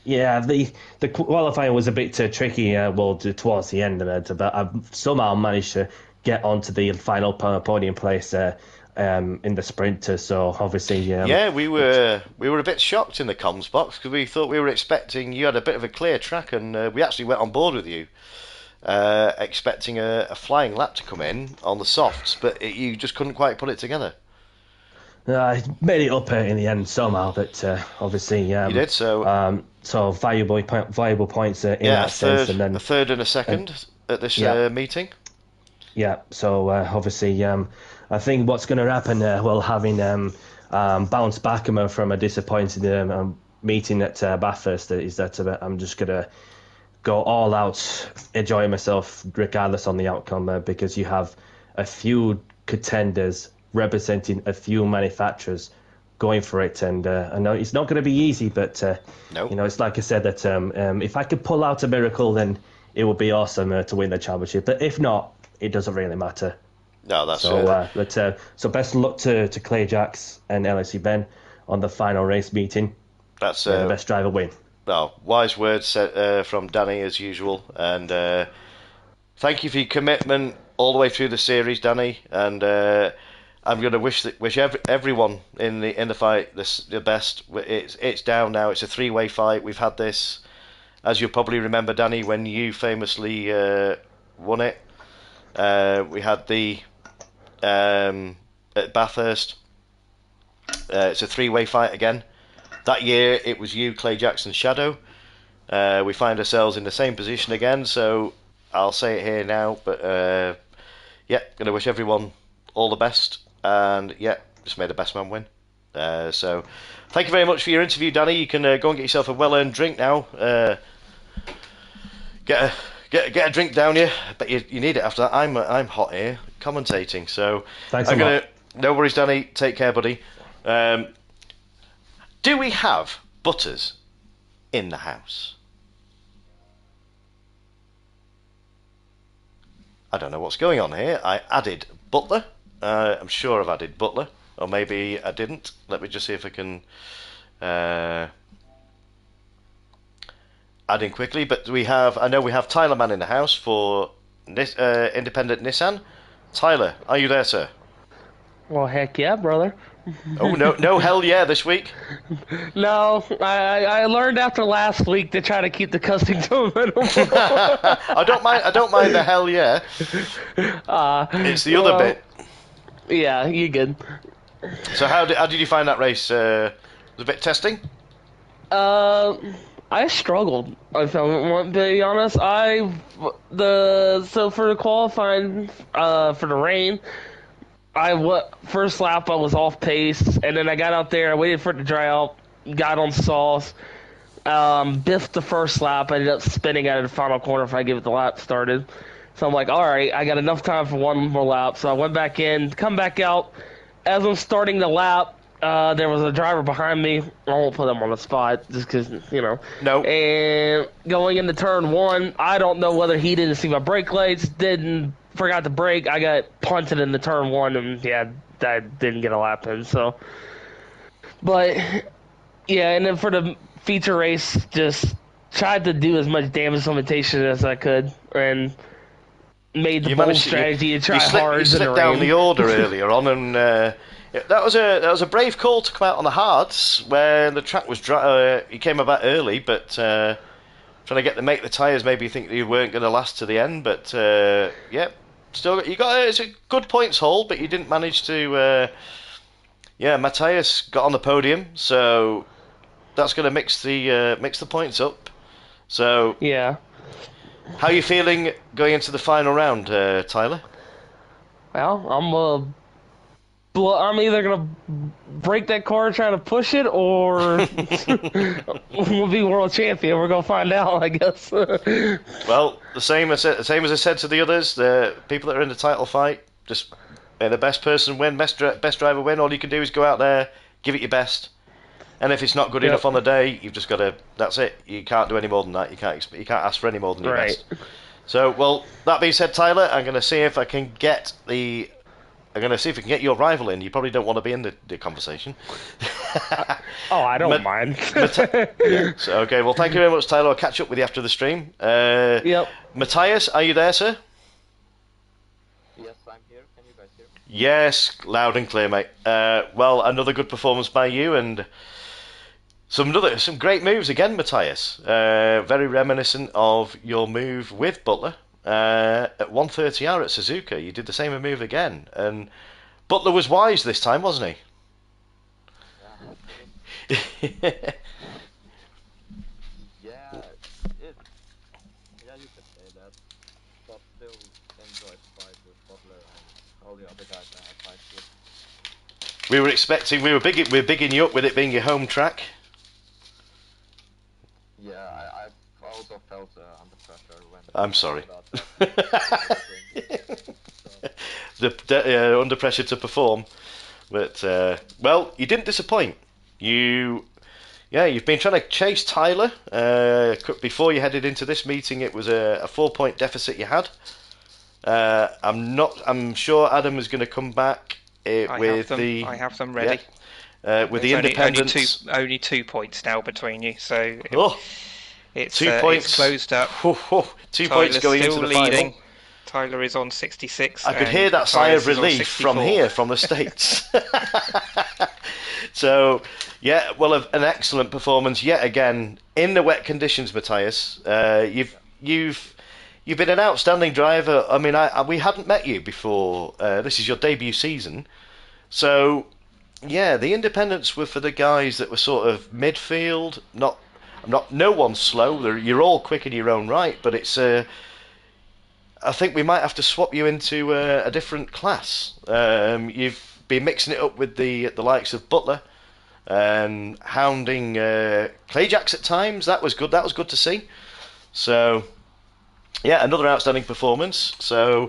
Yeah, the qualifying was a bit tricky. Towards the end of it, but I've somehow managed to get onto the final podium place in the sprint. So obviously, we were a bit shocked in the comms box because we thought we were expecting you had a bit of a clear track, and we actually went on board with you, expecting a flying lap to come in on the softs, but you just couldn't quite put it together. I made it up in the end somehow, but obviously you did so. So valuable points in that sense, and then a third and a second at this meeting. Yeah, so obviously, I think what's going to happen, having bounced back from a disappointing meeting at Bathurst, is that I'm just going to go all out, enjoy myself regardless on the outcome, because you have a few contenders representing a few manufacturers going for it, and I know it's not going to be easy, but no. It's like I said that if I could pull out a miracle, then it would be awesome to win the championship. But if not, it doesn't really matter. No, that's so. So best of luck to Clayjacks and LSC Ben on the final race meeting. That's the best driver win. Well, wise words from Danny as usual, and thank you for your commitment all the way through the series, Danny. And I'm going to wish everyone in the fight the best. It's down now. It's a 3-way fight. We've had this, as you'll probably remember, Danny, when you famously won it. We had the at Bathurst. It's a 3-way fight again. That year it was you, Clay Jackson, Shadow. We find ourselves in the same position again, so I'll say it here now. But going to wish everyone all the best, and just may the best man win. So thank you very much for your interview, Danny. You can go and get yourself a well-earned drink now. Get a drink down you, but you need it after that. I'm hot here commentating, so thanks a lot. No worries, Danny. Take care, buddy. Do we have Butters in the house? I don't know what's going on here. I added Butler. I'm sure I've added Butler, or maybe I didn't. Let me just see if I can add in quickly. But I know we have Tyler Man in the house for Independent Nissan. Tyler, are you there, sir? Well, heck yeah, brother. Oh, no hell yeah this week. No, I learned after last week to try to keep the cussing to a minimum. I don't mind the hell yeah. It's the other bit. Yeah, you good. So how did you find that race? Was it a bit testing? I struggled. If I want to be honest, for the qualifying for the rain. First lap I was off pace, and then I got out there, I waited for it to dry out, got on sauce, biffed the first lap, I ended up spinning out of the final corner if I give it the lap started. So I'm like, alright, I got enough time for one more lap, so I went back in, come back out, as I'm starting the lap, there was a driver behind me. I won't put him on the spot just because, No. And going into turn 1, I don't know whether he didn't see my brake lights, forgot to brake. I got punted into turn 1, and I didn't get a lap in. So, but yeah, and then for the feature race, just tried to do as much damage limitation as I could, and made the bold strategy to try hard. You slipped down the order earlier on, and that was a brave call to come out on the hards where the track was dry. You came about early, but trying to make the tyres. Maybe you think you weren't going to last to the end, but still it's a good points haul, but you didn't manage to. Matthias got on the podium, so that's going to mix the points up. So yeah. How are you feeling going into the final round, Tyler? Well, I'm either gonna break that car trying to push it, or we'll be world champion. We're gonna find out, I guess. Well, the same as I said to the others, the people that are in the title fight, just the best person win, best driver win. All you can do is go out there, give it your best. And if it's not good enough on the day, you've just got to. That's it. You can't do any more than that. You can't ask for any more than your best. So, well, that being said, Tyler, I'm going to see if I can get your rival in. You probably don't want to be in the conversation. I don't mind. So, okay. Well, thank you very much, Tyler. I'll catch up with you after the stream. Yep. Matthias, are you there, sir? Yes, I'm here. Can you guys hear me? Yes, loud and clear, mate. Well, another good performance by you, and some great moves again, Matthias. Very reminiscent of your move with Butler at 130R at Suzuka. You did the same move again, and Butler was wise this time, wasn't he? Yeah, you could say that. But still enjoyed the fight with Butler and all the other guys I had fights with. We were bigging you up with it being your home track. Yeah, I also felt under pressure when. I'm sorry. Under pressure to perform, but well, you didn't disappoint. You've been trying to chase Tyler. Before you headed into this meeting, it was a 4-point deficit you had. I'm sure Adam is going to come back I have them ready. With the independents, only 2 points now between you, so it's 2 points. It's closed up. 2 points going into the leading. final. Tyler is on 66. I could hear that sigh of relief from here, from the States. So, well, an excellent performance yet again in the wet conditions, Matthias. You've been an outstanding driver. I mean, we hadn't met you before. This is your debut season, so the independents were for the guys that were sort of midfield. No one's slow. You're all quick in your own right, but it's. I think we might have to swap you into a different class. You've been mixing it up with the likes of Butler and hounding Clayjacks at times. That was good. That was good to see. So, another outstanding performance. So,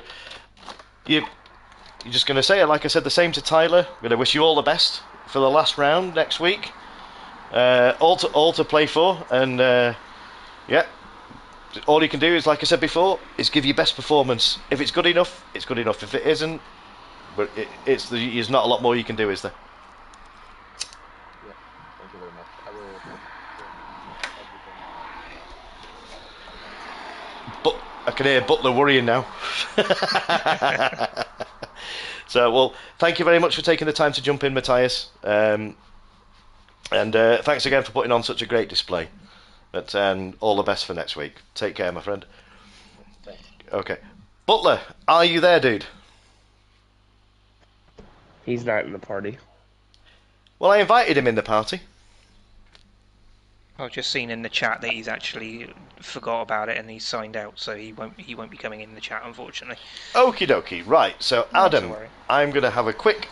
you're just going to say, like I said, the same to Tyler. I'm going to wish you all the best for the last round next week. All to play for, and all you can do is, like I said before, is give your best performance. If it's good enough, it's good enough. If it isn't, but there's not a lot more you can do, is there? Yeah, thank you very much. I will everything. But I can hear Butler worrying now. So, well, thank you very much for taking the time to jump in, Matthias. And thanks again for putting on such a great display. But all the best for next week. Take care, my friend. Thanks. Okay. Butler, are you there, dude? He's not in the party. Well, I invited him in the party. I've just seen in the chat that he's actually forgot about it and he's signed out, so he won't be coming in the chat, unfortunately. Okie dokie. Right. So, Adam, I'm going to have a quick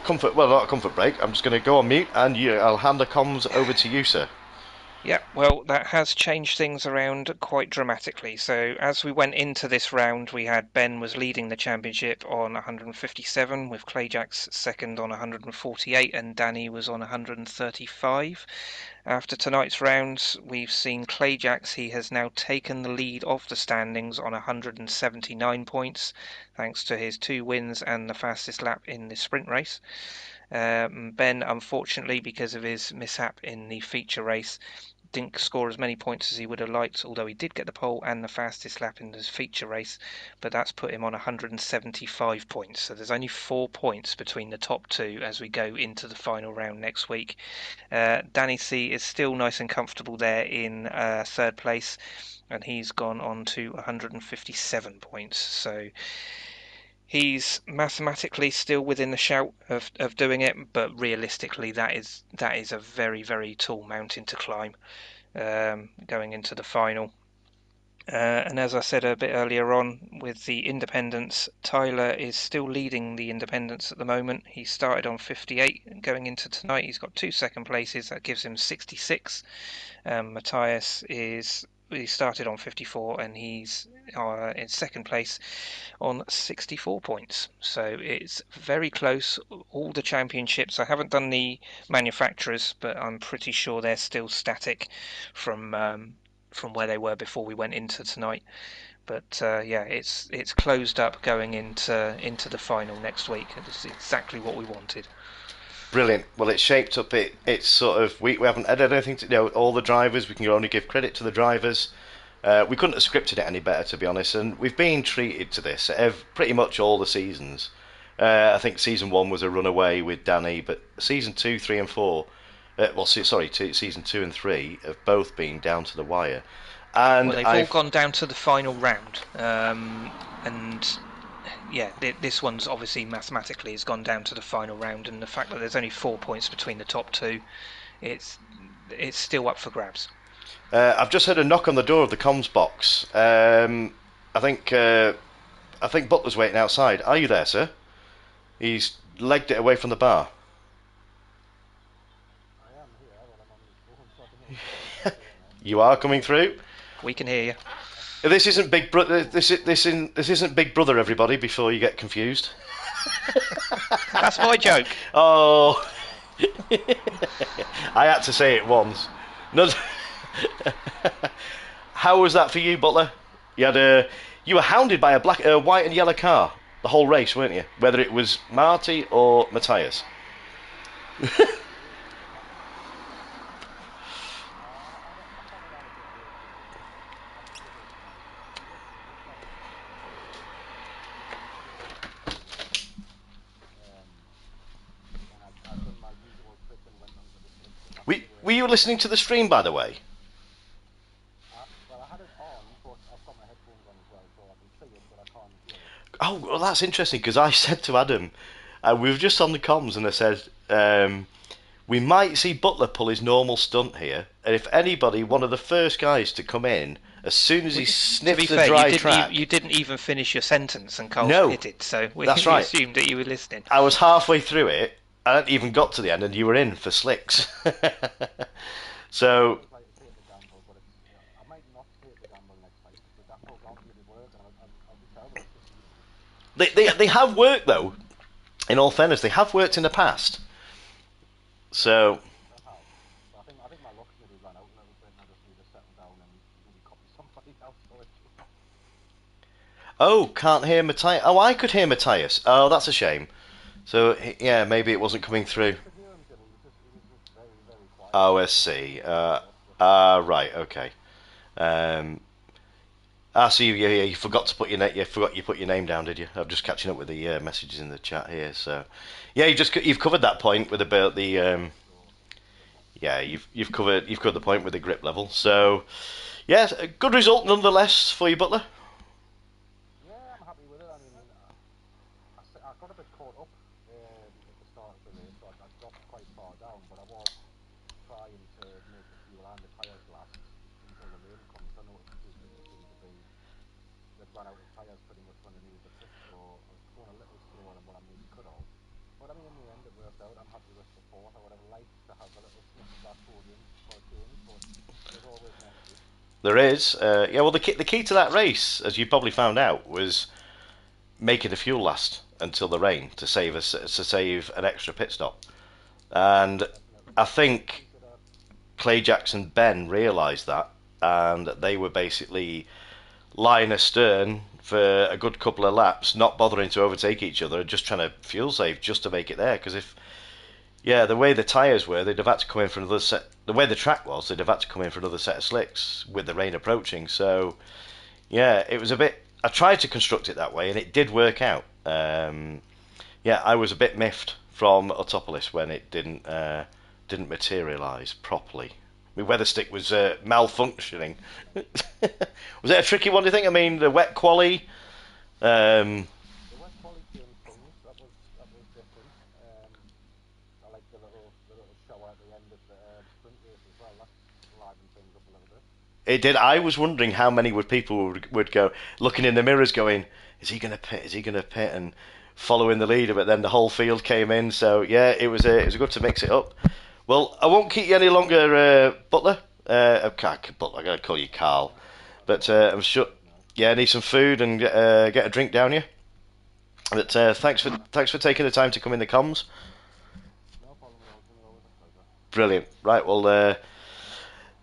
not a comfort break. I'm just going to go on mute, and I'll hand the comms over to you, sir. Yeah, well, that has changed things around quite dramatically. So as we went into this round, we had Ben was leading the championship on 157, with Clayjax second on 148, and Danny was on 135. After tonight's rounds, we've seen Clayjax. He has now taken the lead of the standings on 179 points, thanks to his 2 wins and the fastest lap in the sprint race. Ben, unfortunately, because of his mishap in the feature race, didn't score as many points as he would have liked, although he did get the pole and the fastest lap in the feature race, but that's put him on 175 points. So there's only 4 points between the top 2 as we go into the final round next week. Danny C is still nice and comfortable there in 3rd place, and he's gone on to 157 points. So he's mathematically still within the shout of doing it, but realistically that is a very, very tall mountain to climb going into the final. And as I said a bit earlier on, with the independents, Tyler is still leading the independents at the moment. He started on 58 going into tonight. He's got 2 second places. That gives him 66. Matthias he started on 54 and he's in 2nd place on 64 points. So it's very close. All the championships, I haven't done the manufacturers, but I'm pretty sure they're still static from where they were before we went into tonight. But yeah, it's closed up going into the final next week. It's exactly what we wanted. Brilliant. Well, it's shaped up. It's sort of we haven't had anything to all the drivers. We can only give credit to the drivers. We couldn't have scripted it any better, to be honest. And we've been treated to this pretty much all the seasons. I think season 1 was a runaway with Danny, but season 2, 3, and 4. Season 2 and 3 have both been down to the wire. And well, they've all gone down to the final round, and yeah, this one's obviously mathematically has gone down to the final round, and the fact that there's only 4 points between the top 2, it's still up for grabs. I've just heard a knock on the door of the comms box. I think Butler's waiting outside. Are you there, sir? He's legged it away from the bar. I am here, but I'm on the phone, so I don't know. You are coming through. We can hear you. This isn't Big Brother. This isn't Big Brother. Everybody, before you get confused. That's my joke. Oh, I had to say it once. No. How was that for you, Butler? You were hounded by a white and yellow car the whole race, weren't you? Whether it was Marty or Matthias. I've done my usual trip and went onto the slips. Were you listening to the stream, by the way? Well, I had it on, but I've got my headphones on as well, so I can see it, but I can't hear it. Oh, well, that's interesting, because I said to Adam, we were just on the comms, and I said, we might see Butler pull his normal stunt here, and if anybody, one of the first guys to come in, as soon as he sniffed the dry track... You didn't even finish your sentence, and Carl hit it, so we assumed that you were listening. I was halfway through it, I hadn't even got to the end, and you were in for slicks. So... I might not take the gamble next time, because the gamble can't really work, and I'll be terrible. They have worked, though. In all fairness, they have worked in the past. So... I think my luck's maybe run out a little bit, and I just need to settle down and maybe copy somebody else. Oh, can't hear Matthias. Oh, I could hear Matthias. Oh, that's a shame. So, yeah, maybe it wasn't coming through. Oh, I see. Right, okay. So you forgot to put you put your name down, did you? I'm just catching up with the messages in the chat here. So, yeah, you've covered that point with about the you've covered the point with the grip level. So, yes, a good result nonetheless for you, Butler. Yeah, I'm happy with it. I mean, I got a bit caught up at the start of the race, so I dropped quite far down, but I was trying to make the fuel and the tyres last until the rain comes. I noticed a few people seem to be they'd run out of tyres pretty much when they needed the pit, so I was going a little slower than what I maybe could have. But I mean, in the end, it worked out. I'm happy with the fourth. I would have liked to have a little sniff of that podium for a change, but there's always next week. There is. Yeah, well, the key to that race, as you probably found out, was making the fuel last until the rain to save an extra pit stop. And I think Clay Jackson Ben realised that, and they were basically lying astern for a good couple of laps, not bothering to overtake each other, just trying to fuel save just to make it there. Because the way the tyres were, they'd have had to come in for another set. The way the track was, they'd have had to come in for another set of slicks with the rain approaching. So, yeah, it was a bit. I tried to construct it that way, and it did work out. I was a bit miffed from Autopolis when it didn't materialise properly. My weather stick was malfunctioning. Was it a tricky one, do you think? I mean, the wet quali. The wet quali came things. That was different. I like the little shower at the end of the sprint race as well. That livened things up a little bit. It did. I was wondering how many people would go looking in the mirrors, going, "Is he going to pit? Is he going to pit?" and following the leader. But then the whole field came in, so yeah, it was good to mix it up. Well, I won't keep you any longer, Butler. I gotta call you Carl. But I'm sure. Yeah, I need some food and get a drink down here. But thanks for taking the time to come in the comms. No problem. Always a pleasure. Brilliant. Right. Well,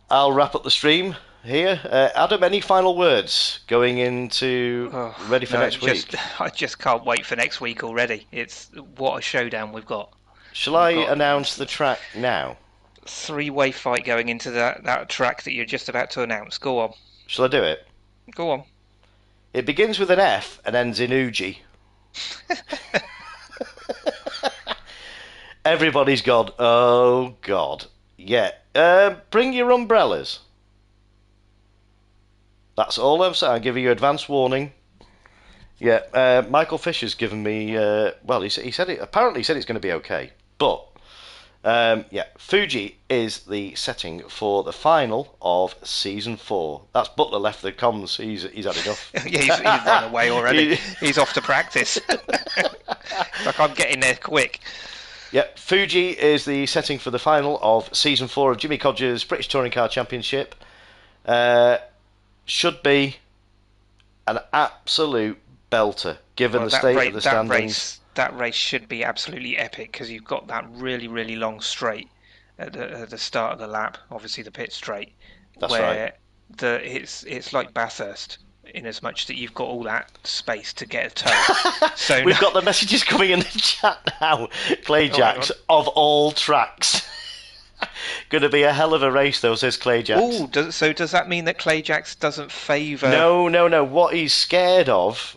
I'll wrap up the stream here. Adam, any final words going into ready for next week? I just can't wait for next week already. It's what a showdown we've got. Shall I announce the track now? 3-way fight going into that track that you're just about to announce. Go on. Shall I do it? Go on. It begins with an F and ends in Uji. Everybody's gone, oh God. Yeah. Bring your umbrellas. That's all I'm saying. I'm giving you advance warning. Yeah, Michael Fisher's given me. He said it. Apparently, he said it's going to be okay. But Fuji is the setting for the final of season 4. That's Butler left the comms. He's had enough. Yeah, he's run away already. He's off to practice. Like, I'm getting there quick. Yep, Fuji is the setting for the final of season 4 of Jimmy Codger's British Touring Car Championship. Should be an absolute belter, given the state of the standings. That race should be absolutely epic because you've got that really, really long straight at the start of the lap. Obviously, the pit straight. That's right. It's like Bathurst in as much that you've got all that space to get a toe. So we've got the messages coming in the chat now. Clay Jacks of all tracks. Going to be a hell of a race, though, says Clay Jacks. Oh, so does that mean that Clay Jacks doesn't favour? No. What he's scared of?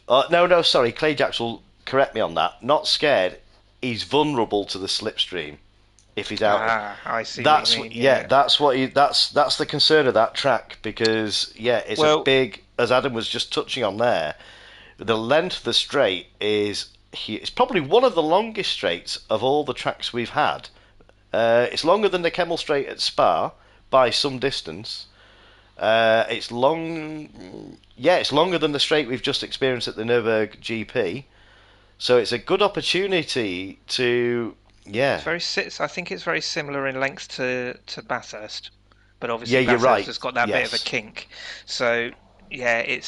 Sorry. Clay Jacks will correct me on that. Not scared. He's vulnerable to the slipstream if he's out. I see. That's what you mean, that's what that's the concern of that track because it's a big, as Adam was just touching on there. The length of the straight it's probably one of the longest straights of all the tracks we've had. It's longer than the Kemmel Straight at Spa by some distance. It's longer than the straight we've just experienced at the Nurburgring-Gp. So it's a good opportunity to, I think it's very similar in length to Bathurst, but obviously Bathurst you're right. Has got that bit of a kink. So you're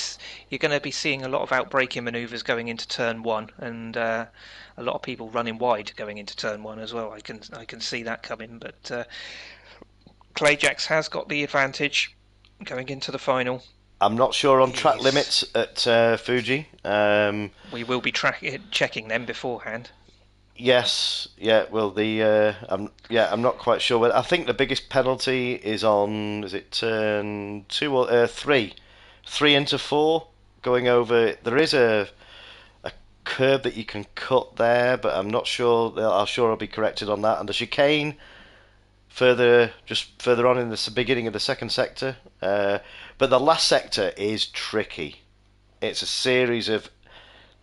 going to be seeing a lot of outbraking manoeuvres going into turn 1, and a lot of people running wide going into turn 1 as well. I can see that coming, but Clay Jacks has got the advantage going into the final. I'm not sure on track limits at Fuji. We will be checking them beforehand. Yes, yeah. Well, I'm not quite sure. But I think the biggest penalty is on. Is it turn 2 or 3? 3 into 4 going over. There is a curb that you can cut there, but I'm not sure. I'll be corrected on that. And the chicane further on in the beginning of the second sector. But the last sector is tricky. It's a series of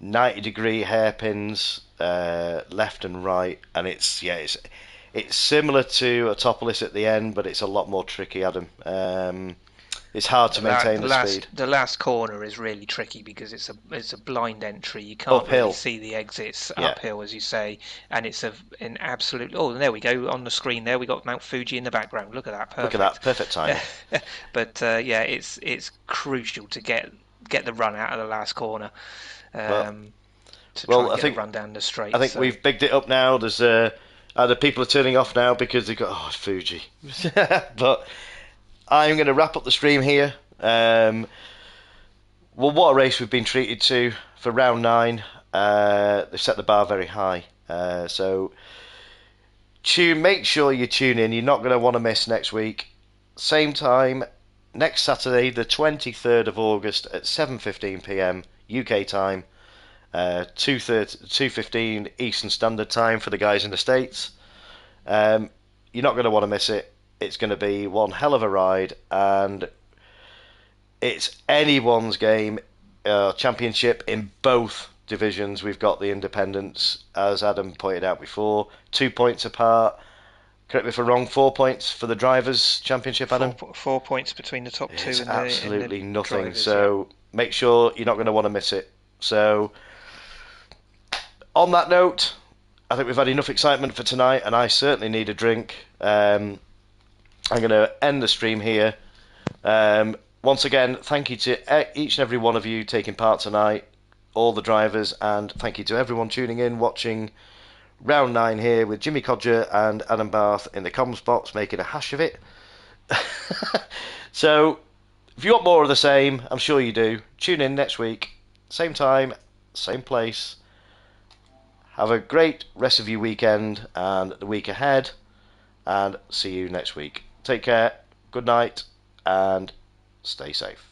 90-degree hairpins left and right, and it's similar to Autopolis at the end, but it's a lot more tricky, Adam. it's hard to maintain the speed. The last corner is really tricky because it's a blind entry. You can't really see the exits uphill, as you say, and it's an absolute. Oh, there we go on the screen. There we got Mount Fuji in the background. Look at that, perfect. Look at that, perfect timing. But it's crucial to get the run out of the last corner. I think run down the straight. I think we've bigged it up now. There's either people are turning off now because they've got Fuji, but I'm going to wrap up the stream here. Well, what a race we've been treated to for round 9. They've set the bar very high. So make sure you tune in. You're not going to want to miss next week. Same time, next Saturday, the 23rd of August at 7:15 p.m. UK time. 2:15 Eastern Standard Time for the guys in the States. You're not going to want to miss it. It's going to be one hell of a ride, and it's anyone's game. Championship in both divisions. We've got the independents, as Adam pointed out before, 2 points apart. Correct me if I'm wrong, 4 points for the drivers' championship, Adam? 4 points between the top two. It's and absolutely the nothing. drivers, so make sure you're not going to want to miss it. So on that note, I think we've had enough excitement for tonight, and I certainly need a drink. I'm going to end the stream here. Once again, thank you to each and every one of you taking part tonight, all the drivers, and thank you to everyone tuning in, watching round 9 here with Jimmy Codger and Adam Barth in the comms box, making a hash of it. So, if you want more of the same, I'm sure you do, tune in next week, same time, same place. Have a great rest of your weekend and the week ahead, and see you next week. Take care, good night, and stay safe.